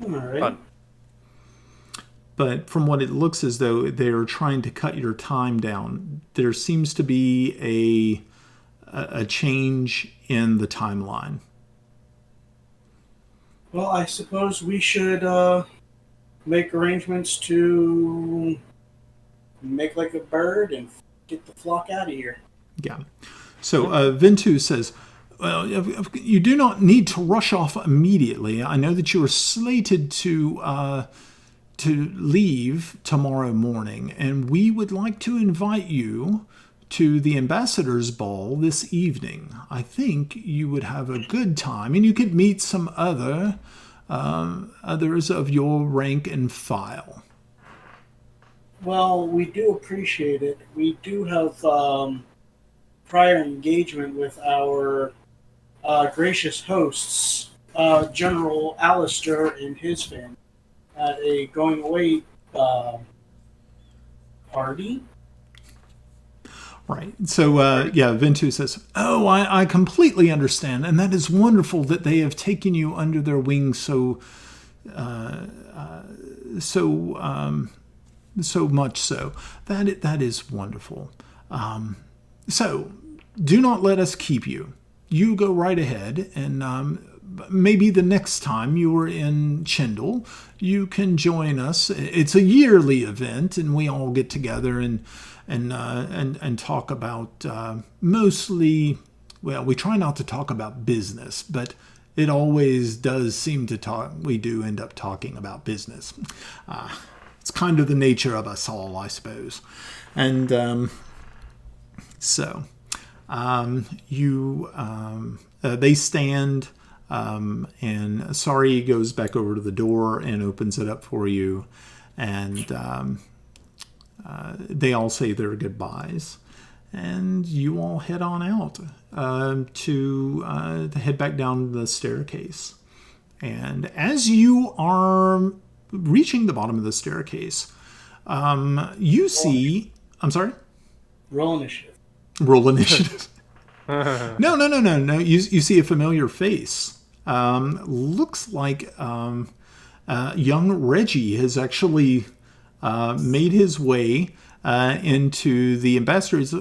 All right. Fun. But from what it looks as though they're trying to cut your time down, there seems to be a change in the timeline. Well, I suppose we should make arrangements to make like a bird and get the flock out of here. Yeah. So Ventu says, well, you do not need to rush off immediately. I know that you are slated to leave tomorrow morning, and we would like to invite you to the ambassador's ball this evening. I think you would have a good time, and you could meet some others of your rank and file. Well, we do appreciate it. We do have prior engagement with our gracious hosts, General Alistair and his family, at a going away party. Right. So, Ventu says, oh, I completely understand. And that is wonderful that they have taken you under their wing so much so. That is wonderful. So, do not let us keep you. You go right ahead, and maybe the next time you are in Chindle, you can join us. It's a yearly event, and we all get together and talk about mostly. Well, we try not to talk about business, but it always does seem to talk. We do end up talking about business. It's kind of the nature of us all, I suppose, and they stand. And Sari goes back over to the door and opens it up for you, and they all say their goodbyes, and you all head on out to head back down the staircase. And as you are reaching the bottom of the staircase, you see... I'm sorry? Roll initiative. Roll initiative. No. You see a familiar face. Looks like young Reggie has actually made his way into the ambassador's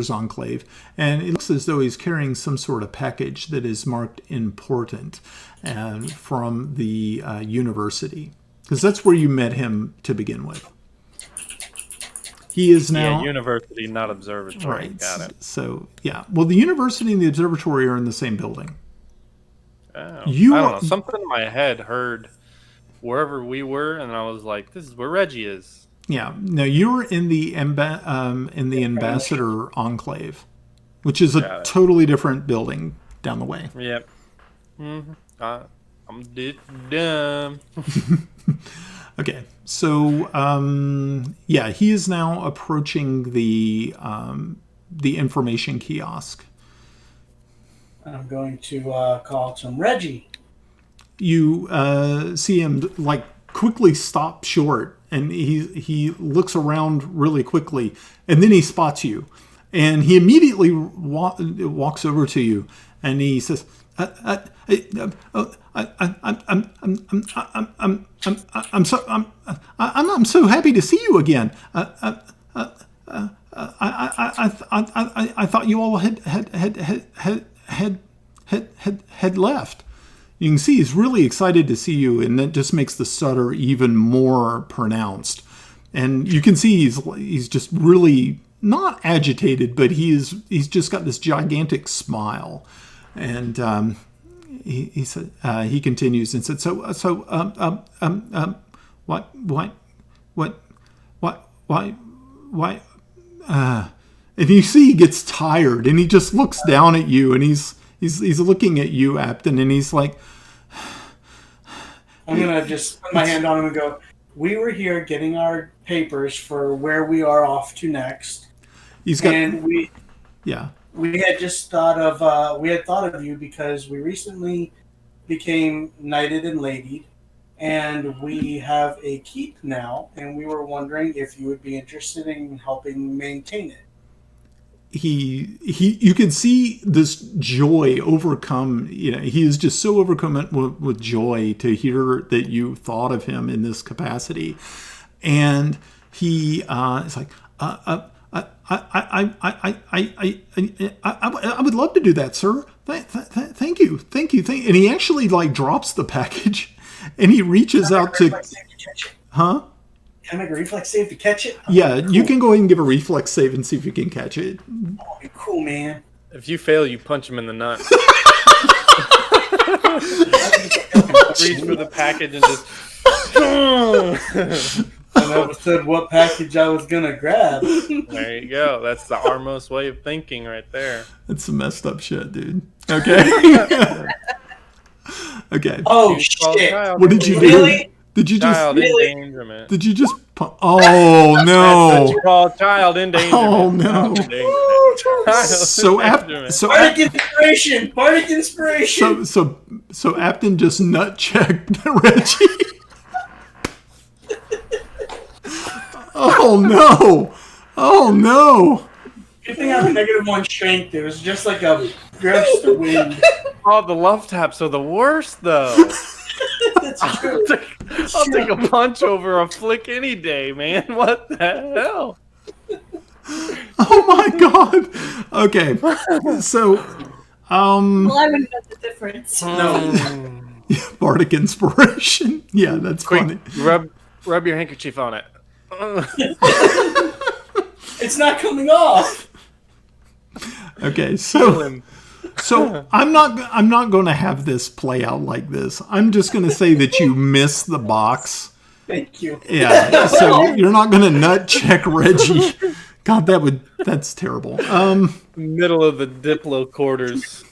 enclave, and it looks as though he's carrying some sort of package that is marked important from the university, because that's where you met him to begin with. He is now... Yeah, university, not observatory. Right. Got it. So, yeah. Well, the university and the observatory are in the same building. Oh. I don't know. Something in my head heard wherever we were, and I was like, this is where Reggie is. Yeah. No, you were in the ambassador enclave. which is Got a it. totally different building down the way. Yep. I'm dumb. Okay, so yeah, he is now approaching the information kiosk. I'm going to call to him, Reggie. You see him like quickly stop short, and he looks around really quickly, and then he spots you, and he immediately walks over to you, and he says, I'm so happy to see you again. I thought you all had left. You can see he's really excited to see you, and that just makes the stutter even more pronounced. And you can see he's just really not agitated, but he's just got this gigantic smile. And he said, he continues and said, why? And you see he gets tired, and he just looks down at you, and he's looking at you, Apton, and he's like, I'm going to just put my hand on him and go, we were here getting our papers for where we are off to next. He's got, and we had just thought of you because we recently became knighted and ladied, and we have a keep now, and we were wondering if you would be interested in helping maintain it. You can see this joy overcome. He is just so overcome with joy to hear that you thought of him in this capacity, and he is like, I would love to do that, sir. Thank you. And he actually like drops the package, and he reaches out to, huh? Can I make a reflex save to catch it? Yeah, cool. You can go ahead and give a reflex save and see if you can catch it. Oh, cool, man. If you fail, you punch him in the nuts. Reach for the package and just. I never said what package I was gonna grab. There you go. That's the Armos way of thinking right there. That's some messed up shit, dude. Okay. Okay. Oh shit! What did you do? Really? Did you just? Child endangerment. Did you just? Oh That's no! what you call child endangerment. Oh no! Child So endangerment. Bardic inspiration. So Apton just nut checked Reggie. Oh no! Oh no! Good thing I have a -1 strength. It was just like a gust of wind. Oh, the love taps are the worst, though. That's true. I'll take a punch over a flick any day, man. What the hell? Oh my god! Okay, so Well, I wouldn't know the difference. No. Bardic inspiration. Yeah, that's funny. Rub your handkerchief on it. It's not coming off. Okay, so I'm not going to have this play out like this. I'm just going to say that you missed the box. Thank you. Yeah, so you're not going to nut check Reggie. God, that's terrible. Middle of the Diplo quarters.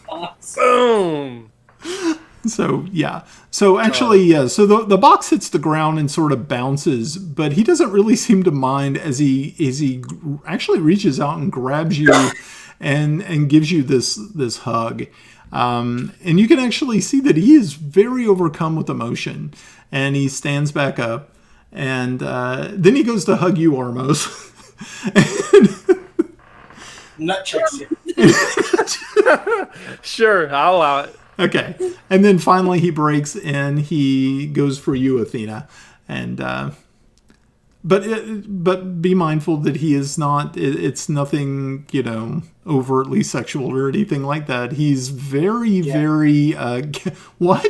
Boom. So yeah. So actually, yeah. So the box hits the ground and sort of bounces, but he doesn't really seem to mind as he actually reaches out and grabs you and gives you this hug. And you can actually see that he is very overcome with emotion, and he stands back up, and then he goes to hug you, Armos. Nut checks you. Sure, I'll allow it. Okay, and then finally he breaks and he goes for you, Athena, and but be mindful that he is not. It's nothing, overtly sexual or anything like that. He's very what?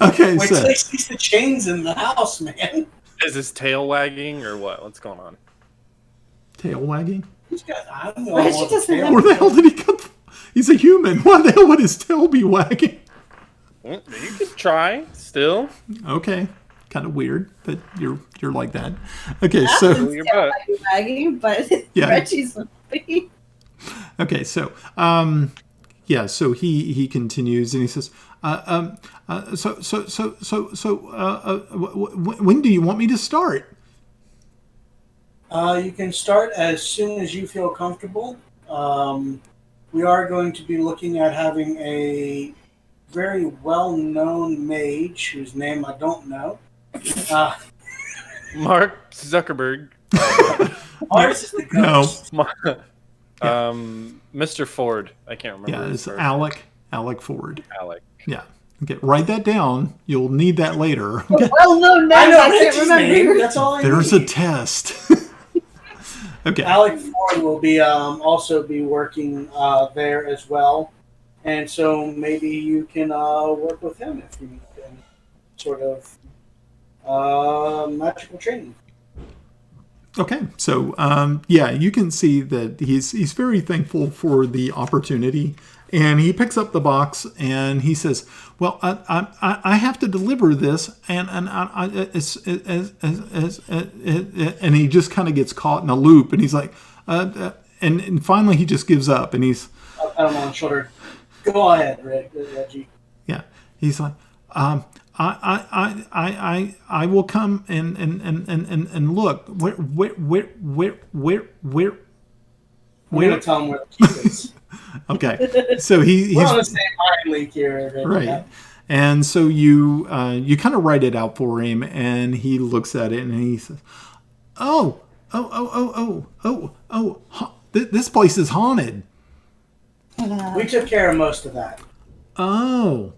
Okay, Wait so till he sees the chains in the house, man. Is his tail wagging or what? What's going on? tail wagging. I don't know. Reggie doesn't have Where the hell did he come from? He's a human. Why the hell would his tail be wagging? You could try still. Okay, kind of weird, but you're like that. Okay, so Your butt. Wagging, but Yeah. Reggie's would be. Okay, so yeah, so he continues and he says, when do you want me to start? You can start as soon as you feel comfortable. We are going to be looking at having a very well-known mage whose name I don't know. Mark Zuckerberg. Ours is the No. ghost. Mr. Ford. I can't remember. Yeah, his it's first Alec Ford. name. Alec. Yeah. Okay, write that down. You'll need that later. Okay. Well, no, no, I know I can't Reggie's name. remember. That's all I There's need. a test. Okay. Alec Ford will be also be working there as well, and so maybe you can work with him if you need any sort of magical training. Okay, so yeah, you can see that he's very thankful for the opportunity, and he picks up the box and he says, "Well, I have to deliver this," and he just kind of gets caught in a loop, and he's like, and finally he just gives up, and he's I'll pat him on the shoulder. Go ahead, Reggie. yeah, he's like, I will come and look. Where I'm gonna tell him where the key is. Okay, so he's We're on the same mind leak here, Reggie. right, and so you kind of write it out for him, and he looks at it and he says, this place is haunted. We took care of most of that. Oh.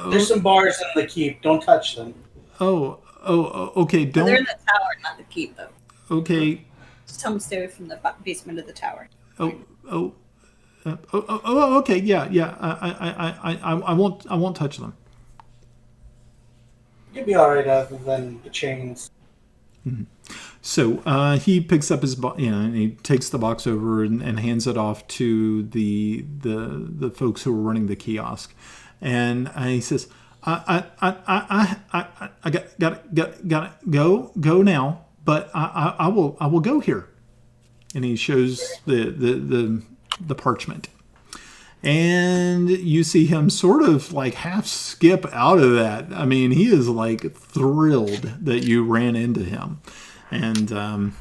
There's some bars in the keep. Don't touch them. Okay. They're in Don't. the tower, not the keep, though. Okay. Just tell them to stay away from the basement of the tower. Okay. Yeah. I won't touch them. You'll be all right other than the chains. So he picks up his, and he takes the box over and hands it off to the folks who are running the kiosk, and he says, I got go now, but I will go here, and he shows the parchment. And you see him sort of like half skip out of that. I mean, he is like thrilled that you ran into him. And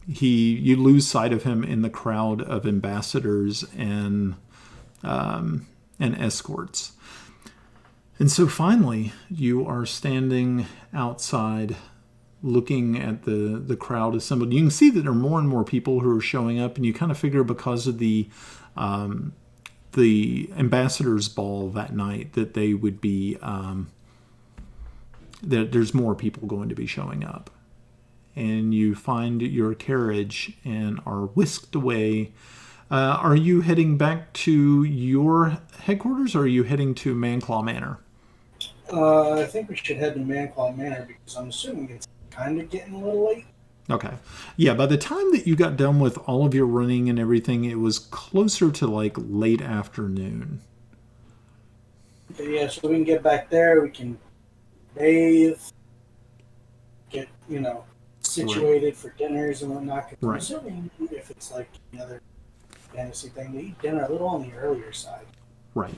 you lose sight of him in the crowd of ambassadors and escorts. And so finally, you are standing outside looking at the crowd assembled. You can see that there are more and more people who are showing up, and you kind of figure because of the ambassadors' ball that night that they would be there's more people going to be showing up. And you find your carriage and are whisked away. Are you heading back to your headquarters, or are you heading to Manclaw Manor? I think we should head to Manclaw Manor because I'm assuming it's kind of getting a little late. Okay. Yeah, by the time that you got done with all of your running and everything, it was closer to like late afternoon. Okay, yeah, so we can get back there. We can bathe, get, situated for dinners and whatnot. 'Cause I'm Right. assuming if it's like any other fantasy thing, they eat dinner a little on the earlier side. Right.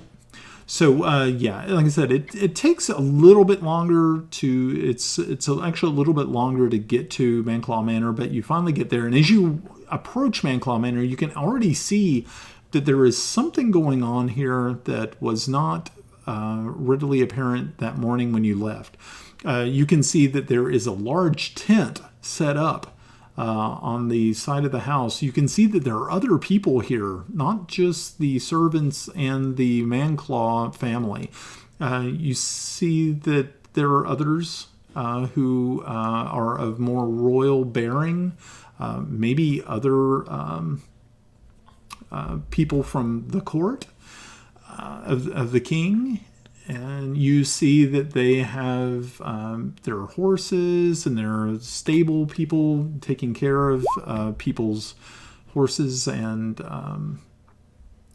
So yeah, like I said, it takes a little bit longer to it's actually a little bit longer to get to Manclaw Manor, but you finally get there, and as you approach Manclaw Manor, you can already see that there is something going on here that was not readily apparent that morning when you left. You can see that there is a large tent set up on the side of the house. You can see that there are other people here, not just the servants and the Manclaw family. You see that there are others who are of more royal bearing, maybe other people from the court of the king. And you see that they have their horses and their stable people taking care of people's horses, and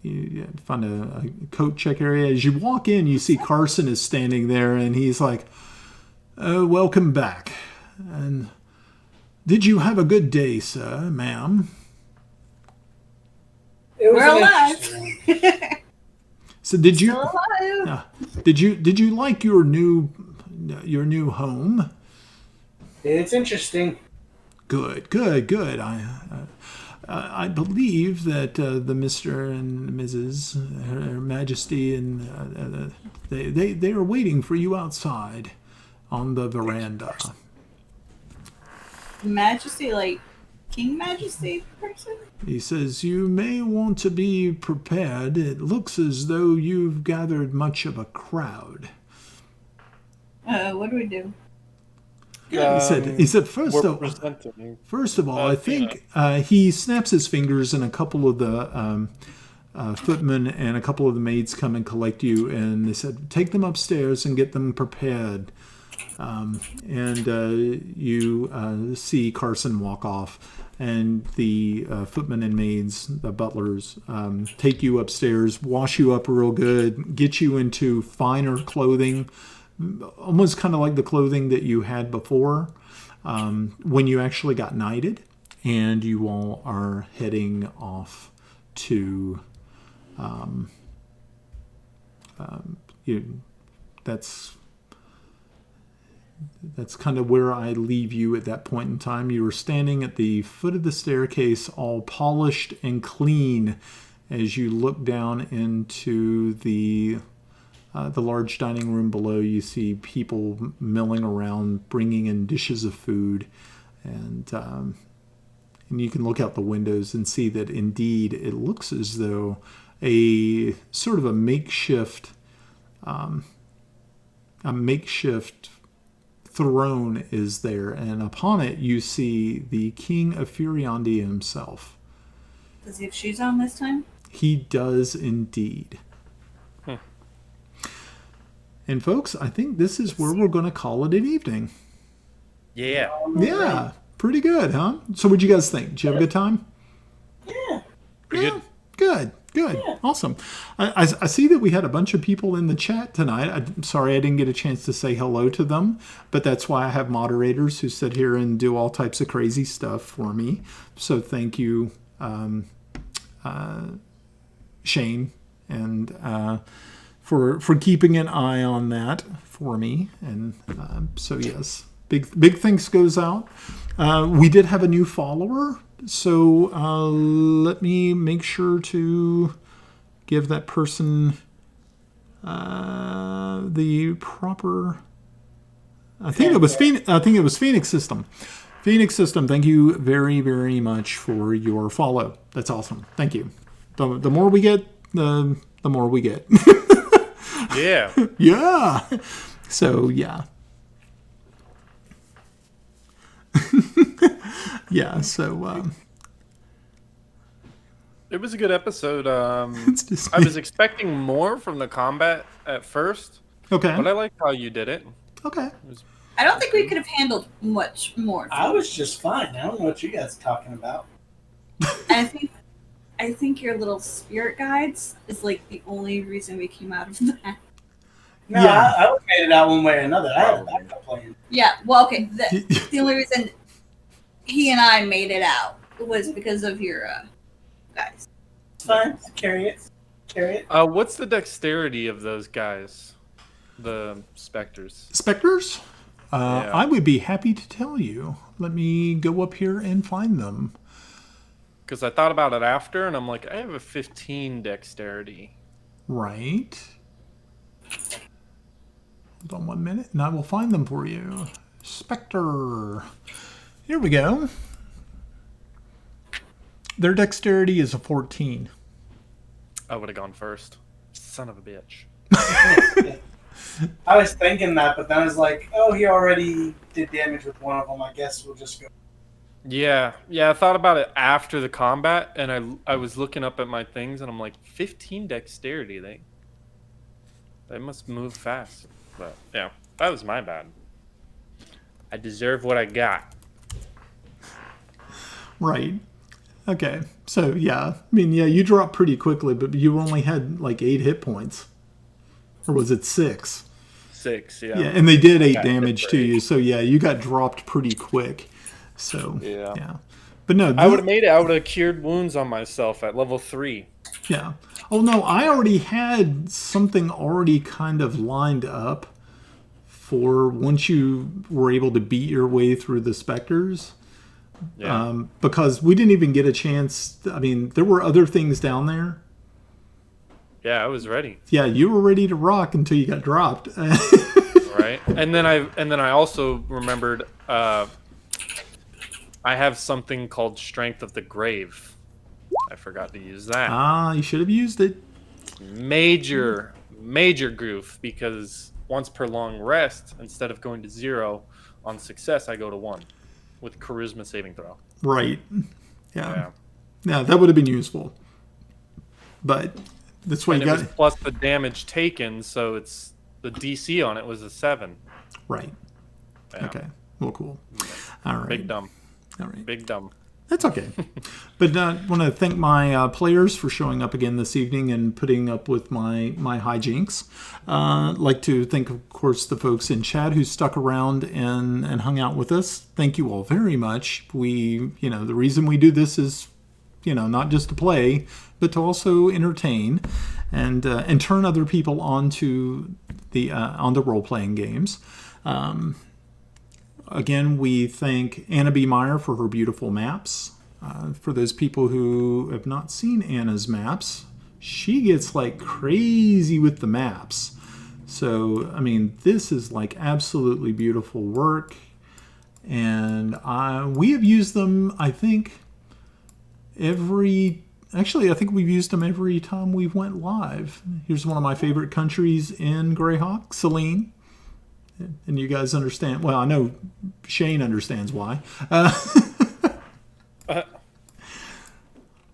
you find a coat check area. As you walk in, you see Carson is standing there, and he's like, welcome back. And did you have a good day, sir, ma'am? It was We're an alive. interesting one. So did you? Still alive. Yeah. Did you like your new home? It's interesting. Good. I believe that the Mr. and Mrs. Her Majesty and they are waiting for you outside on the veranda. Majesty, like King Majesty person? He says you may want to be prepared. It looks as though you've gathered much of a crowd. What do we do? He said first we're of presenting. all, I think he snaps his fingers and a couple of the footmen and a couple of the maids come and collect you, and they said take them upstairs and get them prepared. You see Carson walk off, and the footmen and maids, the butlers, take you upstairs, wash you up real good, get you into finer clothing, almost kind of like the clothing that you had before when you actually got knighted, and you all are heading off to that's kind of where I leave you at that point in time. You were standing at the foot of the staircase, all polished and clean, as you look down into the large dining room below. You see people milling around, bringing in dishes of food, and you can look out the windows and see that indeed it looks as though a sort of a makeshift throne is there, and upon it you see the King of Furiandi himself. Does he have shoes on this time? He does indeed. And folks, I think this is where we're going to call it an evening. Yeah. Yeah, pretty good, huh? So what'd you guys think? Did you have a good time? Yeah. Pretty Good. Yeah. Awesome. I see that we had a bunch of people in the chat tonight. I'm sorry I didn't get a chance to say hello to them, but that's why I have moderators who sit here and do all types of crazy stuff for me. So thank you, Shane, and for keeping an eye on that for me. And so yes, big thanks goes out. We did have a new follower. So let me make sure to give that person the proper. I think it was Phoenix System. Phoenix System. Thank you very, very much for your follow. That's awesome. Thank you. The more we get, the more we get. Yeah. Yeah. So yeah. Yeah, so It was a good episode. it's just I was expecting more from the combat at first, okay. but I like how you did it. Okay. I don't think we could have handled much more. I was just fine. I don't know what you guys are talking about. And I think your little spirit guides is like the only reason we came out of that. No, Yeah. I would have made it out one way or another. I had a backup plan. Yeah, well, okay. The only reason he and I made it out was because of your guys. It's fine. Carry it. What's the dexterity of those guys? The specters. Specters? Yeah. I would be happy to tell you. Let me go up here and find them. Because I thought about it after, and I'm like, I have a 15 dexterity. Right. Hold on 1 minute, and I will find them for you. Spectre. Here we go. Their dexterity is a 14. I would have gone first. Son of a bitch. I was thinking that, but then I was like, oh, he already did damage with one of them. I guess we'll just go. Yeah, I thought about it after the combat, and I was looking up at my things, and I'm like, 15 dexterity. They must move fast. But yeah, that was my bad. I deserve what I got. Right. Okay. So yeah, I mean, yeah, you dropped pretty quickly, but you only had like 8 hit points, or was it 6? 6, yeah. Yeah, and they did 8 Got damage hit to for 8. you. So yeah, you got dropped pretty quick. So Yeah. But no, I would have made it. I would have cured wounds on myself at level 3. Yeah. Oh no, I already had something already kind of lined up for once you were able to beat your way through the specters. Yeah. Because we didn't even get a chance. I mean, there were other things down there. Yeah, I was ready. Yeah, you were ready to rock until you got dropped. Right. And then I also remembered I have something called Strength of the Grave. I forgot to use that. You should have used it. Major goof, because once per long rest, instead of going to 0 on success, I go to 1 with charisma saving throw. Right. Yeah, that would have been useful. But that's why And you it got was plus the damage taken, so it's the DC on it was a 7. right. Yeah. Okay. Well, cool. All right. Big dumb. All right. Big dumb. That's okay. But I want to thank my players for showing up again this evening and putting up with my hijinks. I'd like to thank, of course, the folks in chat who stuck around and hung out with us. Thank you all very much. The reason we do this is, not just to play, but to also entertain and turn other people onto the role-playing games. Again, we thank Anna B. Meyer for her beautiful maps. For those people who have not seen Anna's maps, she gets like crazy with the maps. So, I mean, this is like absolutely beautiful work. And we have used them, I think we've used them every time we went live. Here's one of my favorite countries in Greyhawk, Celine. And you guys understand. Well, I know Shane understands why.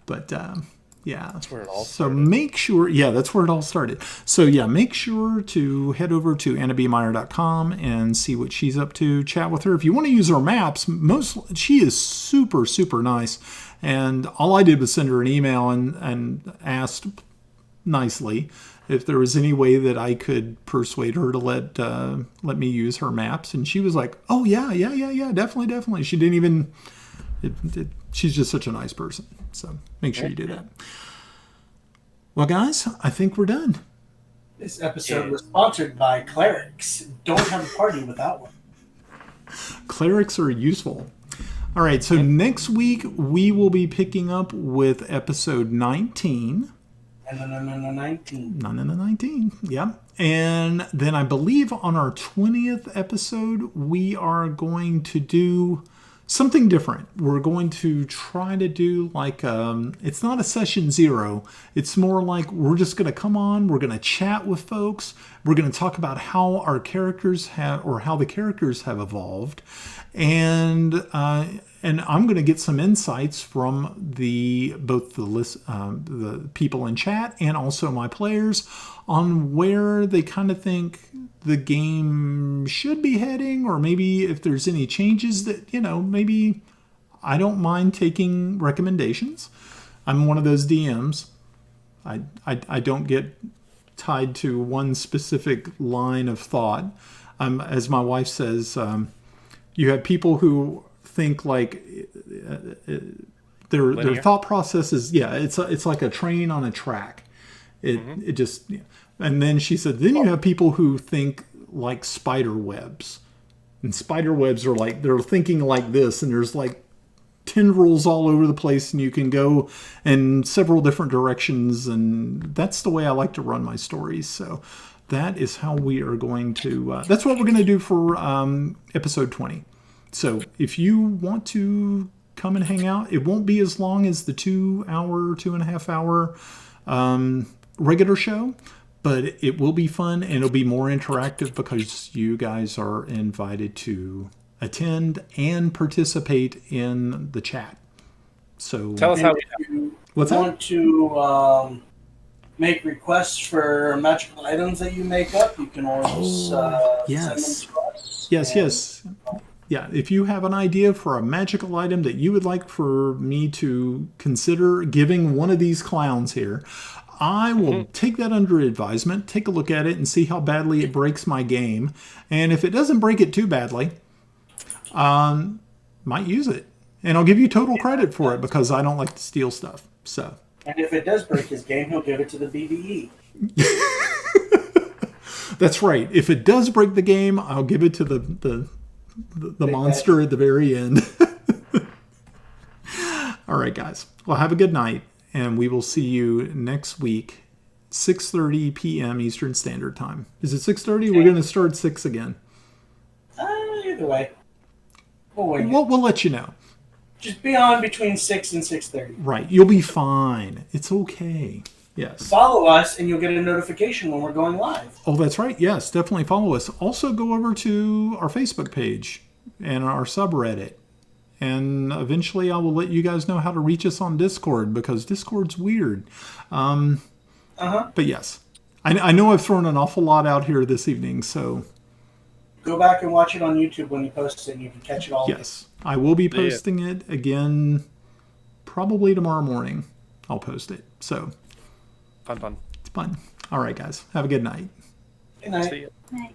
But yeah. That's where it all So started. make sure, that's where it all started. So yeah, make sure to head over to annabmeyer.com and see what she's up to. Chat with her. If you want to use her maps, she is super, super nice. And all I did was send her an email and asked nicely if there was any way that I could persuade her to let me use her maps, and she was like, "Oh yeah, definitely." She didn't even. She's just such a nice person. So make sure you do that. Well, guys, I think we're done. This episode was sponsored by Clerics. Don't have a party without one. Clerics are useful. All right, so next week we will be picking up with episode 19. 19. 19, yeah. And then I believe on our 20th episode, we are going to do something different. We're going to try to do like, it's not a session 0. It's more like we're just going to come on, we're going to chat with folks. We're going to talk about how our characters how the characters have evolved. And I'm going to get some insights from both the people in chat and also my players on where they kind of think the game should be heading, or maybe if there's any changes that, maybe I don't mind taking recommendations. I'm one of those DMs. I don't get tied to one specific line of thought. As my wife says, you have people who think like their thought process is it's like a train on a track. It just, and then she said, then you have people who think like spider webs, and spider webs are like, they're thinking like this, and there's like tendrils all over the place, and you can go in several different directions, and that's the way I like to run my stories. So that is how we are going to that's what we're going to do for episode 20. So if you want to come and hang out, it won't be as long as the 2.5 hour regular show, but it will be fun, and it'll be more interactive because you guys are invited to attend and participate in the chat. So Tell us how If you What's that? want to make requests for magical items that you make up, you can always yes. send them to us. Yes. Yeah, if you have an idea for a magical item that you would like for me to consider giving one of these clowns here, I will take that under advisement, take a look at it, and see how badly it breaks my game. And if it doesn't break it too badly, might use it And I'll give you total credit for it because I don't like to steal stuff. So. And if it does break his game, he'll give it to the BBE. That's right. If it does break the game, I'll give it to the monster at the very end. All right, guys. Well, have a good night, and we will see you next week, 6:30 p.m. Eastern Standard Time. Is it 6:30? We're going to start 6 again. Either way. We'll let you know. Just be on between 6 and 6:30. Right. You'll be fine. It's okay. Yes. Follow us, and you'll get a notification when we're going live. Oh, that's right. Yes, definitely follow us. Also, go over to our Facebook page and our subreddit. And eventually I will let you guys know how to reach us on Discord because Discord's weird. But yes, I know I've thrown an awful lot out here this evening, so... Go back and watch it on YouTube when you post it, and you can catch it all. Yes, I will be posting it again probably tomorrow morning. I'll post it. So... Fun. It's fun. All right, guys. Have a good night. Good night. See ya. Night.